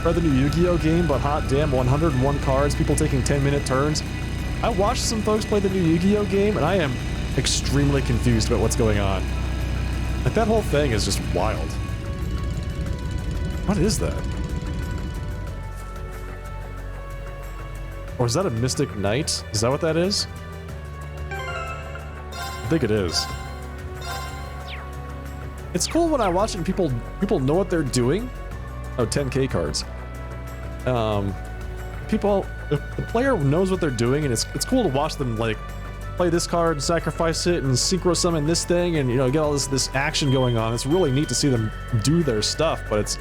Read the new Yu-Gi-Oh game, but hot damn, 101 cards, people taking 10-minute turns. I watched some folks play the new Yu-Gi-Oh game, and I am extremely confused about what's going on. Like, that whole thing is just wild. What is that? Or is that a Mystic Knight? Is that what that is? I think it is. It's cool when I watch and people know what they're doing. Oh, 10k cards. If the player knows what they're doing, and it's cool to watch them, like, play this card, sacrifice it, and synchro summon this thing, and, you know, get all this action going on. It's really neat to see them do their stuff, but it's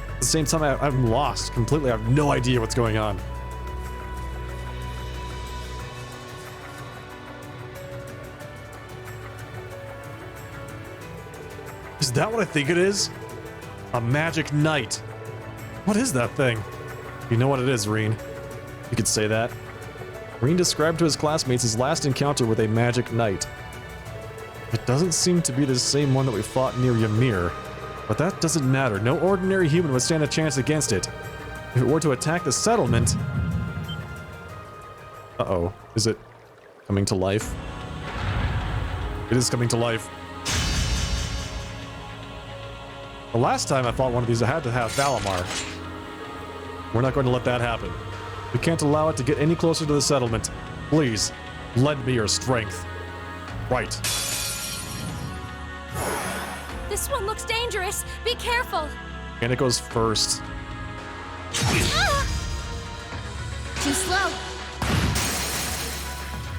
at the same time I'm lost completely. I have no idea what's going on. Is that what I think it is? A magic knight. What is that thing? You know what it is, Reen. You could say that. Reen described to his classmates his last encounter with a magic knight. It doesn't seem to be the same one that we fought near Ymir. But that doesn't matter. No ordinary human would stand a chance against it. If it were to attack the settlement... Uh-oh. Is it coming to life? It is coming to life. The last time I fought one of these, I had to have Valimar. We're not going to let that happen. We can't allow it to get any closer to the settlement. Please, lend me your strength. Right.
This one looks dangerous. Be careful.
And it goes first.
Ah! Too slow.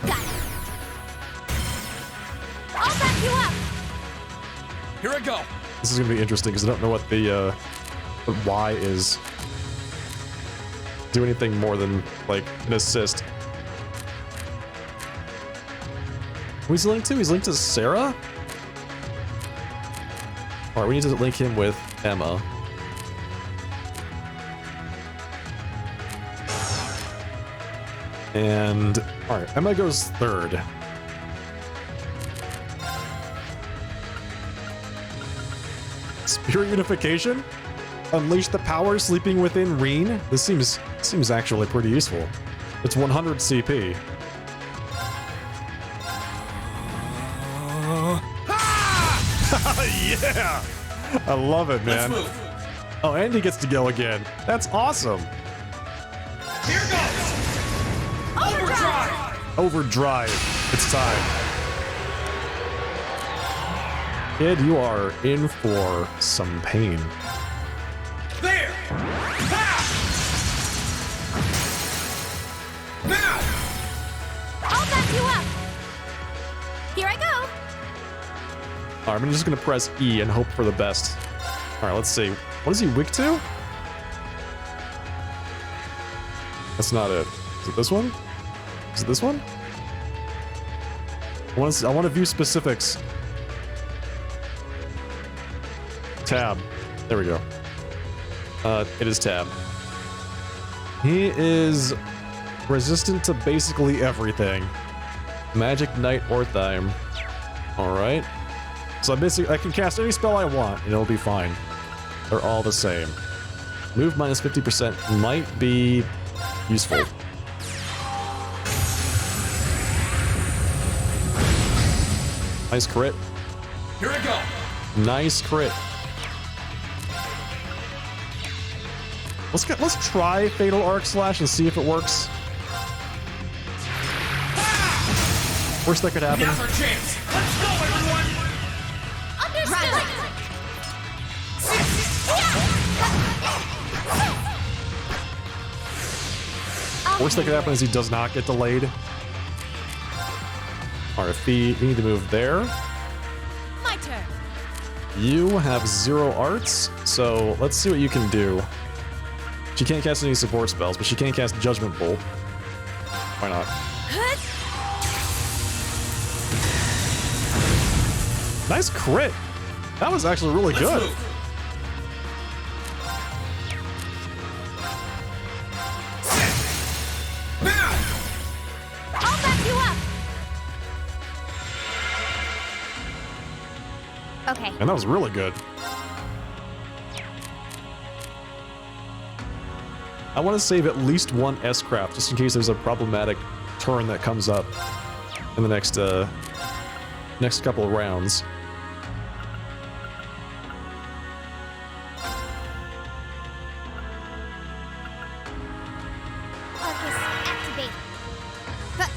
Got it. I'll back you up.
Here I go.
This is going to be interesting because I don't know what the Y is. Do anything more than, like, an assist. Who's he linked to? He's linked to Sarah? Alright, we need to link him with Emma. And, alright, Emma goes third. Spirit Unification? Unleash the power sleeping within Reen? This seems actually pretty useful. It's 100 CP. Yeah! I love it, man. Oh, and he gets to go again. That's awesome.
Here goes! Overdrive!
Overdrive. It's time. Kid, you are in for some pain.
There! Ha! Now!
I'll back you up. Here I go.
Alright, I'm just gonna press E and hope for the best. Alright, let's see. What is he weak to? That's not it. Is it this one? Is it this one? I want to view specifics. Tab. There we go. It is tab. He is resistant to basically everything. Magic Knight Ortheim. Alright. So I can cast any spell I want, and it'll be fine. They're all the same. Move minus 50% might be useful. Nice crit.
Here I go!
Nice crit. Let's try Fatal Arc Slash and see if it works. Worst that could happen.
Now's our chance! Let's go, everyone!
Understood.
Worst that could happen is he does not get delayed. RFB, you need to move there.
My turn.
You have 0 arts, so let's see what you can do. She can't cast any support spells, but she can cast Judgment Bolt. Why not? Nice crit! That was actually really good.
Move. Now!
I'll back you up.
Okay.
And that was really good. I want to save at least one S-Craft, just in case there's a problematic turn that comes up in the next couple of rounds.
Focus activate. Huh.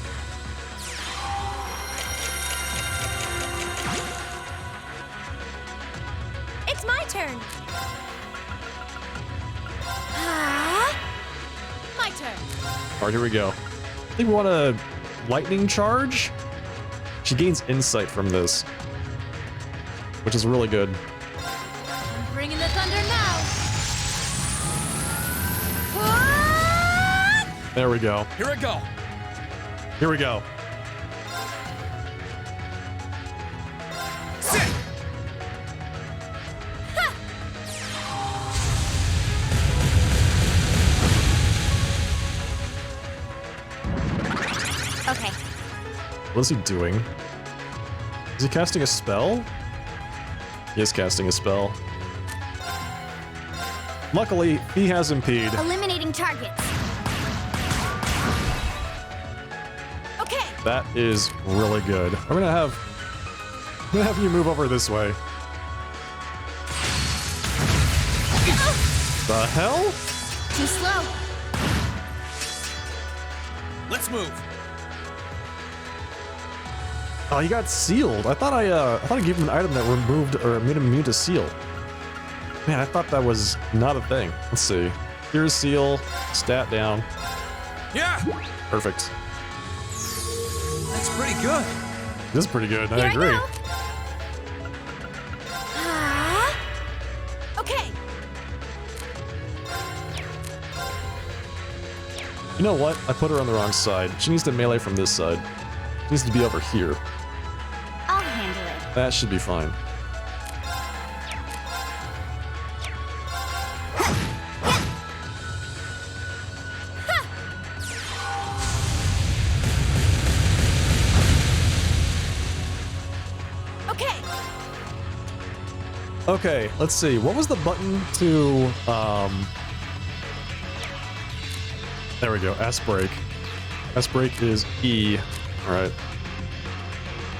It's my turn. My turn.
Alright, here we go. I think we want a lightning charge. She gains insight from this, which is really good.
I'm bringing the thunder now.
There we go.
Here I go.
Here we go.
Okay.
What is he doing? Is he casting a spell? He is casting a spell. Luckily, he has impede.
Eliminating targets. Okay.
That is really good. I'm gonna have you move over this way. The hell?
Too slow.
Let's move.
Oh, he got sealed. I thought I gave him an item that removed or made him immune to seal. Man, I thought that was not a thing. Let's see. Here's seal. Stat down.
Yeah.
Perfect.
That's pretty good.
This is pretty good.
Here
I agree.
go. Okay.
You know what? I put her on the wrong side. She needs to melee from this side. She needs to be over here.
I'll handle it.
That should be fine.
Okay.
Okay, let's see. What was the button to there we go. S brake. S brake is E. All right.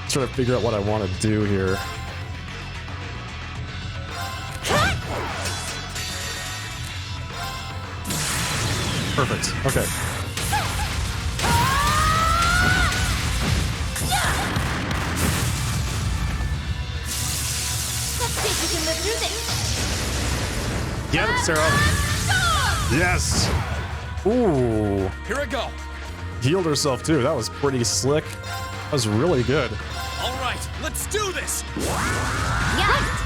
Trying to figure out what I want to do here. Perfect. Okay.
Let's see if we can live through this.
Get him, Sarah. Yes. Ooh.
Here I go.
Healed herself too. That was pretty slick. That was really good.
All right, let's do this.
Yeah.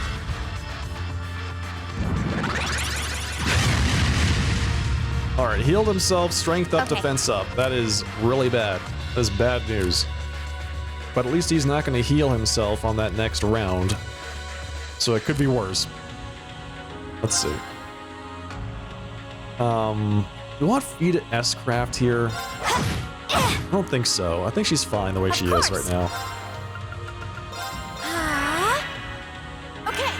All right, healed himself, strength up,
Okay.
defense up. That is really bad. That is bad news. But at least he's not going to heal himself on that next round. So it could be worse. Let's see. Do you want feed S-Craft here? I don't think so. I think she's fine the way she is right now.
Okay.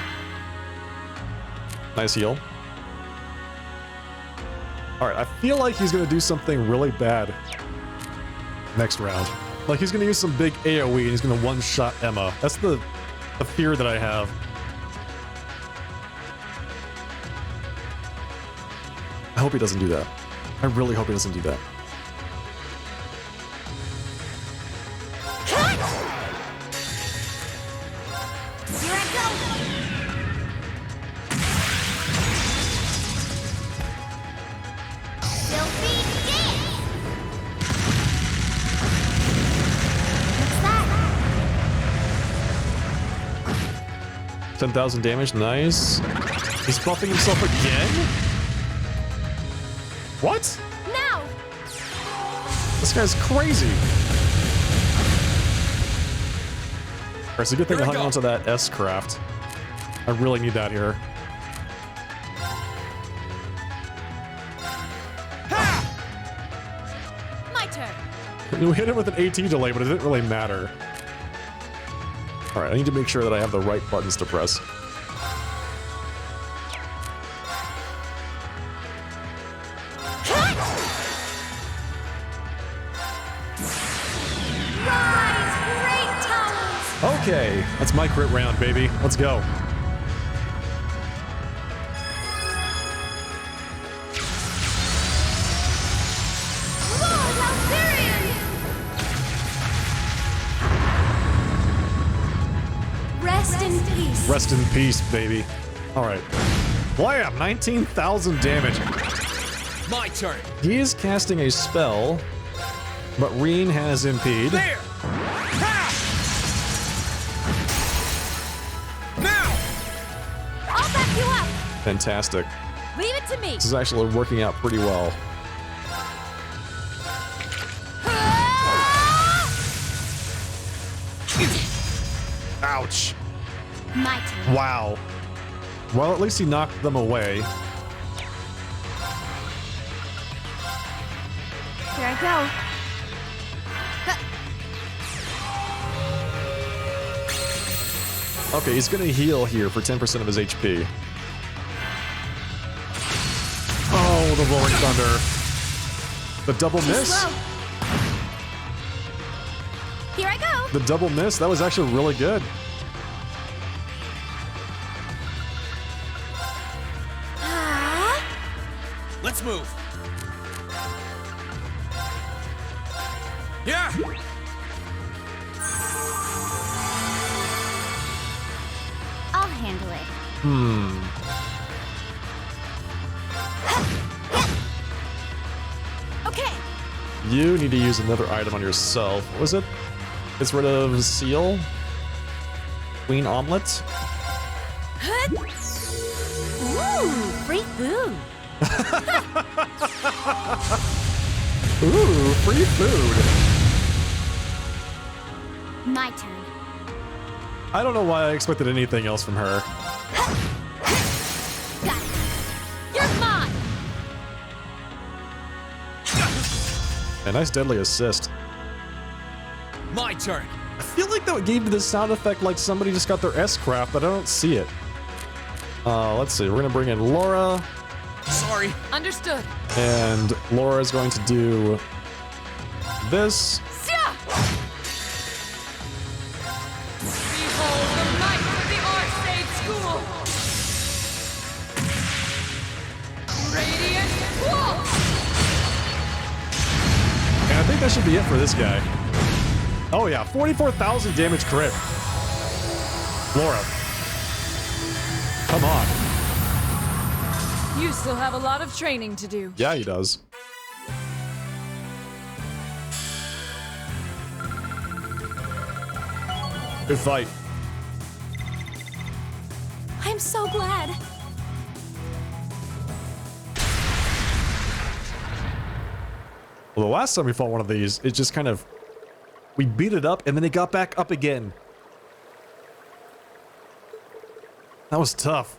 Nice heal. Alright, I feel like he's gonna do something really bad next round. Like he's gonna use some big AoE and he's gonna one-shot Emma. That's the fear that I have. I hope he doesn't do that. I really hope he doesn't do that.
Here I go. Filthy dance. What's that?
10,000 damage, nice. He's buffing himself again? What?
Now.
This guy's crazy. Alright, so good thing I hung onto that S-Craft. I really need that here.
My turn.
We hit him with an AT delay, but it didn't really matter. Alright, I need to make sure that I have the right buttons to press. Okay, that's my crit round, baby. Let's go.
Rest in peace.
Rest in peace, baby. All right. Blam! 19,000 damage.
My turn.
He is casting a spell, but Reen has impede.
There.
I'll back you up.
Fantastic.
Leave it to me.
This is actually working out pretty well. Ouch.
My turn.
Wow. Well, at least he knocked them away.
Here I go.
Okay, he's gonna heal here for 10% of his HP. the Roaring Thunder. The double miss.
Slow. Here I go.
The double miss. That was actually really good.
Let's move. Yeah.
I'll handle it.
Okay.
You need to use another item on yourself. What was it? Gets rid of seal. Queen omelet.
Ooh, free food.
Ooh, free food.
My turn.
I don't know why I expected anything else from her.
Got it. You're mine.
A nice deadly assist.
My turn.
I feel like that gave me the sound effect like somebody just got their S-craft, but I don't see it. Let's see. We're gonna bring in Laura.
Sorry.
Understood.
And Laura is going to do this.
Behold the might of the Arcade School! Radiant Wall!
And I think that should be it for this guy. Oh yeah, 44,000 damage crit. Laura. Come on.
You still have a lot of training to do.
Yeah, he does. Good fight.
I'm so glad.
Well, the last time we fought one of these, it just kind of... We beat it up, and then it got back up again. That was tough.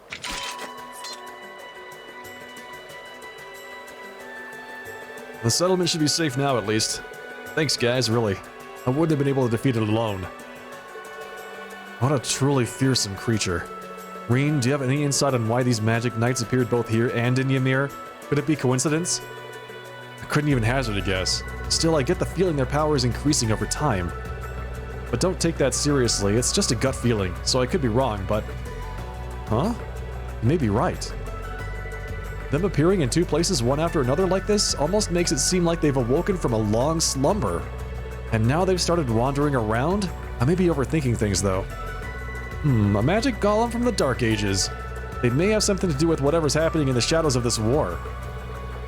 The settlement should be safe now, at least. Thanks, guys, really. I wouldn't have been able to defeat it alone. What a truly fearsome creature. Reen, do you have any insight on why these magic knights appeared both here and in Ymir? Could it be coincidence? I couldn't even hazard a guess. Still, I get the feeling their power is increasing over time. But don't take that seriously, it's just a gut feeling, so I could be wrong, but... Huh? You may be right. Them appearing in two places one after another like this almost makes it seem like they've awoken from a long slumber. And now they've started wandering around? I may be overthinking things though. A magic golem from the Dark Ages. They may have something to do with whatever's happening in the shadows of this war.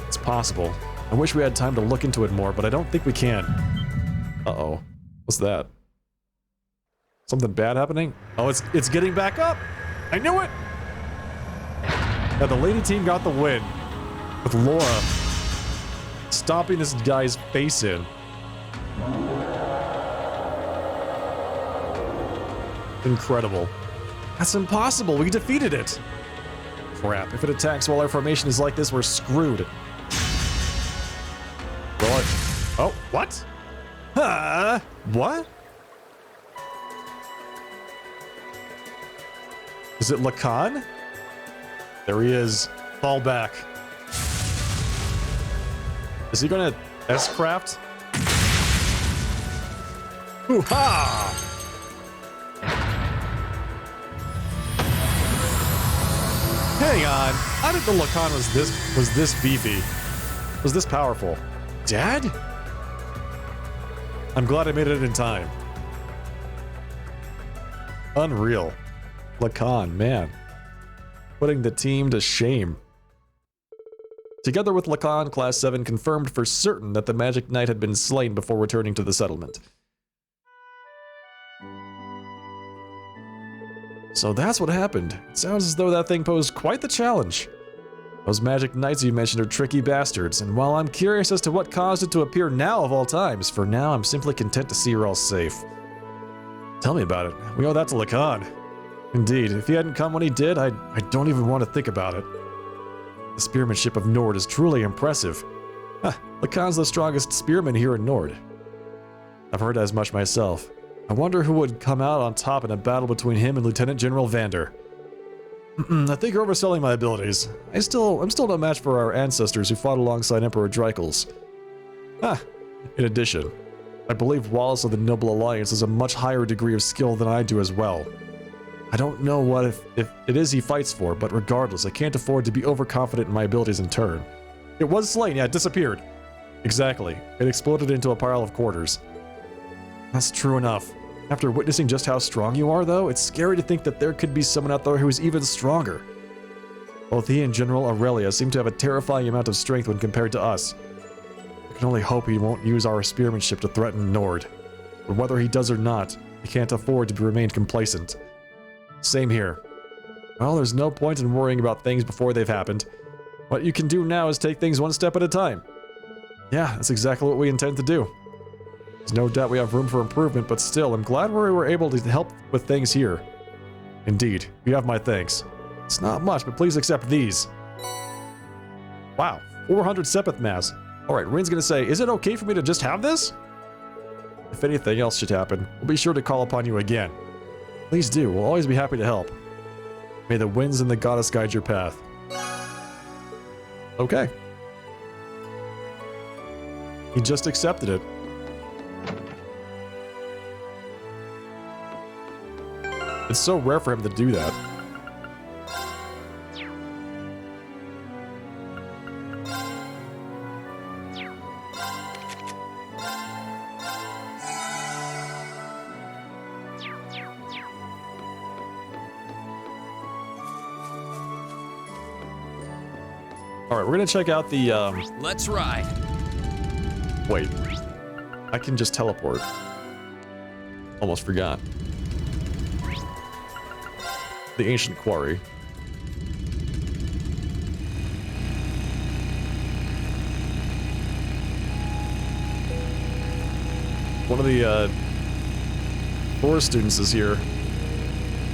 It's possible. I wish we had time to look into it more, but I don't think we can. Uh-oh. What's that? Something bad happening? Oh, it's getting back up! I knew it! Now the lady team got the win. With Laura stomping this guy's face in. Incredible. That's impossible, we defeated it! Crap, if it attacks while our formation is like this, we're screwed. Well, oh, what? What? Is it Lacan? There he is. Fall back. Is he gonna S-craft? Hoo-ha! Hang on. I didn't know Lacan was this beefy. Was this powerful. Dad? I'm glad I made it in time. Unreal. Lacan, man. Putting the team to shame. Together with Lacan, Class 7 confirmed for certain that the Magic Knight had been slain before returning to the settlement. So that's what happened. It sounds as though that thing posed quite the challenge. Those Magic Knights you mentioned are tricky bastards, and while I'm curious as to what caused it to appear now of all times, for now I'm simply content to see you're all safe. Tell me about it. We owe that to Lacan. Indeed, if he hadn't come when he did, I don't even want to think about it. The spearmanship of Nord is truly impressive. Lacan's the strongest spearman here in Nord. I've heard as much myself. I wonder who would come out on top in a battle between him and Lieutenant General Vander. I think you're overselling my abilities. I'm still no match for our ancestors who fought alongside Emperor Dreichels. In addition, I believe Wallace of the Noble Alliance has a much higher degree of skill than I do as well. I don't know what if it is he fights for, but regardless, I can't afford to be overconfident in my abilities in turn. It was slain, yeah, it disappeared. Exactly. It exploded into a pile of quarters. That's true enough. After witnessing just how strong you are, though, it's scary to think that there could be someone out there who is even stronger. Both he and General Aurelia seem to have a terrifying amount of strength when compared to us. I can only hope he won't use our spearmanship to threaten Nord. But whether he does or not, he can't afford to remain complacent. Same here. Well, there's no point in worrying about things before they've happened. What you can do now is take things one step at a time. Yeah, that's exactly what we intend to do. There's no doubt we have room for improvement, but still, I'm glad we were able to help with things here. Indeed, you have my thanks. It's not much, but please accept these. Wow, 400 Sepith Mass. Alright, Rin's gonna say, is it okay for me to just have this? If anything else should happen, we'll be sure to call upon you again. Please do, we'll always be happy to help. May the winds and the goddess guide your path. Okay. He just accepted it. It's so rare for him to do that. Alright, we're gonna check out the,
Let's ride.
Wait. I can just teleport. Almost forgot. The ancient quarry. One of the, forest students is here.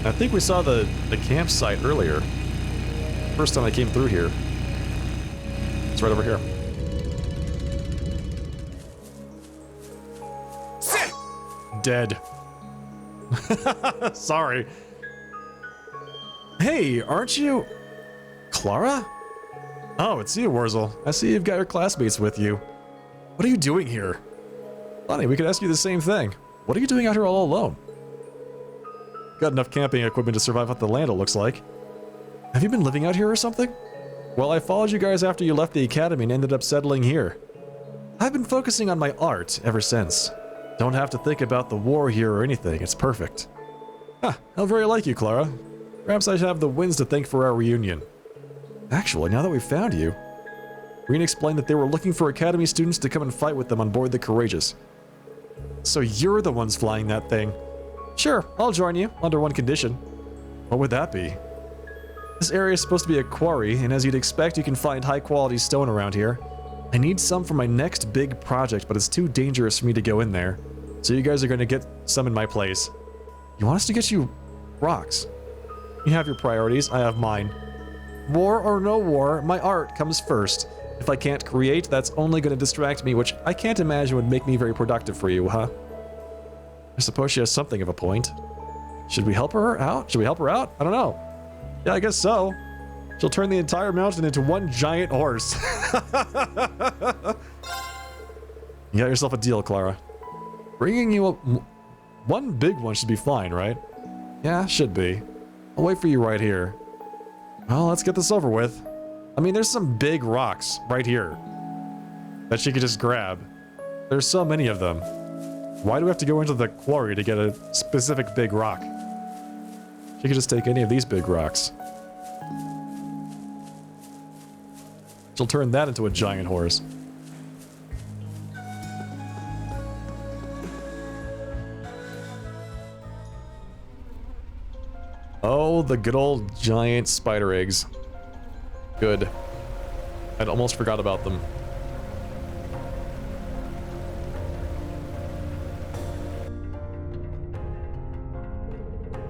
I think we saw the campsite earlier. First time I came through here. It's right over here. Dead. Sorry. Hey, aren't you... Clara? Oh, it's you, Wurzel. I see you've got your classmates with you. What are you doing here? Funny, we could ask you the same thing. What are you doing out here all alone? Got enough camping equipment to survive off the land, it looks like. Have you been living out here or something? Well, I followed you guys after you left the academy and ended up settling here. I've been focusing on my art ever since. Don't have to think about the war here or anything, it's perfect. How very like you, Clara. Perhaps I should have the winds to thank for our reunion. Actually, now that we've found you, Reen explained that they were looking for academy students to come and fight with them on board the Courageous. So you're the ones flying that thing. Sure, I'll join you, under one condition. What would that be? This area is supposed to be a quarry, and as you'd expect, you can find high-quality stone around here. I need some for my next big project, but it's too dangerous for me to go in there. So you guys are going to get some in my place. You want us to get you rocks? You have your priorities, I have mine. War or no war, my art comes first. If I can't create, that's only going to distract me, which I can't imagine would make me very productive for you, huh? I suppose she has something of a point. Should we help her out? Should we help her out? I don't know. Yeah, I guess so. She'll turn the entire mountain into one giant horse. You got yourself a deal, Clara. Bringing you one big one should be fine, right? Yeah, should be. I'll wait for you right here. Well, let's get this over with. I mean, there's some big rocks right here that she could just grab. There's so many of them. Why do we have to go into the quarry to get a specific big rock? She could just take any of these big rocks. She'll turn that into a giant horse. Oh, the good old giant spider eggs. Good. I'd almost forgot about them.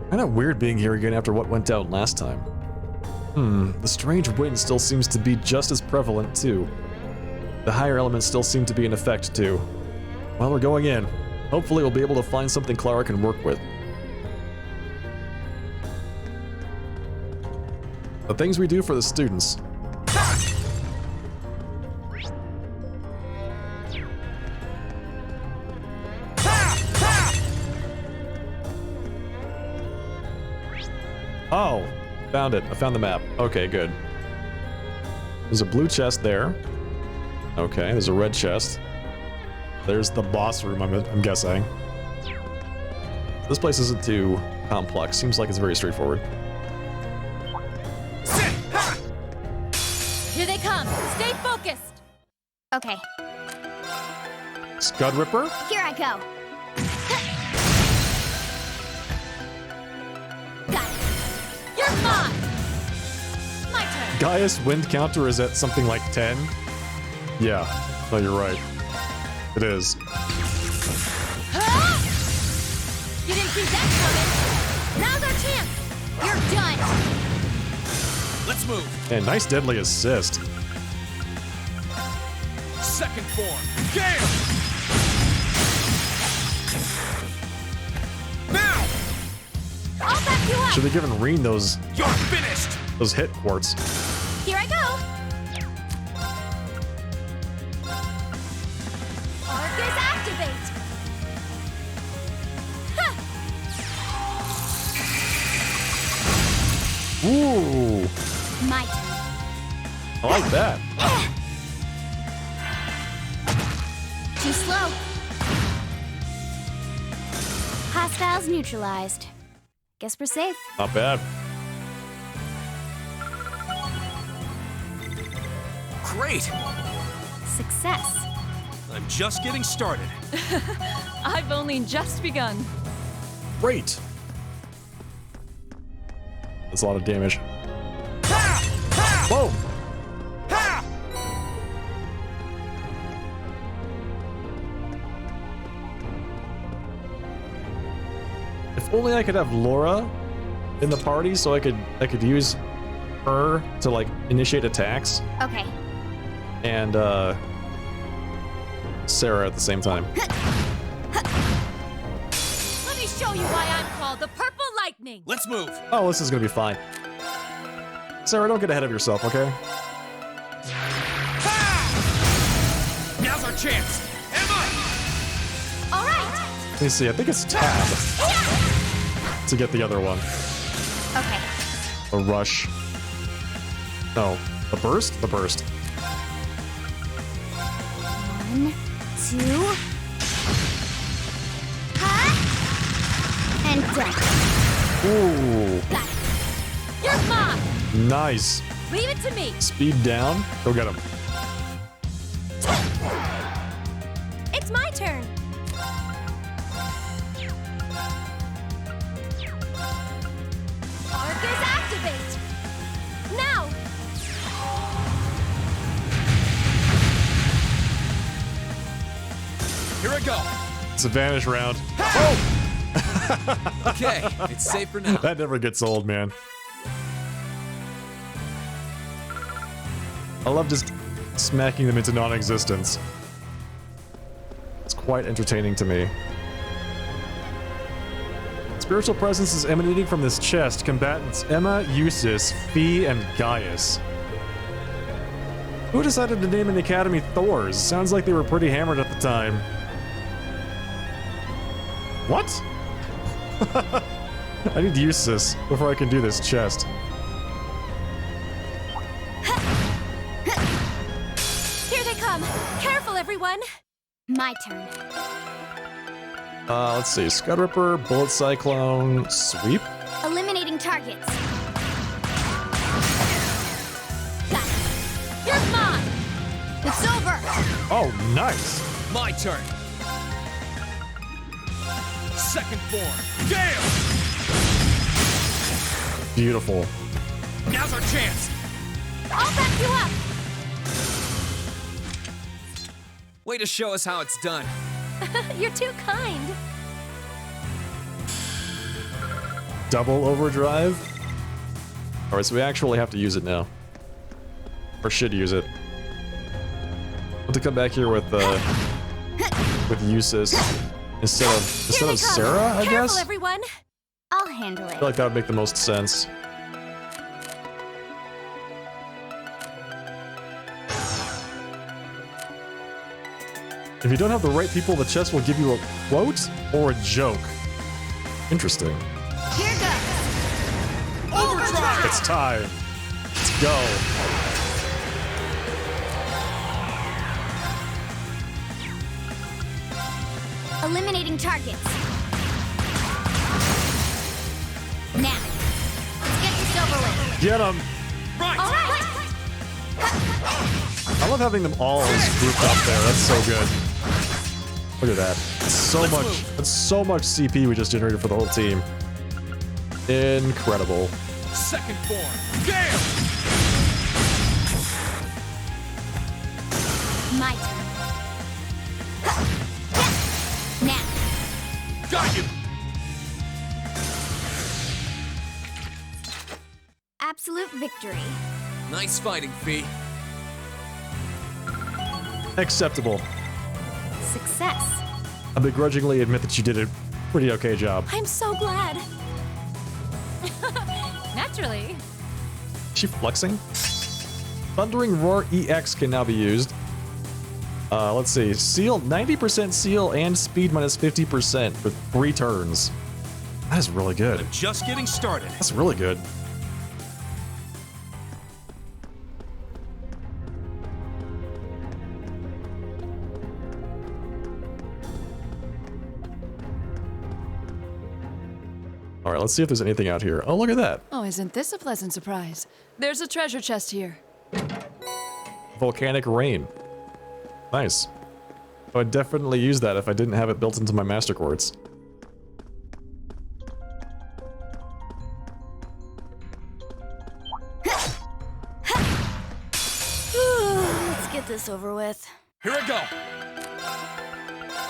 Kinda weird being here again after what went down last time. The strange wind still seems to be just as prevalent, too. The higher elements still seem to be in effect, too. Well, we're going in. Hopefully we'll be able to find something Clara can work with. The things we do for the students. Oh, found it. I found the map. Okay, good. There's a blue chest there. Okay, there's a red chest. There's the boss room, I'm guessing. This place isn't too complex. Seems like it's very straightforward.
Here they come. Stay focused.
Okay,
Scud Ripper?
here I go. Got it.
You're mine. My turn.
Gaius wind counter is at something like 10? Yeah, no, you're right. It is.
Huh? You didn't see that coming. Now's our chance. You're done.
Let's move.
And nice deadly assist.
Second form. Gale! Now!
I'll back you up.
Should have given Reen those
You're finished!
hit quartz.
Here I go. Arcus activate.
Ooh,
My turn.
I like that.
Too slow. Hostiles neutralized. Guess we're safe.
Not bad.
Great!
Success.
I'm just getting started.
I've only just begun.
Great. That's a lot of damage. Whoa! If only I could have Laura in the party, so I could use her to like initiate attacks,
Okay.
and Sarah at the same time.
Let me show you why I'm called the Purple Lightning.
Let's move.
Oh, this is gonna be fine. Sarah, don't get ahead of yourself, okay?
Now's our chance. Emma!
All right.
Let me see, I think it's tab to get the other one.
Okay.
A rush. No, the burst? The burst.
1, 2. Ha! And done.
Ooh,
Got it. You're mine.
nice.
Leave it to me.
Speed down. Go get him.
It's my turn.
Arcus activate. Now.
Here I go.
It's a vanish round.
Okay, it's safer now.
That never gets old, man. I love just smacking them into non-existence. It's quite entertaining to me. Spiritual presence is emanating from this chest. Combatants Emma, Eustace, Fee, and Gaius. Who decided to name an academy Thor's? Sounds like they were pretty hammered at the time. What? I need Eustace before I can do this chest.
Here they come. Careful, everyone.
My turn.
Let's see. Scud Ripper, Bullet Cyclone, Sweep.
Eliminating targets.
Got it. You're mine.
It's over.
Oh, nice.
My turn. Second form. Gale!
Beautiful.
Now's our chance.
I'll back you up.
Way to show us how it's done.
You're too kind.
Double overdrive. All right, so we actually have to use it now, or should use it. We'll have to come back here with Eustace instead of Sarah, I
Careful,
guess.
everyone.
I'll handle
I
it.
feel like that would make the most sense. If you don't have the right people, the chest will give you a quote or a joke. Interesting.
Here goes.
Overdrive!
It's time. Let's go.
Eliminating targets. Now, let's get this over with.
Get them.
Right!
All right.
I love having them all grouped up there. That's so good. Look at that. That's so much CP we just generated for the whole team. Incredible.
Second form. Gale!
My turn. Now.
Got you!
Absolute victory.
Nice fighting, Fee.
Acceptable.
Success.
I begrudgingly admit that you did a pretty okay job.
I'm so glad.
Naturally.
Is she flexing? Thundering Roar EX can now be used. Let's see. Seal, 90% seal and speed minus 50% for 3 turns. That is really good.
Just getting started.
That's really good. All right, let's see if there's anything out here. Oh, look at that.
Oh, isn't this a pleasant surprise? There's a treasure chest here.
Volcanic rain. Nice. I would definitely use that if I didn't have it built into my Master Quartz.
Let's get this over with.
Here I go!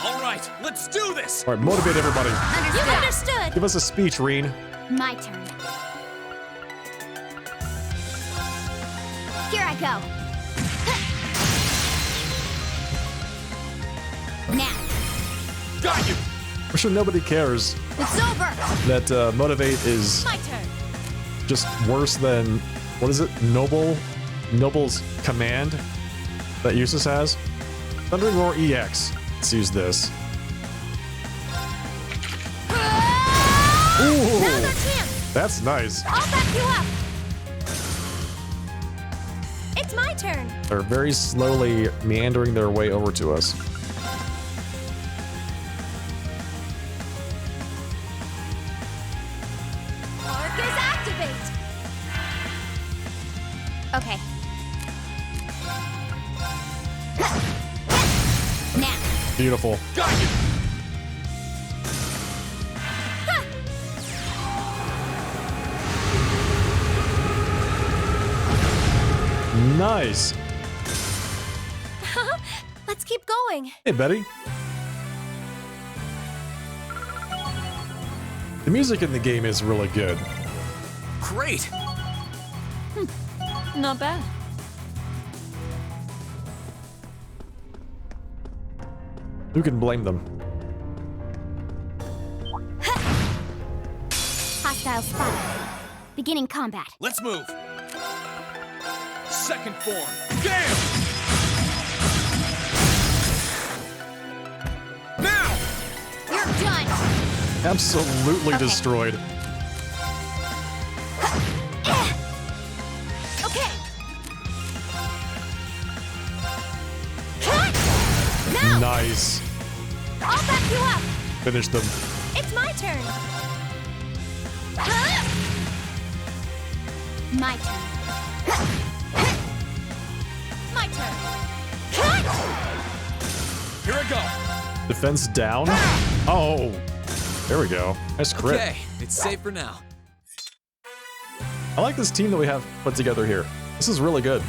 All right, let's do this!
All right, motivate everybody.
You understood.
Give us a speech, Reen.
My turn. Here I go. Now.
Got you!
I'm sure nobody cares
It's over.
that motivate is
My turn.
just worse than, what is it? Noble's command that Eustace has. Thundering Roar EX. Let's use this. Ooh,
Another chance.
that's nice.
I'll back you up. It's my turn.
They're very slowly meandering their way over to us.
Arcus activate.
Okay. Now.
Beautiful.
Got you!
Nice.
Let's keep going.
Hey, Betty. The music in the game is really good.
Great.
Not bad.
Who can blame them?
Hostile spotted. Beginning combat.
Let's move! Second form. Gale! Now!
You're done.
Absolutely destroyed.
Okay. Cut! Now.
Nice.
I'll back you up.
Finish them.
It's my turn.
My turn.
My turn.
Here I go!
Defense down. Oh. There we go. Nice crit.
Okay, it's safe for now.
I like this team that we have put together here. This is really good.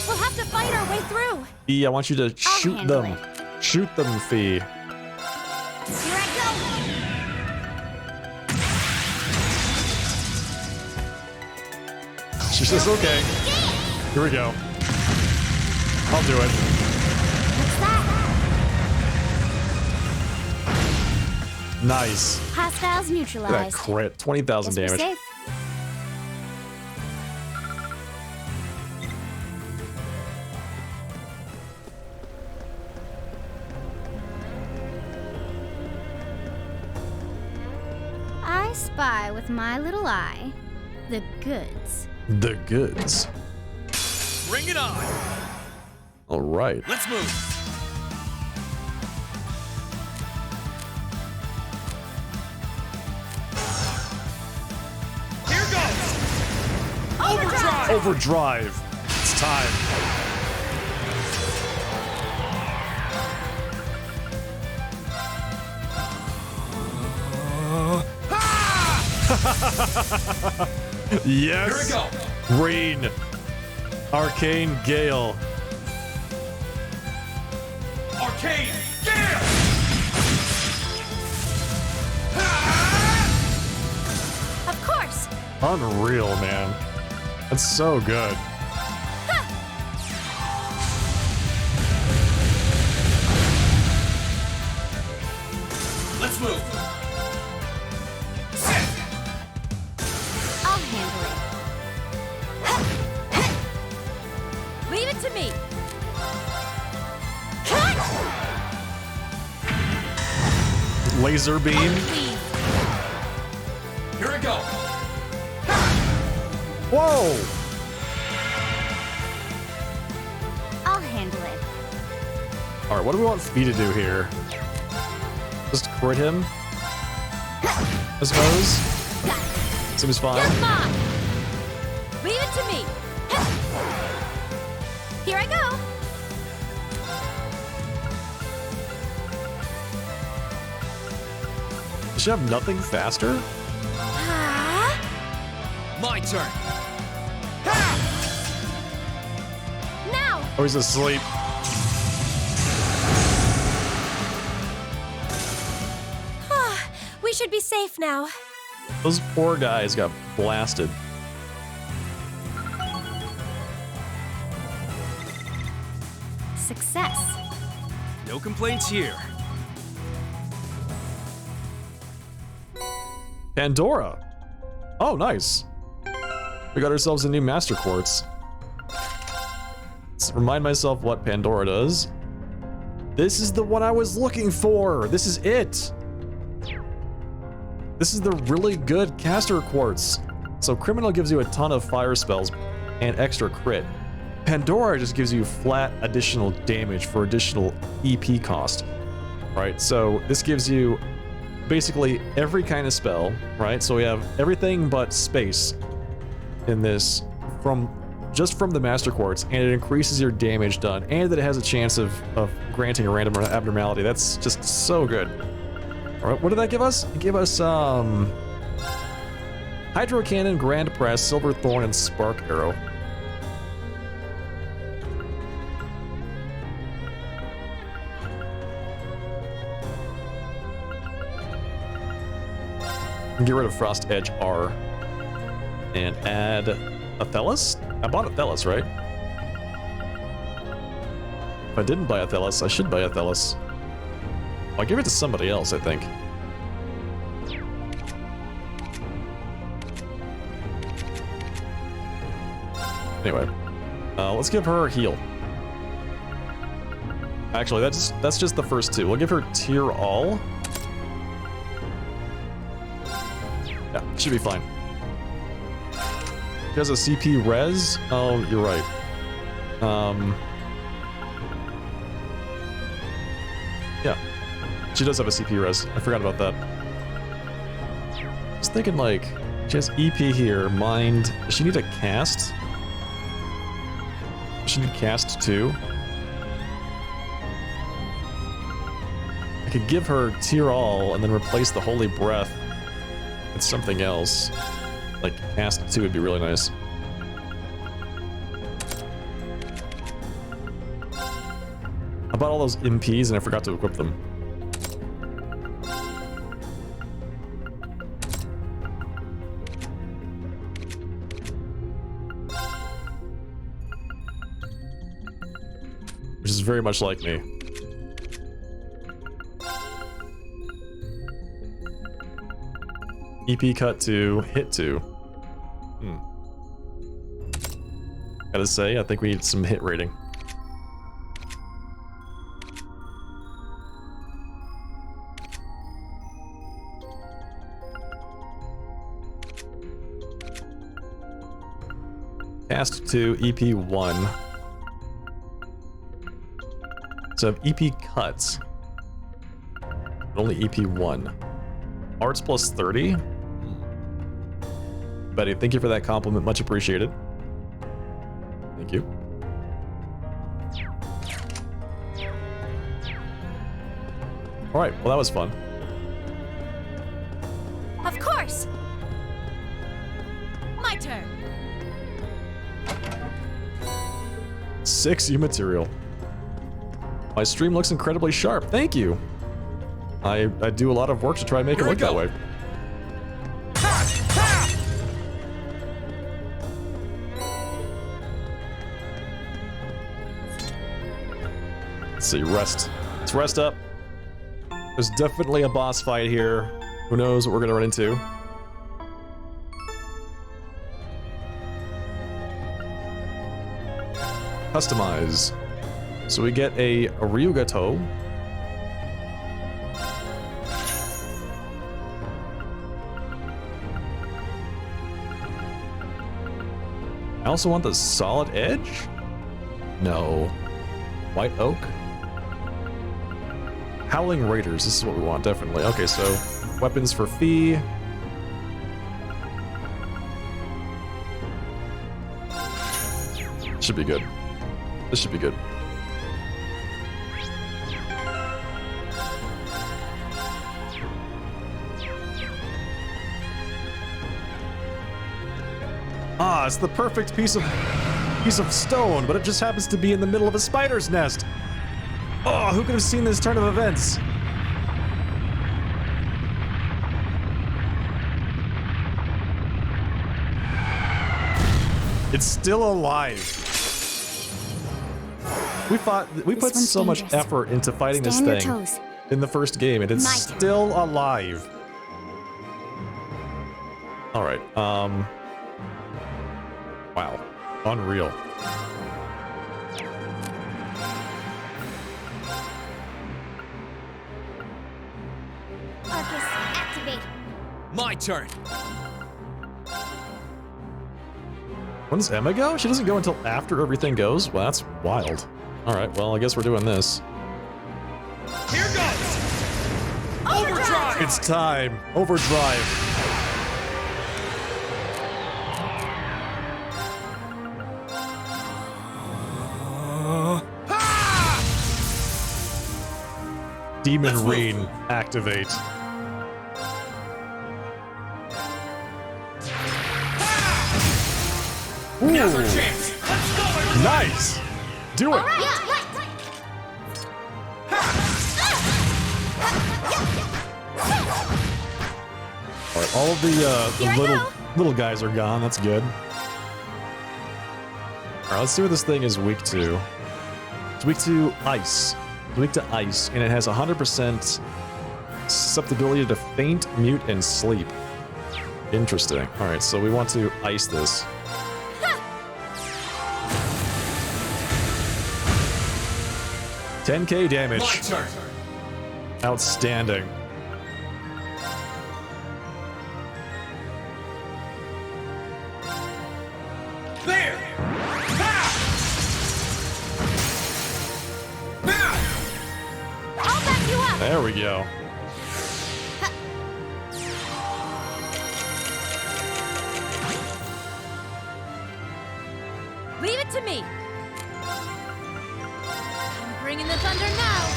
We'll have to fight our way through.
Fee, I want you to shoot
handle
them. Shoot them, Fee.
Here I go.
She says, okay. Here we go. I'll do it.
What's that?
Nice.
Hostiles
Look at that
neutralized.
crit. 20,000
Guess we're
damage.
safe. I spy with my little eye the goods.
The goods.
Bring it on!
All right.
Let's move! Here goes! Overdrive!
Overdrive. It's time. Yes.
Here we go.
Rain. Arcane Gale.
Arcane Gale!
Of course!
Unreal, man. That's so good.
Let's move!
I'll handle it.
Leave it to me.
Laser beam.
Here we go!
Whoa!
I'll handle it.
All right, what do we want Fee to do here? Just crit him? I suppose. Seems fine.
You're mine. Leave it to me.
Here I go!
Does she have nothing faster?
My turn!
Now!
Oh, he's asleep.
We should be safe now.
Those poor guys got blasted.
Success.
No complaints here.
Pandora. Oh, nice. We got ourselves a new Master Quartz. Let's remind myself what Pandora does. This is the one I was looking for. This is it. This is the really good Caster Quartz. So Criminal gives you a ton of fire spells and extra crit. Pandora just gives you flat additional damage for additional EP cost, right? So this gives you basically every kind of spell, right? So we have everything but space in this just from the Master Quartz, and it increases your damage done, and that it has a chance of granting a random abnormality. That's just so good. All right, what did that give us? It gave us Hydro Cannon, Grand Press, Silver Thorn, and Spark Arrow. Get rid of Frost Edge R and add Athelas? I bought Athelas, right? If I didn't buy Athelas, I should buy Athelas. I'll give it to somebody else, I think. Anyway, let's give her a heal. Actually, that's just the first two. We'll give her Tier All. Yeah, should be fine. She has a CP res? Oh, you're right. Yeah. She does have a CP res. I forgot about that. I was thinking, like, she has EP here, mind. Does she need a cast? Does she need cast too? I could give her Tier All and then replace the Holy Breath with something else. Like, cast 2 would be really nice. I bought all those MPs and I forgot to equip them. Which is very much like me. EP cut to hit 2. Gotta say, I think we need some hit rating. Cast to EP1. So EP cuts. But only EP1. Arts plus 30? Betty, thank you for that compliment. Much appreciated. Thank you. Alright, well that was fun.
Of course! My turn.
6U material. My stream looks incredibly sharp. Thank you. I do a lot of work to try and make it look that way. Let's see, rest. Let's rest up. There's definitely a boss fight here. Who knows what we're gonna run into. Customize. So we get a Ryugato. I also want the solid edge? No. White oak? Howling Raiders, this is what we want, definitely. Okay, so weapons for fee. Should be good. This should be good. Ah, it's the perfect piece of stone, but it just happens to be in the middle of a spider's nest. Oh, who could have seen this turn of events? It's still alive. We put so much effort into fighting this thing in the first game, and it's still alive. All right. Wow. Unreal.
Arcus, activate.
My turn.
When does Emma go? She doesn't go until after everything goes? Well, that's wild. Alright, well, I guess we're doing this.
Here goes! Overdrive!
It's time. Overdrive. Demon Rain, activate.
Now's our chance. Let's go, everybody!
Nice! Do it! Alright, all of the little guys are gone. That's good. Alright, let's see what this thing is weak to. It's weak to ice. It's weak to ice, and it has 100% susceptibility to faint, mute, and sleep. Interesting. Alright, so we want to ice this. $10K damage.
My turn.
Outstanding.
There!
I'll back you up.
There we go.
Leave it to me. I'm bringing the thunder now.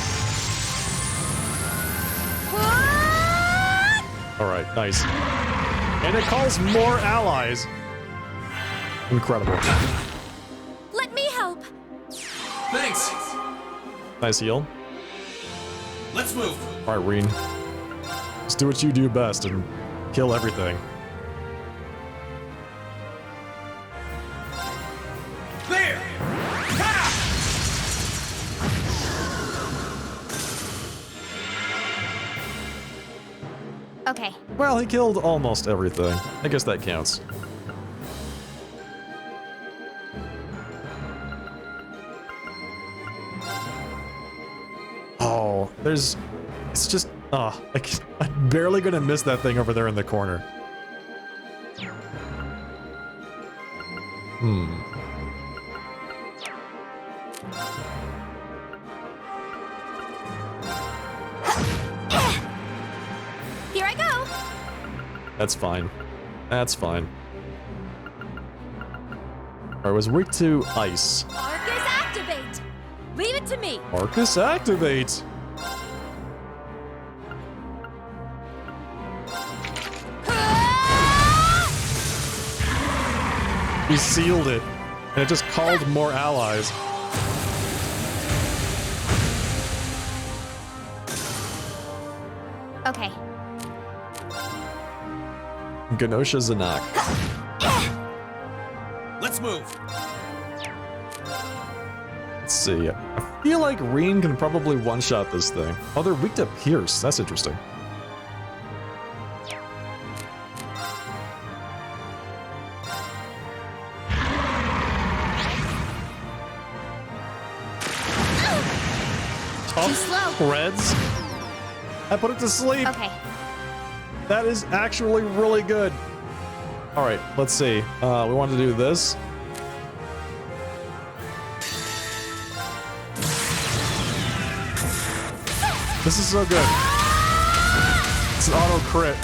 Alright, nice. And it calls more allies. Incredible.
Let me help.
Thanks.
Nice heal.
Let's move.
Alright, Reen. Just do what you do best and kill everything.
There!
Okay.
Well, he killed almost everything. I guess that counts. Oh, there's... It's just... Oh, I'm barely gonna miss that thing over there in the corner.
Here I go.
That's fine. That's fine. I was weak to ice.
Arcus, activate! Leave it to me!
Arcus, activate! We sealed it, and it just called more allies.
Okay.
Ganosha Zanak.
Let's move.
Let's see. I feel like Reen can probably one-shot this thing. Oh, they're weak to Pierce. That's interesting.
Too slow.
Reds. I put it to sleep.
Okay.
That is actually really good. All right, let's see. We want to do this. This is so good. It's an auto crit.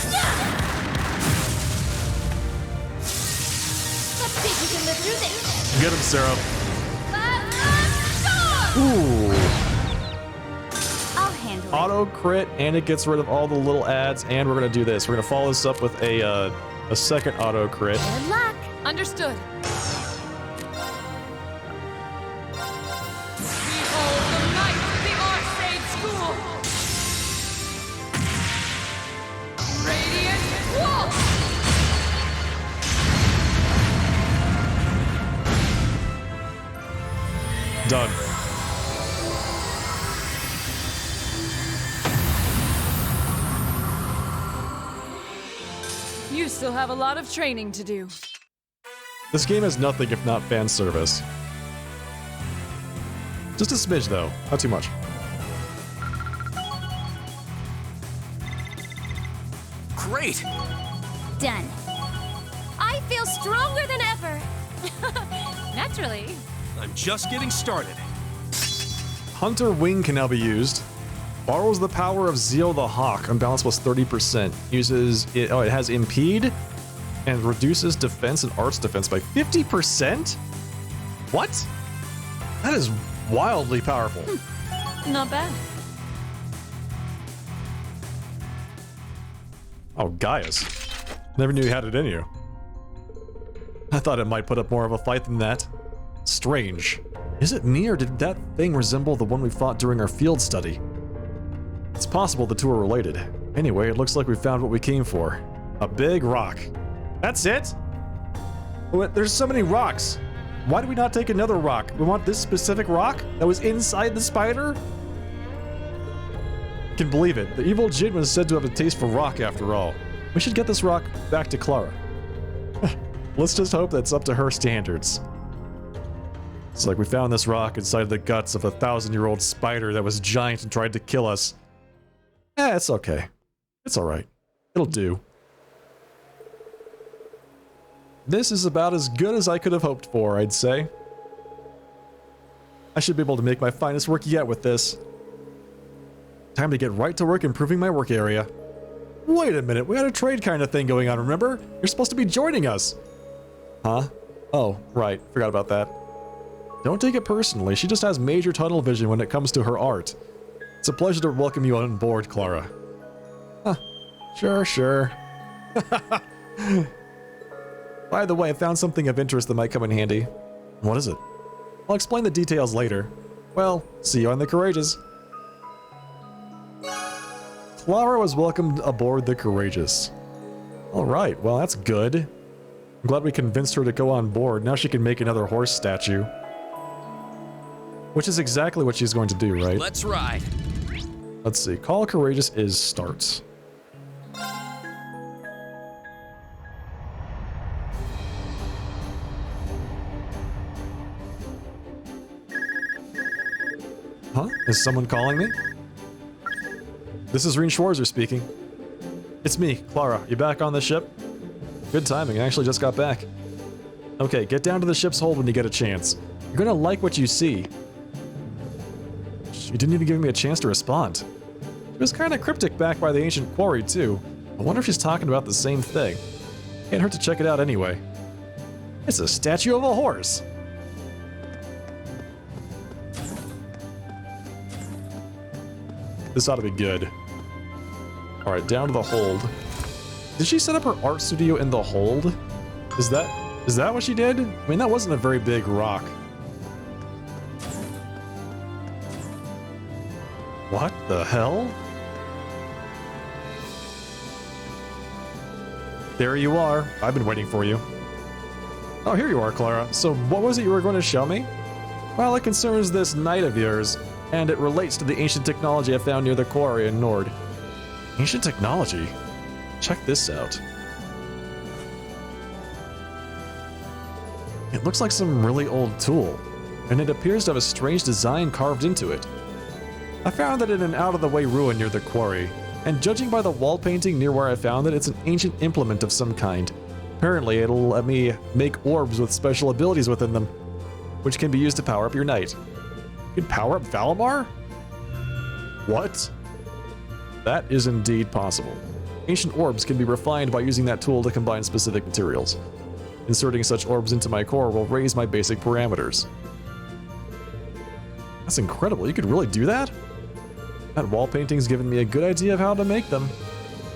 Let's see if we can live through this!
Get him, Sarah. Ooh.
I'll handle it.
Auto crit, and it gets rid of all the little ads, and we're gonna do this. We're gonna follow this up with a second auto crit.
Good luck! Understood. Behold the might of the Arcade School! Radiant Wolf!
Done.
You still have a lot of training to do.
This game is nothing if not fan service. Just a smidge, though. Not too much.
Great!
Done.
I feel stronger than ever!
Naturally.
I'm just getting started.
Hunter Wing can now be used. Borrows the power of Zeo the Hawk. Unbalance plus 30%. Uses it. Oh, it has Impede and reduces defense and arts defense by 50%? What? That is wildly powerful.
Not bad.
Oh, Gaius. Never knew you had it in you. I thought it might put up more of a fight than that. Strange. Is it me, or did that thing resemble the one we fought during our field study? It's possible the two are related. Anyway, it looks like we found what we came for. A big rock. That's it? Wait, there's so many rocks. Why did we not take another rock? We want this specific rock that was inside the spider? Can believe it. The evil Jin was said to have a taste for rock after all. We should get this rock back to Clara. Let's just hope that's up to her standards. It's like we found this rock inside the guts of a 1,000-year-old spider that was giant and tried to kill us. It's okay. It's alright. It'll do. This is about as good as I could have hoped for, I'd say. I should be able to make my finest work yet with this. Time to get right to work improving my work area. Wait a minute, we had a trade kind of thing going on, remember? You're supposed to be joining us. Huh? Oh, right. Forgot about that. Don't take it personally. She just has major tunnel vision when it comes to her art. It's a pleasure to welcome you on board, Clara. Huh. Sure. By the way, I found something of interest that might come in handy. What is it? I'll explain the details later. Well, see you on the Courageous. Clara was welcomed aboard the Courageous. Alright, well that's good. I'm glad we convinced her to go on board. Now she can make another horse statue. Which is exactly what she's going to do, right?
Let's ride.
Let's see. Call Courageous is starts. Huh? Is someone calling me? This is Reen Schwarzer speaking. It's me, Clara. You back on the ship? Good timing, I actually just got back. Okay, get down to the ship's hold when you get a chance. You're gonna like what you see. She didn't even give me a chance to respond. She was kinda cryptic back by the ancient quarry, too. I wonder if she's talking about the same thing. Can't hurt to check it out anyway. It's a statue of a horse! This ought to be good. Alright, down to the hold. Did she set up her art studio in the hold? Is that what she did? I mean, that wasn't a very big rock. What the hell? There you are. I've been waiting for you. Oh, here you are, Clara. So what was it you were going to show me? Well, it concerns this knight of yours, and it relates to the ancient technology I found near the quarry in Nord. Ancient technology? Check this out. It looks like some really old tool, and it appears to have a strange design carved into it. I found it in an out-of-the-way ruin near the quarry, and judging by the wall painting near where I found it, it's an ancient implement of some kind. Apparently, it'll let me make orbs with special abilities within them, which can be used to power up your knight. You can power up Valimar? What? That is indeed possible. Ancient orbs can be refined by using that tool to combine specific materials. Inserting such orbs into my core will raise my basic parameters. That's incredible, you could really do that? That wall painting's given me a good idea of how to make them.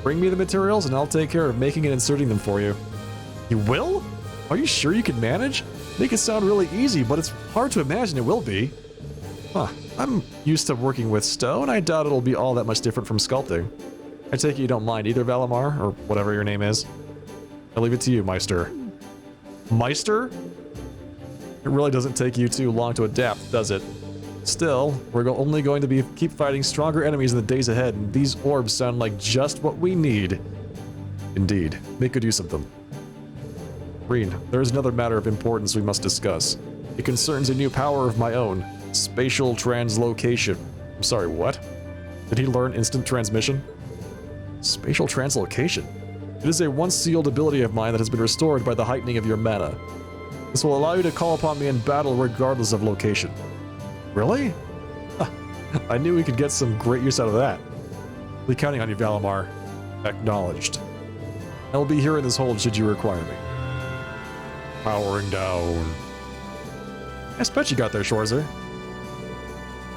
Bring me the materials and I'll take care of making and inserting them for you. You will? Are you sure you can manage? Make it sound really easy, but it's hard to imagine it will be. Huh, I'm used to working with stone. I doubt it'll be all that much different from sculpting. I take it you don't mind either, Valimar, or whatever your name is. I'll leave it to you, Meister. Meister? It really doesn't take you too long to adapt, does it? Still, we're only going to keep fighting stronger enemies in the days ahead, and these orbs sound like just what we need. Indeed, make good use of them. Reen, there is another matter of importance we must discuss. It concerns a new power of my own, spatial translocation. I'm sorry, what? Did he learn instant transmission? Spatial translocation? It is a once-sealed ability of mine that has been restored by the heightening of your mana. This will allow you to call upon me in battle regardless of location. Really? I knew we could get some great use out of that. I'll be counting on you, Valimar. Acknowledged. I will be here in this hold should you require me. Powering down. I bet you got there, Schwarzer.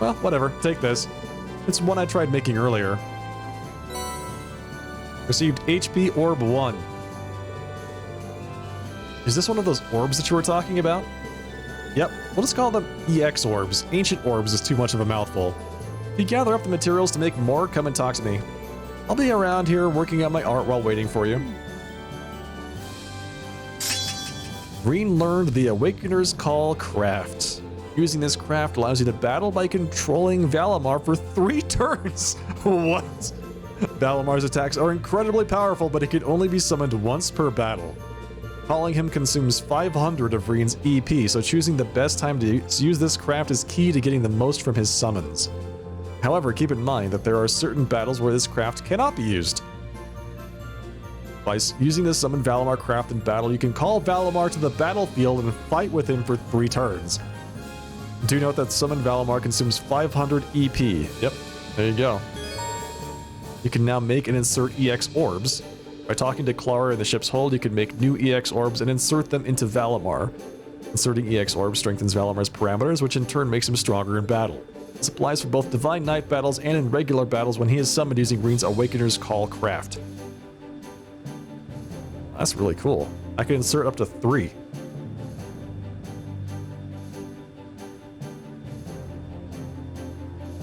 Well, whatever. Take this. It's one I tried making earlier. Received HP Orb 1. Is this one of those orbs that you were talking about? Yep, we'll just call them EX orbs. Ancient orbs is too much of a mouthful. If you gather up the materials to make more, come and talk to me. I'll be around here working on my art while waiting for you. Reen learned the Awakener's Call craft. Using this craft allows you to battle by controlling Valimar for 3 turns. What? Valimar's attacks are incredibly powerful, but he can only be summoned once per battle. Calling him consumes 500 of Reen's EP, so choosing the best time to use this craft is key to getting the most from his summons. However, keep in mind that there are certain battles where this craft cannot be used. By using the Summon Valimar craft in battle, you can call Valimar to the battlefield and fight with him for 3 turns. Do note that Summon Valimar consumes 500 EP. Yep, there you go. You can now make and insert EX orbs. By talking to Clara in the ship's hold, you can make new EX orbs and insert them into Valimar. Inserting EX orbs strengthens Valamar's parameters, which in turn makes him stronger in battle. This applies for both Divine Knight battles and in regular battles when he is summoned using Reen's Awakener's Call craft. That's really cool. I can insert up to 3.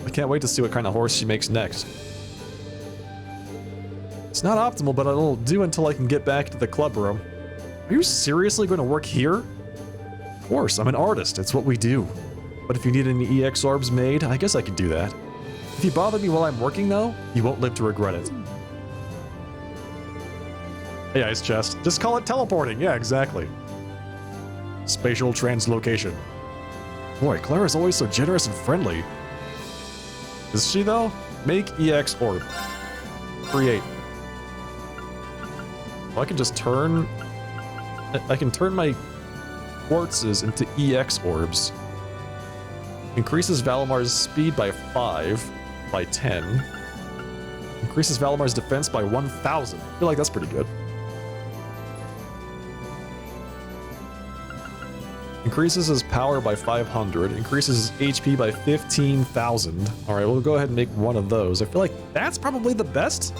I can't wait to see what kind of horse she makes next. It's not optimal, but it'll do until I can get back to the club room. Are you seriously going to work here? Of course, I'm an artist. It's what we do. But if you need any EX orbs made, I guess I can do that. If you bother me while I'm working, though, you won't live to regret it. Hey, Ice Chest. Just call it teleporting. Yeah, exactly. Spatial translocation. Boy, Clara's always so generous and friendly. Is she though? Make EX orb. Create. Well, I can just turn... I can turn my quartzes into EX orbs. Increases Valamar's speed by 5, by 10. Increases Valamar's defense by 1,000. I feel like that's pretty good. Increases his power by 500. Increases his HP by 15,000. Alright, we'll go ahead and make one of those. I feel like that's probably the best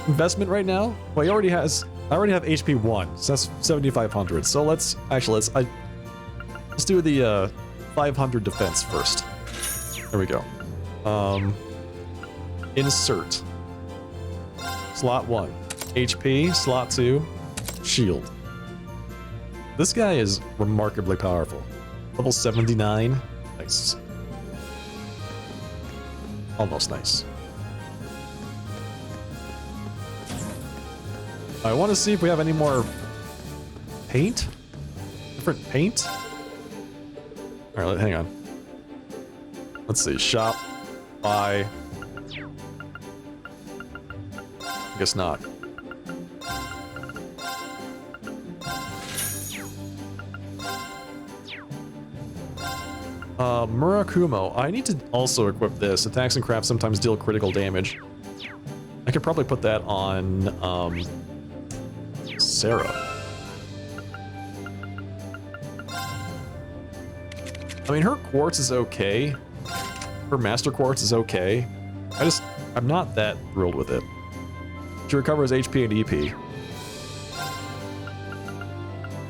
investment right now. Well, he already has... I already have HP 1, so that's 7,500. So let's do the 500 defense first. There we go. Insert. Slot 1. HP, slot 2, shield. This guy is remarkably powerful. Level 79. Nice. Almost nice. I want to see if we have any more paint? Different paint? Alright, hang on. Let's see. Shop. Buy. I guess not. Murakumo. I need to also equip this. Attacks and crafts sometimes deal critical damage. I could probably put that on, Sarah. I mean, her quartz is okay. Her master quartz is okay. I'm not that thrilled with it. She recovers HP and EP.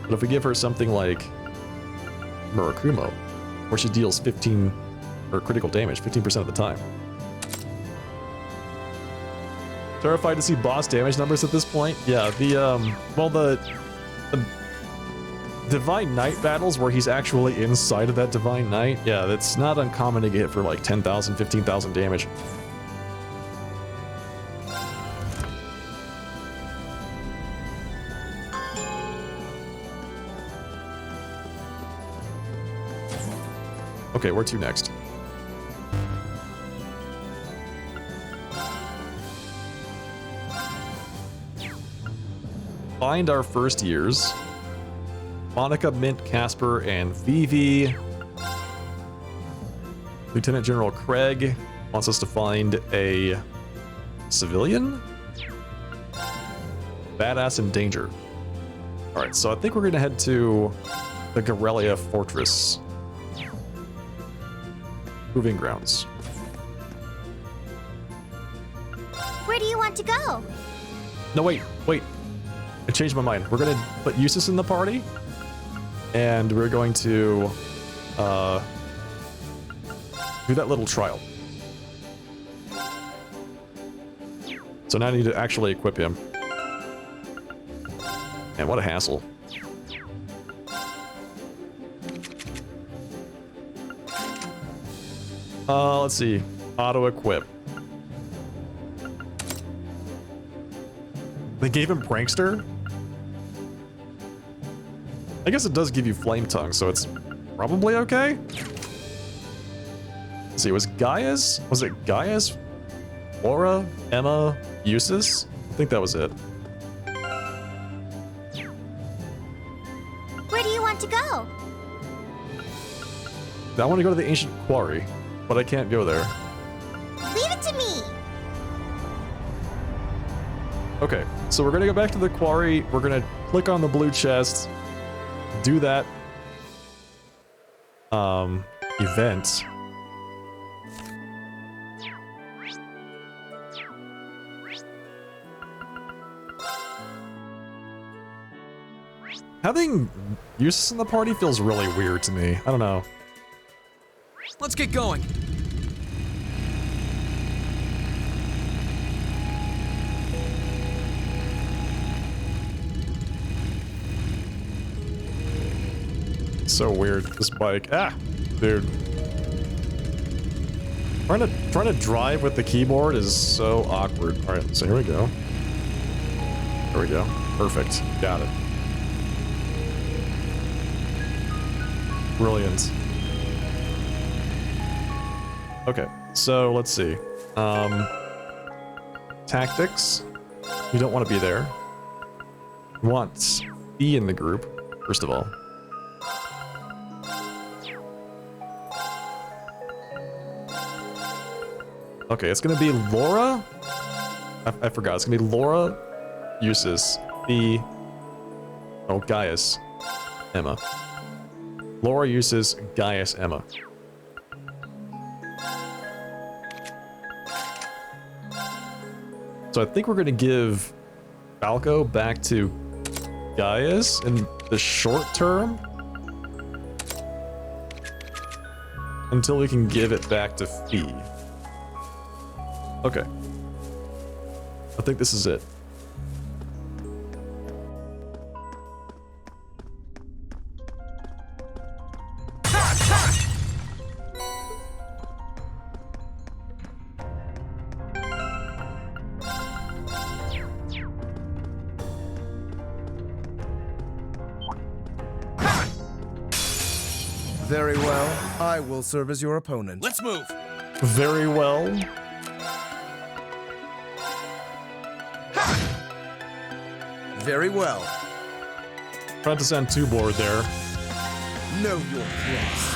But if we give her something like Murakumo, where she deals 15 or critical damage 15% of the time. Terrified to see boss damage numbers at this point. Yeah, the Divine Knight battles where he's actually inside of that Divine Knight. Yeah, that's not uncommon to get for like 10,000, 15,000 damage. Okay, where to next? Find our first years. Monica, Mint, Casper, and Vivi. Lieutenant General Craig wants us to find a civilian? Badass in danger. Alright, so I think we're gonna head to the Garrelia Fortress. Proving grounds.
Where do you want to go?
No, wait. I changed my mind. We're gonna put Eustace in the party, and we're going to do that little trial. So now I need to actually equip him. Man, what a hassle. Let's see. Auto-equip. They gave him Prankster? I guess it does give you Flame Tongue, so it's probably okay? Let's see, was it Gaius? Laura? Emma? Eustace? I think that was it.
Where do you want to go?
I want to go to the Ancient Quarry, but I can't go there.
Leave it to me!
Okay, so we're gonna go back to the quarry, we're gonna click on the blue chest, do that event. Having Eustace in the party feels really weird to me. I don't know.
Let's get going.
So weird, this bike. Ah, dude. Trying to drive with the keyboard is so awkward. All right, so here we go. There we go. Perfect. Got it. Brilliant. Okay, So let's see. Tactics. You don't want to be there. Want be in the group, first of all. Okay, it's gonna be Laura. I forgot. It's gonna be Laura, Eustace, Gaius, Emma. Laura, Eustace, Gaius, Emma. So I think we're gonna give Falco back to Gaius in the short term until we can give it back to Fee. Okay. I think this is it.
Very well. I will serve as your opponent.
Let's move.
Very well.
Very well.
Tried to send two board there.
Know your place.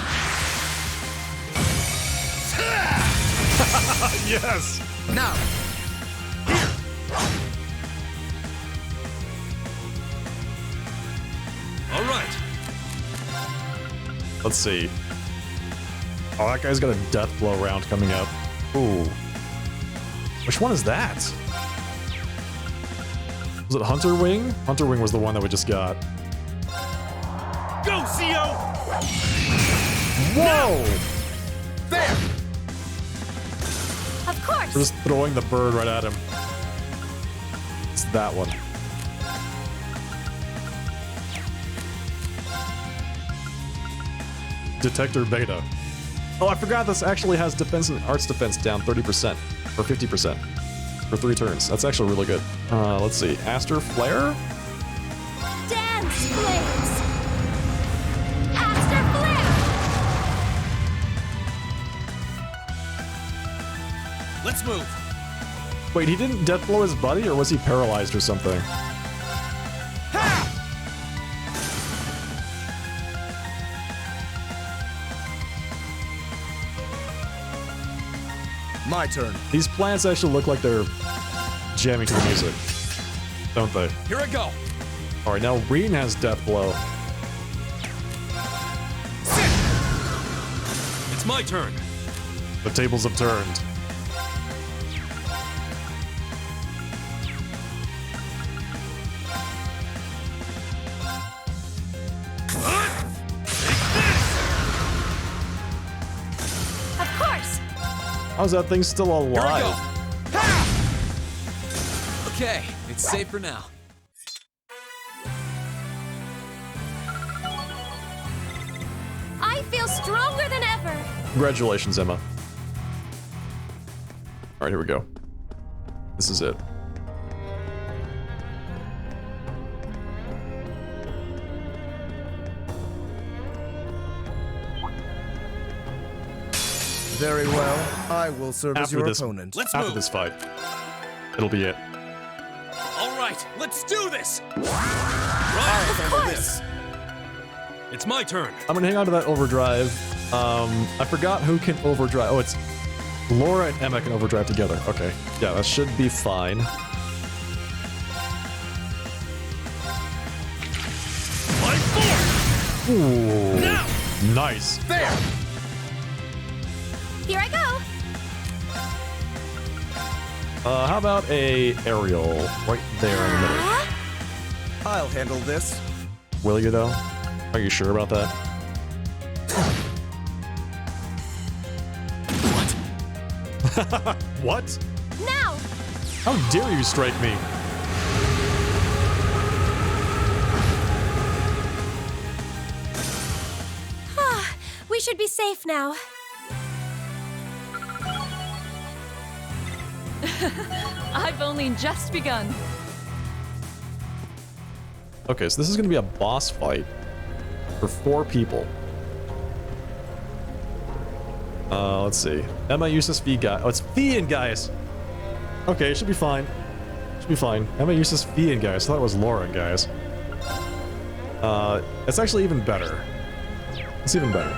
Yes!
Now!
All right.
Let's see. Oh, that guy's got a death blow round coming up. Ooh. Which one is that? Was it Hunter Wing? Hunter Wing was the one that we just got.
Go, CO!
Whoa!
There!
Of course!
We're just throwing the bird right at him. It's that one. Detector Beta. Oh, I forgot this actually has defense and arts defense down 30% or 50% for 3 turns. That's actually really good. Let's see. Aster Flare?
Dance Flames! Aster Flare!
Let's move.
Wait, he didn't death blow his buddy, or was he paralyzed or something?
My turn.
These plants actually look like they're jamming to the music, don't they?
Here I go.
All right, now Reen has death blow.
It's my turn.
The tables have turned.
Of course!
How's that thing still alive?
Okay, it's safe for now.
I feel stronger than ever!
Congratulations, Emma. All right, here we go. This is it.
Very well. I will serve as your opponent.
Let's
After
move.
this fight, it'll be it.
All right, let's do this.
I'll
Right.
handle this.
It's my turn.
I'm gonna hang on to that overdrive. I forgot who can overdrive. Oh, it's Laura and Emma can overdrive together. Okay, yeah, that should be fine.
My force.
Ooh,
Now.
nice.
There!
Here I go!
How about a aerial right there in the middle?
I'll handle this.
Will you though? Are you sure about that? What?
Now!
How dare you strike me?
We should be safe now.
I've only just begun.
Okay, so this is gonna be a boss fight for 4 people. Let's see. Emma, Eustace, Fee, Guy. Oh, it's Fee and Gaius. Okay, it should be fine. Should be fine. Emma, Eustace, Fee, and Gaius. I thought it was Laura and Gaius. It's actually even better. It's even better.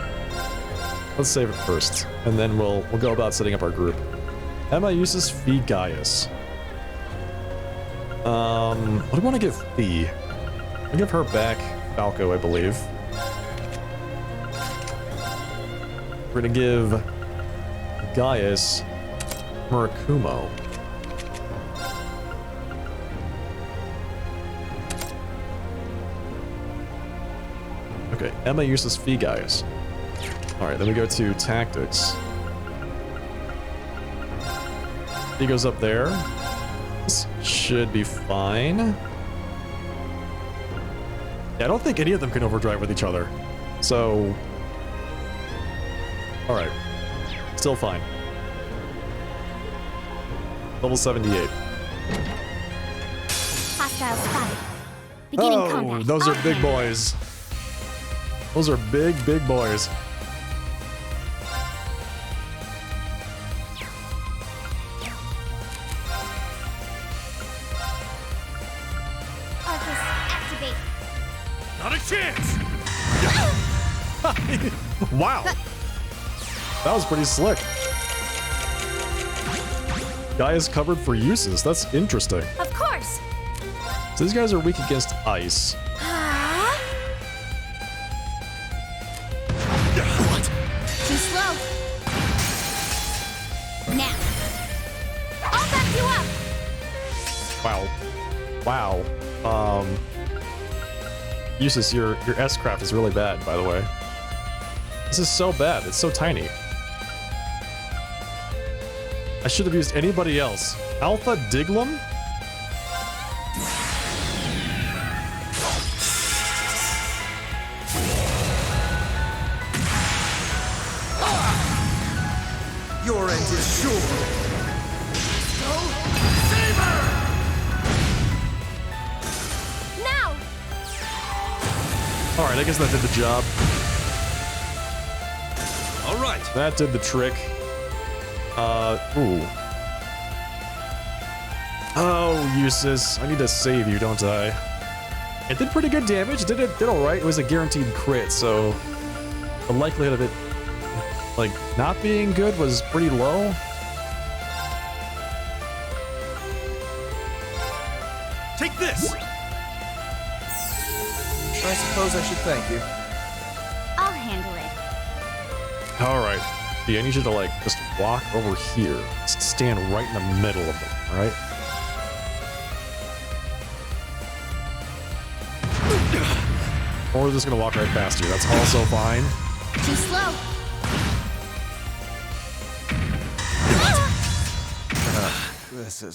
Let's save it first, and then we'll go about setting up our group. Emma, Eustace, Fee, Gaius. What do I want to give Fee? I'll give her back Falco, I believe. We're gonna give Gaius Murakumo. Okay, Emma, Eustace, Fee, Gaius. Alright, then we go to Tactics. He goes up there. This should be fine. Yeah, I don't think any of them can overdrive with each other. So... Alright. Still fine. Level 78.
Hostiles spotted. Beginning combat.
Those are big boys. Those are big, big boys.
Arcus, activate.
Not a chance!
Wow. That was pretty slick. Guy is covered for uses. That's interesting.
Of course.
So these guys are weak against ice.
What? Too slow. Now. I'll back you up.
Wow. Wow. Eustace, your S-craft is really bad, by the way. This is so bad. It's so tiny. I should have used anybody else. Alpha Diglum?
Your end is sure.
Go! Save her!
Now!
Alright, I guess that did the job.
Alright.
That did the trick. Ooh. Oh, Eustace. I need to save you, don't I? It did pretty good damage. Did alright. It was a guaranteed crit, so the likelihood of it, like, not being good was pretty low.
Take this!
I suppose I should thank you.
I'll handle it.
Alright. Yeah, I need you to, like, just walk over here. Just stand right in the middle of them, alright? Or we're just gonna walk right past you. That's also fine.
Too slow.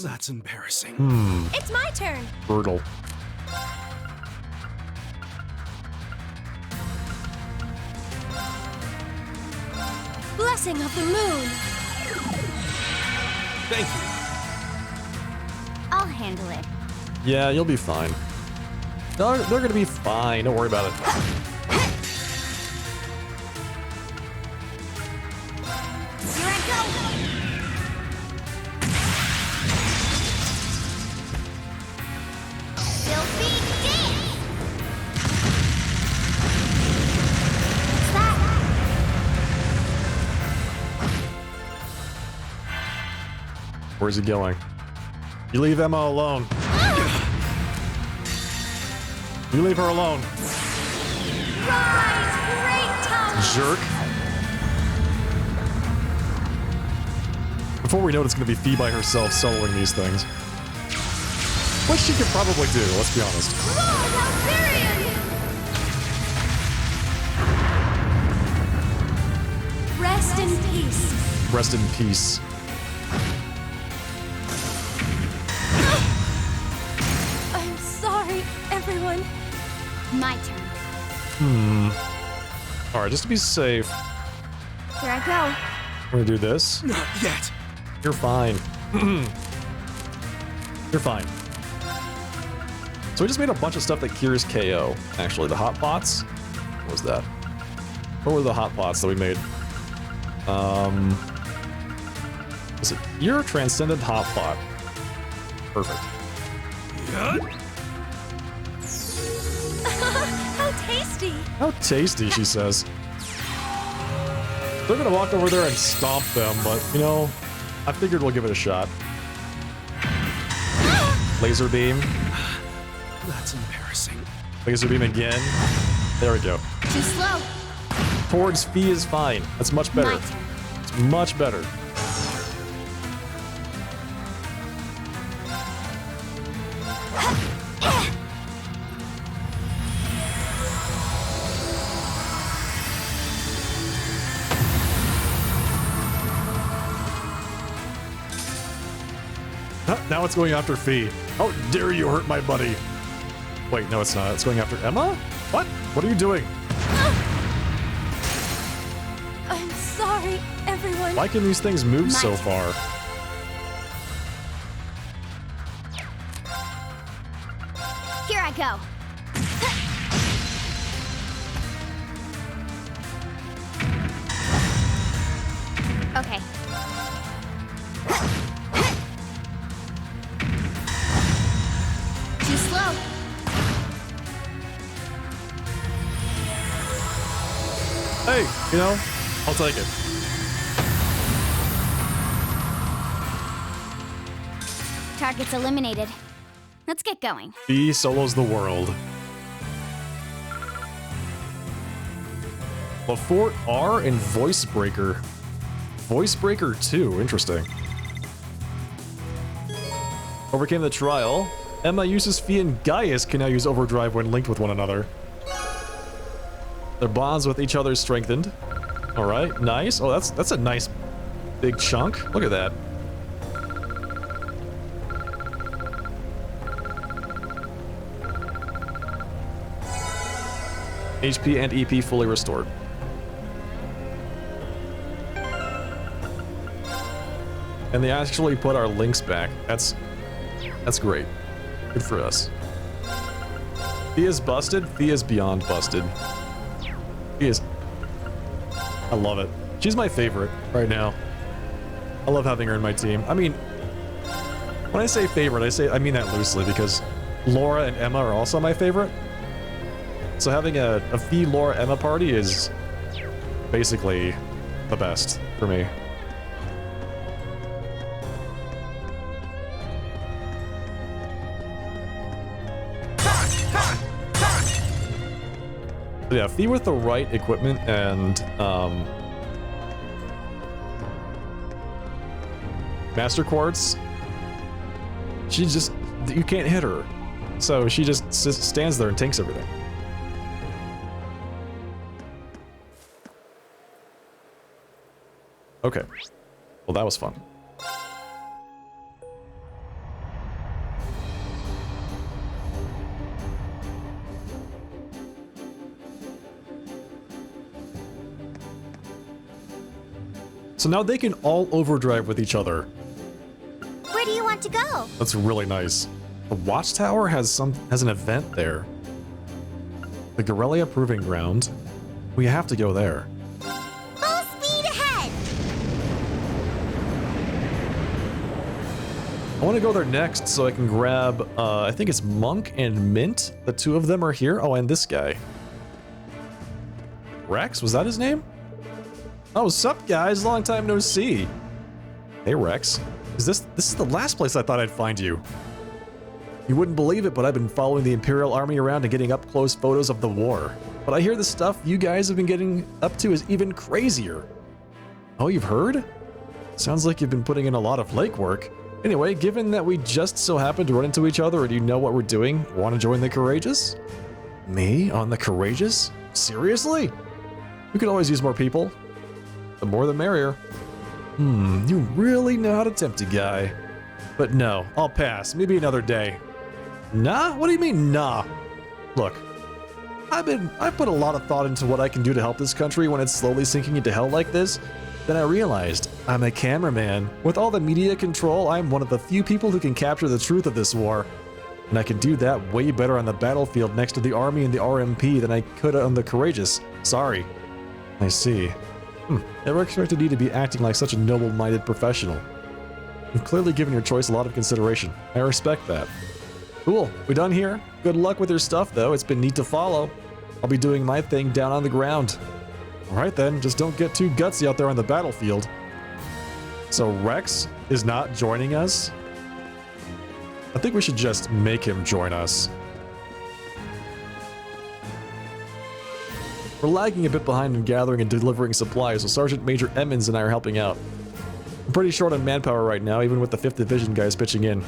That's embarrassing.
It's my turn.
Brutal.
Blessing of the moon.
Thank you.
I'll handle it.
Yeah, you'll be fine. They're gonna be fine. Don't worry about it.
Here I go. Filthy dance. What's that?
Where's he going? You leave Emma alone. You leave her alone.
Rise, great time.
Jerk. Before we know it, it's going to be Fee by herself soloing these things. Which she could probably do, let's be honest.
Rest in peace.
Rest in peace.
I'm sorry, everyone.
My turn.
Alright, just to be safe,
Here I go.
we're going to do this.
Not yet.
You're fine. You're fine. So we just made a bunch of stuff that cures KO. Actually, the hot pots. What was that? What were the hot pots that we made? Is it? You're a transcendent hotbot. Perfect.
How tasty!
How tasty, she says. They're gonna walk over there and stomp them, but you know, I figured we'll give it a shot. Laser beam.
That's embarrassing.
Laser beam again. There we go.
Too slow.
Towards Fee is fine. That's much better.
My turn.
It's much better. Now it's going after Fee. How dare you hurt my buddy? Wait, no, it's not. It's going after Emma? What? What are you doing?
I'm sorry, everyone.
Why can these things move so far?
Here I go. Okay. Too slow.
Hey, you know, I'll take it.
Target's eliminated. Let's get going.
Fee solos the world. Lafort R and Voicebreaker. Voicebreaker 2, interesting. Overcame the trial. Emma uses Fee and Gaius can now use Overdrive when linked with one another. Their bonds with each other strengthened. Alright, nice. Oh, that's a nice big chunk. Look at that. HP and EP fully restored. And they actually put our links back. That's great. Good for us. Fee is busted. Fee is beyond busted. Fee is... I love it. She's my favorite right now. I love having her in my team. I mean, when I say favorite, I mean that loosely because Laura and Emma are also my favorite. So having a Fee, Laura, Emma party is basically the best for me. So yeah, Fee with the right equipment and Master Quartz, she just, you can't hit her. So she just stands there and tanks everything. Okay. Well, that was fun. So now they can all overdrive with each other.
Where do you want to go?
That's really nice. The Watchtower has an event there. The Gorellia Proving Ground. We have to go there.
Full speed ahead!
I want to go there next so I can grab, I think it's Monk and Mint. The two of them are here. Oh, and this guy. Rex, was that his name? Oh, sup guys, long time no see. Hey Rex, this is the last place I thought I'd find you. You wouldn't believe it, but I've been following the Imperial Army around and getting up close photos of the war. But I hear the stuff you guys have been getting up to is even crazier. Oh, you've heard? Sounds like you've been putting in a lot of legwork. Anyway, given that we just so happened to run into each other and you know what we're doing, want to join the Courageous? Me on the Courageous? Seriously? We could always use more people. The more the merrier. You really know how to tempt a guy. But no, I'll pass. Maybe another day. Nah? What do you mean, nah? Look, I've put a lot of thought into what I can do to help this country when it's slowly sinking into hell like this. Then I realized I'm a cameraman. With all the media control, I'm one of the few people who can capture the truth of this war. And I can do that way better on the battlefield next to the Army and the RMP than I could on the Courageous. Sorry. I see. Never expected you to be acting like such a noble-minded professional. You've clearly given your choice a lot of consideration. I respect that. Cool, we done here? Good luck with your stuff, though. It's been neat to follow. I'll be doing my thing down on the ground. Alright then, just don't get too gutsy out there on the battlefield. So Rex is not joining us? I think we should just make him join us. We're lagging a bit behind in gathering and delivering supplies, so Sergeant Major Emmons and I are helping out. I'm pretty short on manpower right now, even with the 5th Division guys pitching in.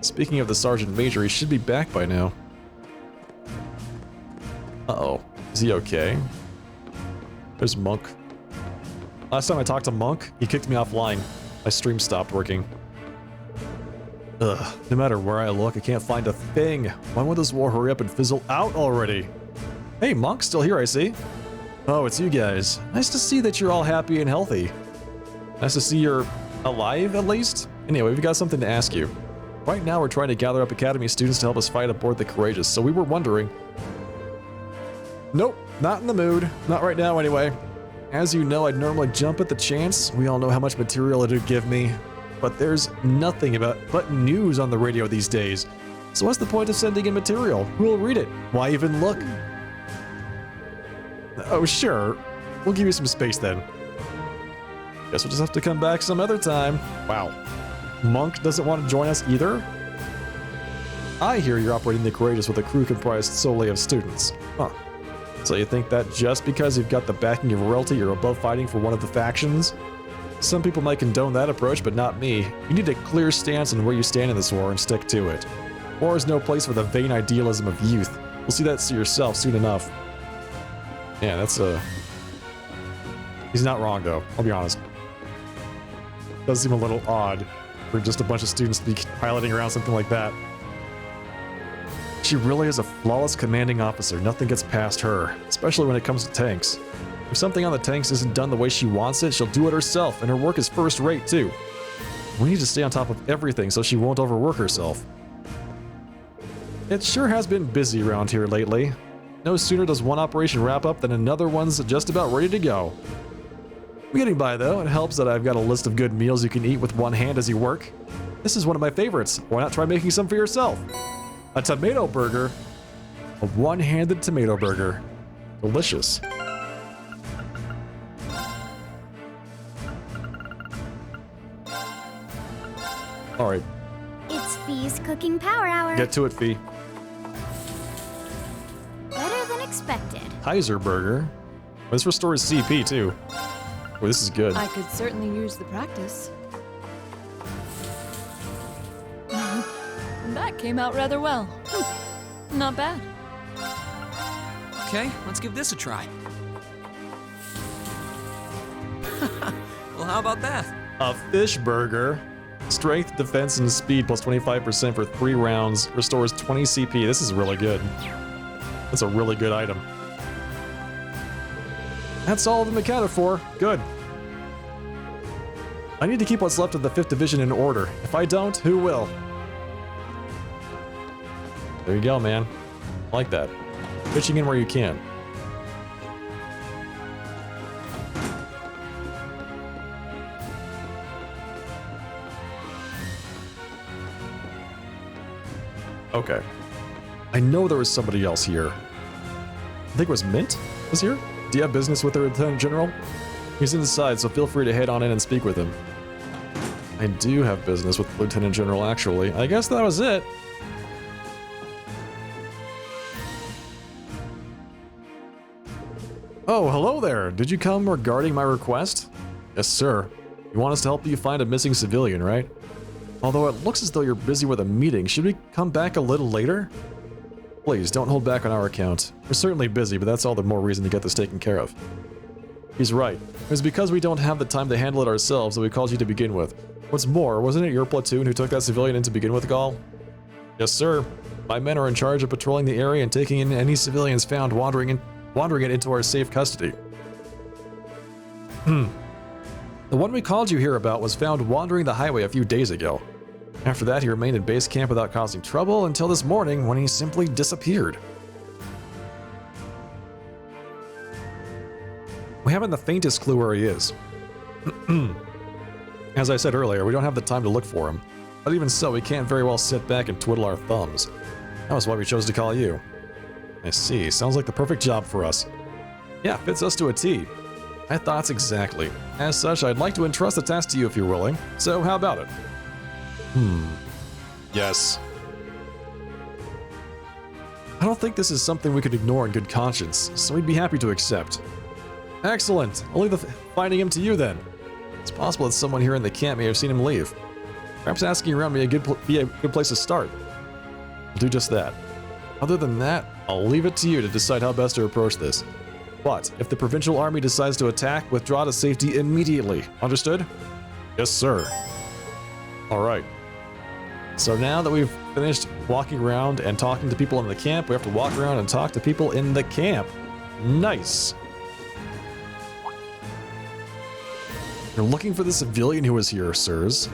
Speaking of the Sergeant Major, he should be back by now. Uh-oh. Is he okay? There's Monk. Last time I talked to Monk, he kicked me offline. My stream stopped working. Ugh, no matter where I look, I can't find a thing. Why won't this war hurry up and fizzle out already? Hey, Monk's still here, I see. Oh, it's you guys. Nice to see that you're all happy and healthy. Nice to see you're alive, at least. Anyway, we've got something to ask you. Right now, we're trying to gather up Academy students to help us fight aboard the Courageous, so we were wondering... Nope, not in the mood. Not right now, anyway. As you know, I'd normally jump at the chance. We all know how much material it would give me. But there's nothing but news on the radio these days. So what's the point of sending in material? Who will read it? Why even look? Oh, sure. We'll give you some space then. Guess we'll just have to come back some other time. Wow. Monk doesn't want to join us either? I hear you're operating the Courageous with a crew comprised solely of students. Huh. So you think that just because you've got the backing of royalty, you're above fighting for one of the factions? Some people might condone that approach, but not me. You need a clear stance on where you stand in this war and stick to it. War is no place for the vain idealism of youth. You'll see that to yourself soon enough. Yeah, that's He's not wrong, though. I'll be honest. Does seem a little odd for just a bunch of students to be piloting around something like that. She really is a flawless commanding officer. Nothing gets past her, especially when it comes to tanks. If something on the tanks isn't done the way she wants it, she'll do it herself, and her work is first rate, too. We need to stay on top of everything so she won't overwork herself. It sure has been busy around here lately. No sooner does one operation wrap up than another one's just about ready to go. I'm getting by, though. It helps that I've got a list of good meals you can eat with one hand as you work. This is one of my favorites. Why not try making some for yourself? A tomato burger. A one-handed tomato burger. Delicious. Alright.
It's Fee's cooking power hour.
Get to it, Fee.
Better than expected.
Kaiser burger. This restores CP, too. Oh, this is good.
I could certainly use the practice. That came out rather well. Not bad.
Okay, let's give this a try. Well, how about that?
A fish burger. Strength, defense, and speed plus 25% for 3 rounds. Restores 20 CP. This is really good. That's a really good item. That's all of them accounted for. Good. I need to keep what's left of the 5th Division in order. If I don't, who will? There you go, man. I like that. Pitching in where you can. Okay. I know there was somebody else here. I think it was Mint was here? Do you have business with the Lieutenant General? He's inside, so feel free to head on in and speak with him. I do have business with the Lieutenant General, actually. I guess that was it. Oh, hello there. Did you come regarding my request? Yes, sir. You want us to help you find a missing civilian, right? Although it looks as though you're busy with a meeting, should we come back a little later? Please, don't hold back on our account. We're certainly busy, but that's all the more reason to get this taken care of. He's right. It was because we don't have the time to handle it ourselves that we called you to begin with. What's more, wasn't it your platoon who took that civilian in to begin with, Gall? Yes, sir. My men are in charge of patrolling the area and taking in any civilians found wandering it into our safe custody. The one we called you here about was found wandering the highway a few days ago. After that, he remained in base camp without causing trouble until this morning when he simply disappeared. We haven't the faintest clue where he is. As I said earlier, we don't have the time to look for him. But even so, we can't very well sit back and twiddle our thumbs. That was why we chose to call you. I see. Sounds like the perfect job for us. Yeah, fits us to a T. My thoughts exactly. As such, I'd like to entrust the task to you if you're willing. So, how about it? Yes. I don't think this is something we could ignore in good conscience, so we'd be happy to accept. Excellent. I'll leave finding him to you then. It's possible that someone here in the camp may have seen him leave. Perhaps asking around may be a good place to start. I'll do just that. Other than that, I'll leave it to you to decide how best to approach this. But if the provincial army decides to attack, withdraw to safety immediately. Understood? Yes, sir. Alright. So now that we've finished walking around and talking to people in the camp, we have to walk around and talk to people in the camp. Nice. You're looking for the civilian who was here, sirs.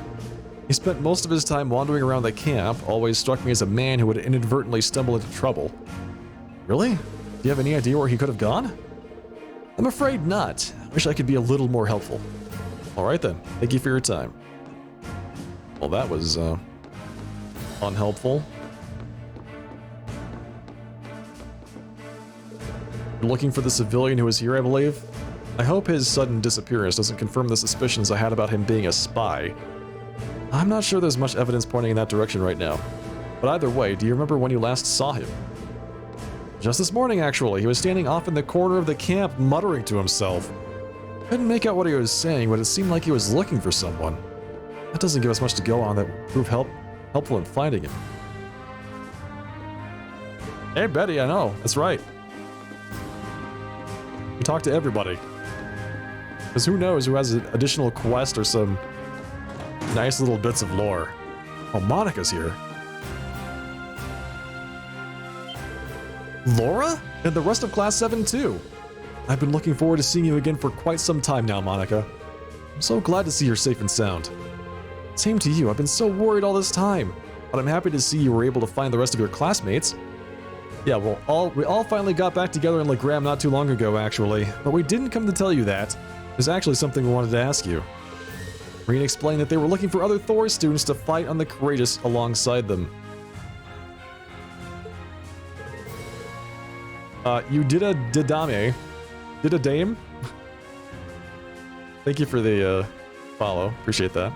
He spent most of his time wandering around the camp, always struck me as a man who would inadvertently stumble into trouble. Really? Do you have any idea where he could have gone? I'm afraid not. I wish I could be a little more helpful. Alright then, thank you for your time. Well, that was, unhelpful. You're looking for the civilian who was here, I believe? I hope his sudden disappearance doesn't confirm the suspicions I had about him being a spy. I'm not sure there's much evidence pointing in that direction right now. But either way, do you remember when you last saw him? Just this morning, actually. He was standing off in the corner of the camp, muttering to himself. Couldn't make out what he was saying, but it seemed like he was looking for someone. That doesn't give us much to go on that would prove helpful in finding him. Hey, Betty, I know. That's right. We talk to everybody. Because who knows who has an additional quest or some nice little bits of lore. Oh, Monica's here. Laura? And the rest of Class 7 too. I've been looking forward to seeing you again for quite some time now, Monica. I'm so glad to see you're safe and sound. Same to you, I've been so worried all this time. But I'm happy to see you were able to find the rest of your classmates. Yeah, well, we all finally got back together in Legram not too long ago, actually. But we didn't come to tell you that. There's actually something we wanted to ask you. Marine explained that they were looking for other Thor students to fight on the Courageous alongside them. You did a dame. Did a dame? Thank you for the follow. Appreciate that.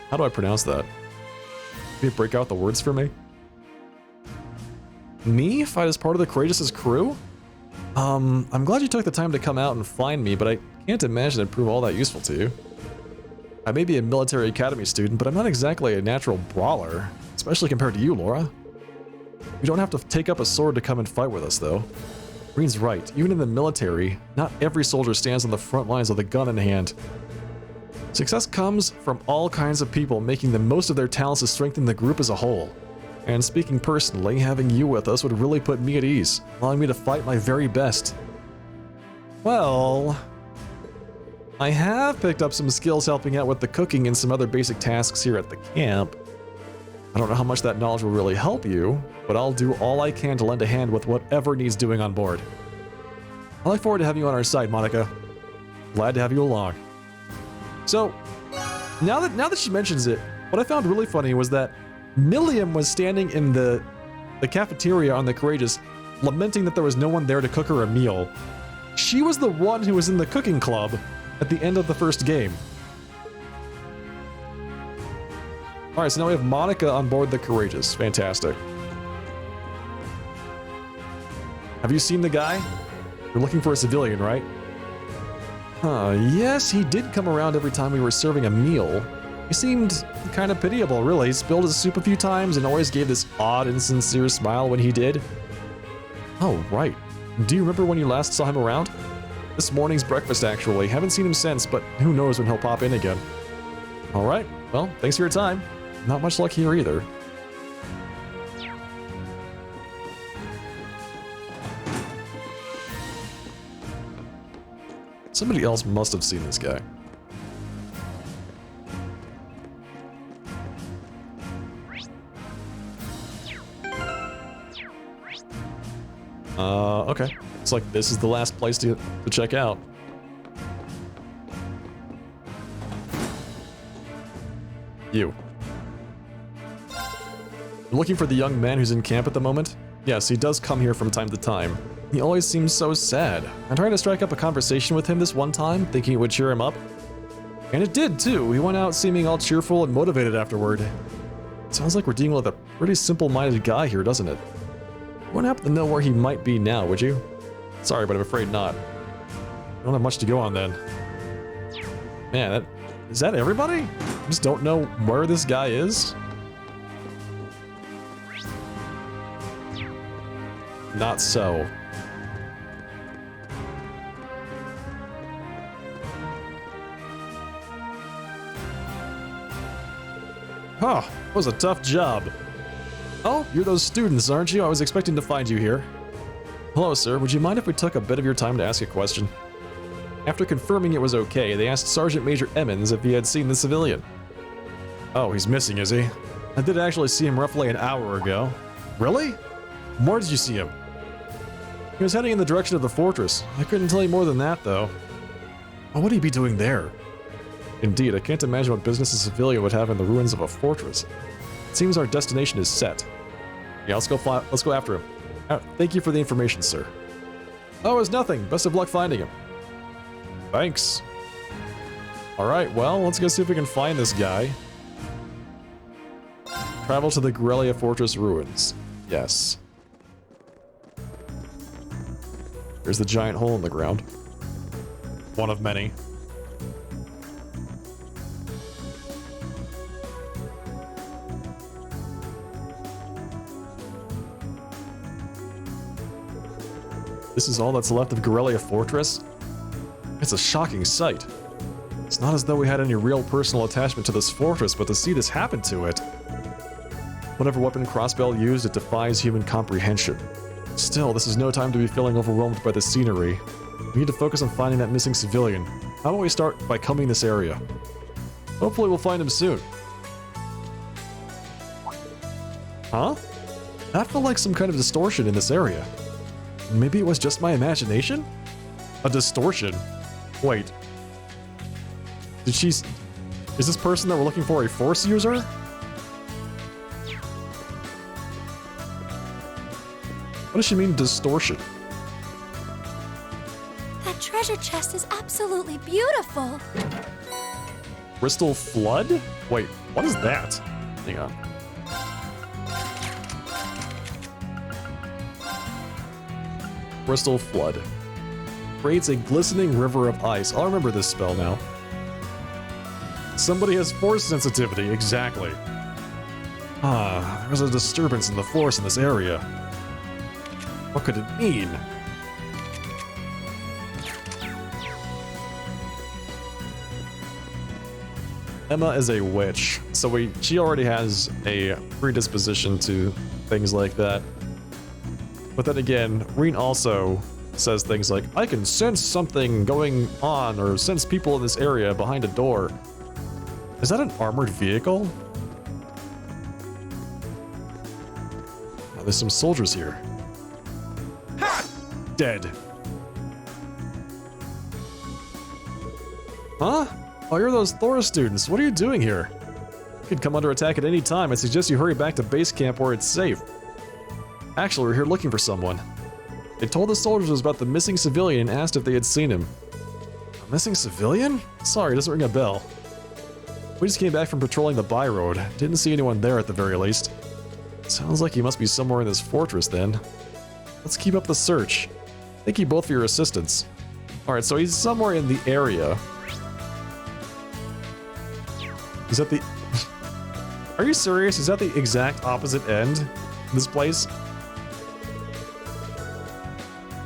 How do I pronounce that? Can you break out the words for me? Me? Fight as part of the Courageous' crew? I'm glad you took the time to come out and find me, but I can't imagine it'd prove all that useful to you. I may be a military academy student, but I'm not exactly a natural brawler, especially compared to you, Laura. You don't have to take up a sword to come and fight with us, though. Green's right. Even in the military, not every soldier stands on the front lines with a gun in hand. Success comes from all kinds of people making the most of their talents to strengthen the group as a whole. And speaking personally, having you with us would really put me at ease, allowing me to fight my very best. Well, I have picked up some skills helping out with the cooking and some other basic tasks here at the camp. I don't know how much that knowledge will really help you, but I'll do all I can to lend a hand with whatever needs doing on board. I look forward to having you on our side, Monica. Glad to have you along. So, now that she mentions it, what I found really funny was that Milliam was standing in the cafeteria on the Courageous, lamenting that there was no one there to cook her a meal. She was the one who was in the cooking club at the end of the first game. Alright, so now we have Monica on board the Courageous. Fantastic. Have you seen the guy? You're looking for a civilian, right? Yes, he did come around every time we were serving a meal. He seemed kind of pitiable, really. He spilled his soup a few times and always gave this odd and sincere smile when he did. Oh, right. Do you remember when you last saw him around? This morning's breakfast, actually. Haven't seen him since, but who knows when he'll pop in again. Alright, well, thanks for your time. Not much luck here either. Somebody else must have seen this guy. Okay. It's like this is the last place to check out. You. You're looking for the young man who's in camp at the moment? Yes, he does come here from time to time. He always seems so sad. I tried to strike up a conversation with him this one time, thinking it would cheer him up. And it did too. He went out seeming all cheerful and motivated afterward. Sounds like we're dealing with a pretty simple-minded guy here, doesn't it? You wouldn't happen to know where he might be now, would you? Sorry, but I'm afraid not. I don't have much to go on then. Man, is that everybody? I just don't know where this guy is? Not so. Huh, that was a tough job. Oh, you're those students, aren't you? I was expecting to find you here. Hello, sir. Would you mind if we took a bit of your time to ask a question? After confirming it was okay, they asked Sergeant Major Emmons if he had seen the civilian. Oh, he's missing, is he? I did actually see him roughly an hour ago. Really? Where did you see him? He was heading in the direction of the fortress. I couldn't tell you more than that, though. What would he be doing there? Indeed, I can't imagine what business a civilian would have in the ruins of a fortress. It seems our destination is set. Yeah, let's go after him. Thank you for the information, sir. Oh, it's nothing. Best of luck finding him. Thanks. Alright, well, let's go see if we can find this guy. Travel to the Guerrilla Fortress ruins. Yes. There's the giant hole in the ground. One of many. This is all that's left of Guerrilla Fortress? It's a shocking sight. It's not as though we had any real personal attachment to this fortress, but to see this happen to it... Whatever weapon Crossbell used, it defies human comprehension. Still, this is no time to be feeling overwhelmed by the scenery. We need to focus on finding that missing civilian. How about we start by combing this area? Hopefully we'll find him soon. Huh? That felt like some kind of distortion in this area. Maybe it was just my imagination? A distortion? Wait. Did she... Is this person that we're looking for a Force user? What does she mean, distortion?
That treasure chest is absolutely beautiful.
Crystal Flood? Wait, what is that? Hang on. Crystal Flood. Creates a glistening river of ice. I'll remember this spell now. Somebody has force sensitivity, exactly. Ah, there's a disturbance in the force in this area. What could it mean? Emma is a witch, so she already has a predisposition to things like that. But then again, Reen also says things like, I can sense something going on, or sense people in this area behind a door. Is that an armored vehicle? Oh, there's some soldiers here. Ha! Dead. Huh? Oh, you're those Thor students. What are you doing here? You could come under attack at any time. I suggest you hurry back to base camp where it's safe. Actually, we're here looking for someone. They told the soldiers about the missing civilian and asked if they had seen him. A missing civilian? Sorry, it doesn't ring a bell. We just came back from patrolling the by road. Didn't see anyone there at the very least. Sounds like he must be somewhere in this fortress then. Let's keep up the search. Thank you both for your assistance. Alright, so he's somewhere in the area. Is that the... Are you serious? Is that the exact opposite end of this place?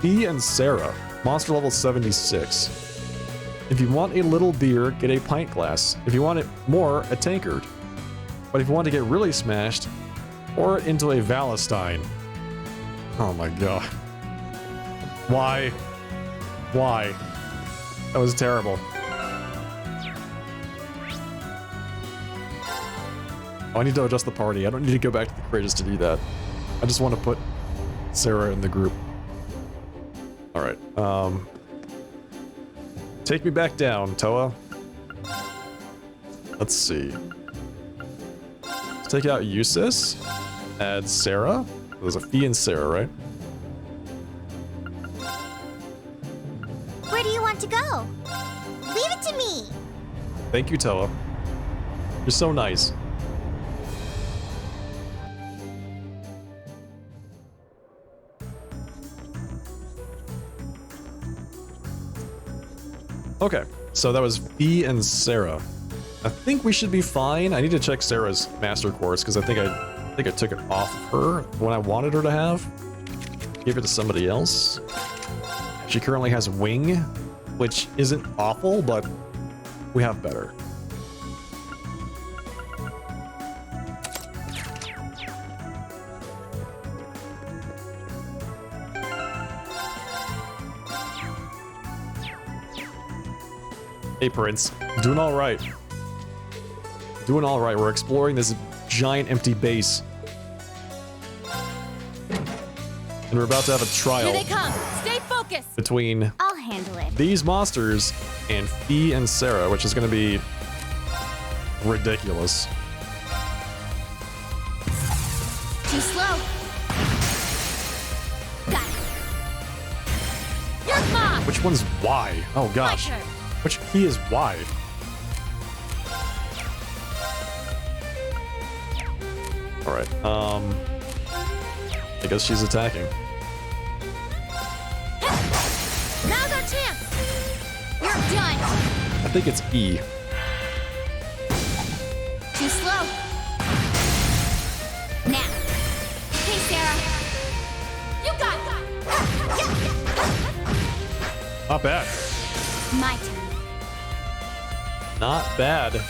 E and Sarah, monster level 76. If you want a little beer, get a pint glass. If you want it more, a tankard. But if you want to get really smashed, pour it into a Valentine. Oh my god. Why? Why? That was terrible. Oh, I need to adjust the party. I don't need to go back to the Courageous to do that. I just want to put Sarah in the group. All right. Take me back down, Toa. Let's see. Let's take out Eustace. Add Sarah. There's a Fee and Sarah, right?
Where do you want to go? Leave it to me.
Thank you, Toa. You're so nice. Okay, so that was Fee and Sarah. I think we should be fine. I need to check Sarah's master course because I think I took it off of her when I wanted her to have. Give it to somebody else. She currently has Wing, which isn't awful, but we have better. Hey, Prince. Doing all right. Doing all right. We're exploring this giant empty base. And we're about to have a trial.
Here they come. Stay focused.
Between
I'll handle it.
these monsters and Fee and Sarah, which is going to be ridiculous.
Too slow. Got it. You're mine.
Which one's Y? Oh gosh.
My turn.
Which key is Y? Alright, I guess she's attacking.
Now's our chance. You're done.
I think it's E.
Too slow. Now. Hey, Sarah. You got it.
Not bad.
My turn.
Not bad.
Here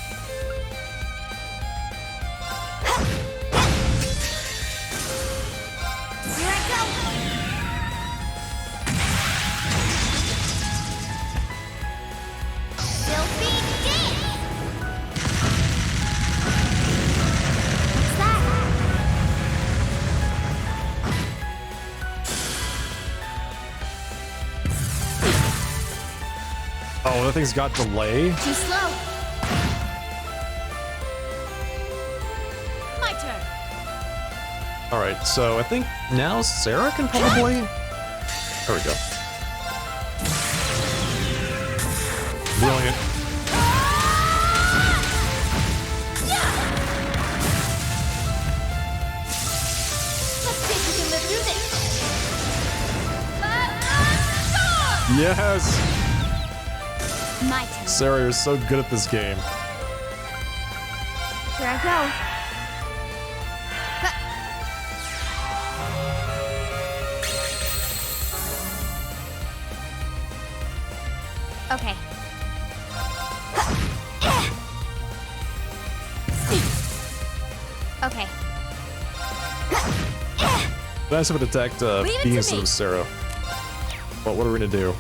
I go. Filthy dance. What's that?
Oh, that thing's got delay?
Too slow. My turn.
Alright, so I think now Sarah can probably... There we go. Brilliant.
Let's see if we can live through this.
Yes!
My turn.
Sarah, you're so good at this game.
Here I go. Okay. Okay.
Nice if it attacked
Leave it
Fee
to
instead
me.
of Sarah. Well, what are we gonna do?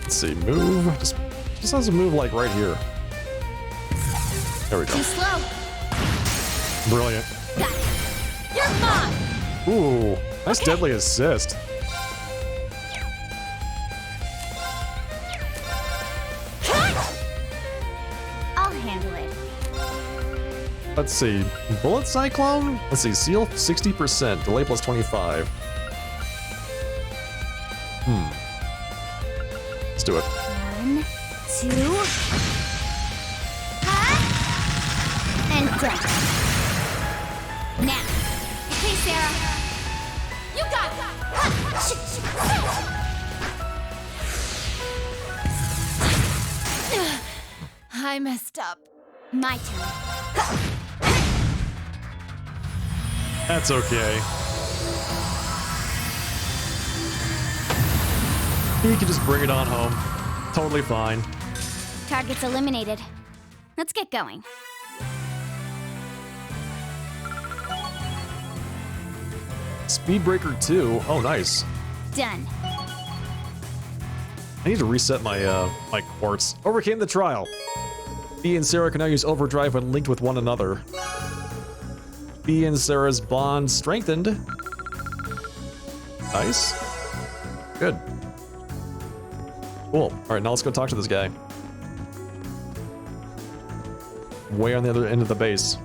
Let's see, move. Just has to move like right here. There we go.
Too slow.
Brilliant.
Got it. You're mine.
Ooh, nice deadly assist.
I'll handle it.
Let's see, bullet cyclone. Let's see, seal 60%, delay plus 25. Let's do it.
1, 2. And done. Now. Hey, Sarah. You got it. I messed up. My turn.
That's okay. You can just bring it on home. Totally fine.
Target's eliminated. Let's get going.
Speedbreaker 2. Oh, nice.
Done.
I need to reset my my quartz. Overcame the trial. Fee and Sarah can now use overdrive when linked with one another. Fee and Sarah's bond strengthened. Nice. Good. Cool. Alright, now let's go talk to this guy. Way on the other end of the base.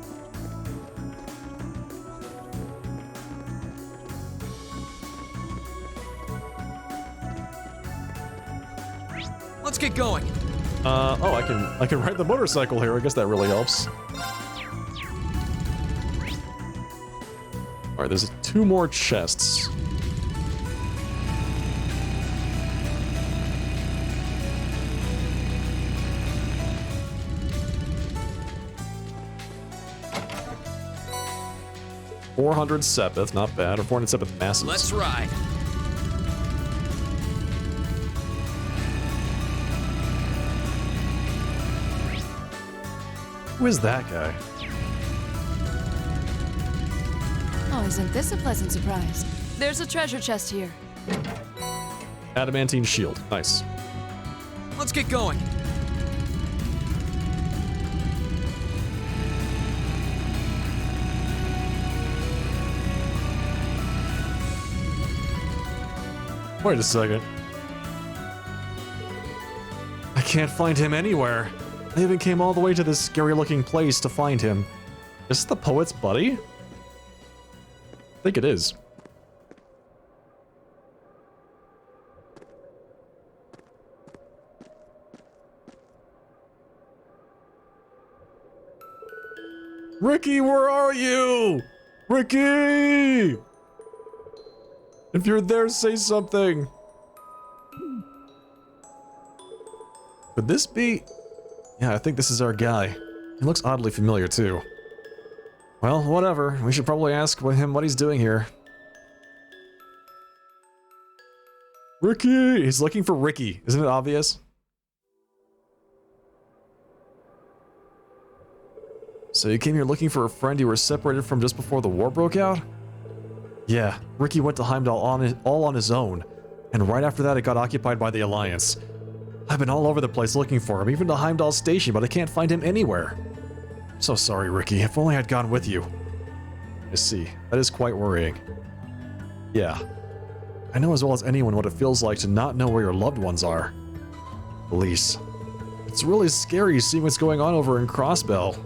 Let's get going.
Oh, I can ride the motorcycle here. I guess that really helps. Alright, there's 2 more chests. $400 Sepith, not bad, or 400 Sepith masses.
Let's ride.
Who is that guy?
Oh, isn't this a pleasant surprise? There's a treasure chest here.
Adamantine shield. Nice.
Let's get going.
Wait a second. I can't find him anywhere. I even came all the way to this scary-looking place to find him. Is this the poet's buddy? I think it is. Ricky, where are you? Ricky! If you're there, say something. Could this be... Yeah, I think this is our guy. He looks oddly familiar, too. Well, whatever. We should probably ask him what he's doing here. Ricky! He's looking for Ricky. Isn't it obvious? So you came here looking for a friend you were separated from just before the war broke out? Yeah, Ricky went to Heimdall all on his own, and right after that it got occupied by the Alliance. I've been all over the place looking for him, even to Heimdall Station, but I can't find him anywhere. So sorry, Ricky. If only I'd gone with you. I see. That is quite worrying. Yeah. I know as well as anyone what it feels like to not know where your loved ones are. Elise. It's really scary seeing what's going on over in Crossbell.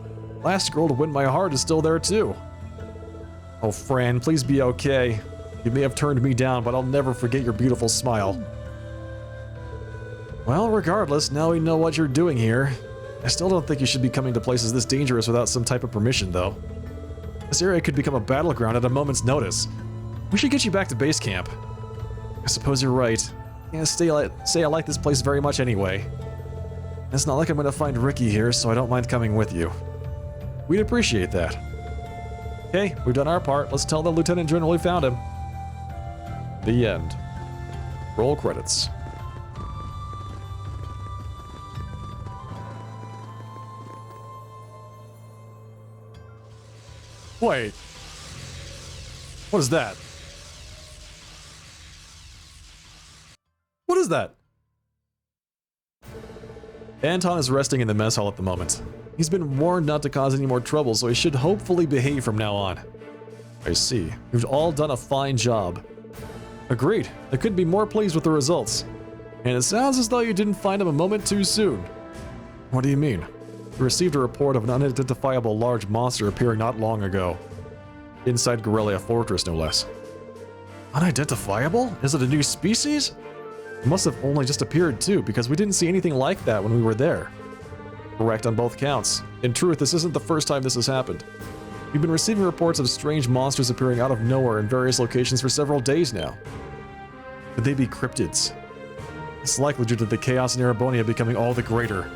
Last girl to win my heart is still there too. Oh, Fran, please be okay. You may have turned me down, but I'll never forget your beautiful smile. Well, regardless, now we know what you're doing here. I still don't think you should be coming to places this dangerous without some type of permission, though. This area could become a battleground at a moment's notice. We should get you back to base camp. I suppose you're right. Can't say I like this place very much anyway. It's not like I'm gonna find Ricky here, so I don't mind coming with you. We'd appreciate that. Okay, we've done our part. Let's tell the Lieutenant General we found him. The end. Roll credits. Wait. What is that? What is that? Anton is resting in the mess hall at the moment. He's been warned not to cause any more trouble, so he should hopefully behave from now on. I see. You've all done a fine job. Agreed. I couldn't be more pleased with the results. And it sounds as though you didn't find him a moment too soon. What do you mean? We received a report of an unidentifiable large monster appearing not long ago. Inside Guerrilla Fortress, no less. Unidentifiable? Is it a new species? It must have only just appeared too, because we didn't see anything like that when we were there. Correct on both counts. In truth, this isn't the first time this has happened. We've been receiving reports of strange monsters appearing out of nowhere in various locations for several days now. Could they be cryptids? It's likely due to the chaos in Erebonia becoming all the greater.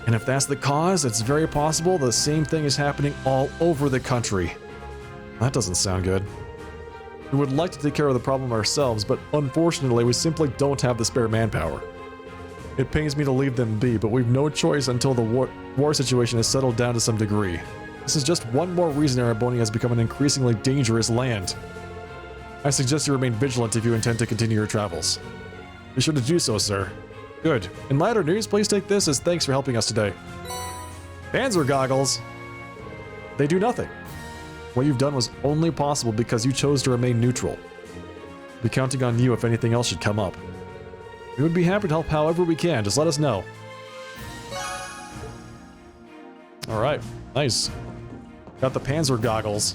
And if that's the cause, it's very possible the same thing is happening all over the country. That doesn't sound good. We would like to take care of the problem ourselves, but unfortunately we simply don't have the spare manpower. It pains me to leave them be, but we've no choice until the war situation has settled down to some degree. This is just one more reason Erebonia has become an increasingly dangerous land. I suggest you remain vigilant if you intend to continue your travels. Be sure to do so, sir. Good. In lighter news, please take this as thanks for helping us today. Panzer goggles! They do nothing. What you've done was only possible because you chose to remain neutral. Be counting on you if anything else should come up. We would be happy to help however we can. Just let us know. Alright, nice. Got the Panzer goggles,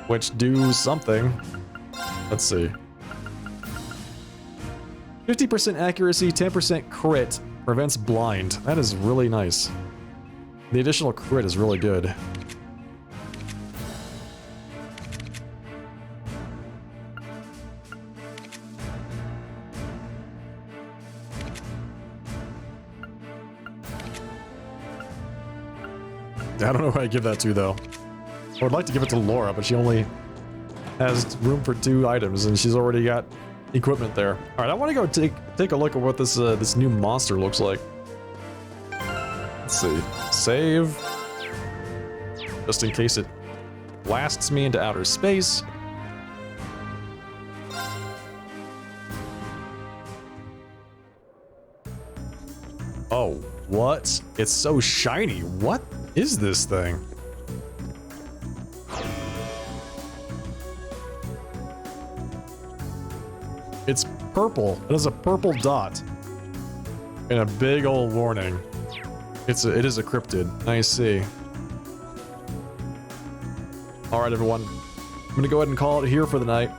which do something. Let's see. 50% accuracy, 10% crit, prevents blind. That is really nice. The additional crit is really good. I don't know who I give that to, though. I would like to give it to Laura, but she only has room for 2 items, and she's already got equipment there. All right, I want to go take a look at what this this new monster looks like. Let's see. Save. Just in case it blasts me into outer space. Oh, what? It's so shiny. What is this thing? It's purple. It has a purple dot. And a big old warning. It is a cryptid. I see. Alright, everyone. I'm gonna go ahead and call it here for the night.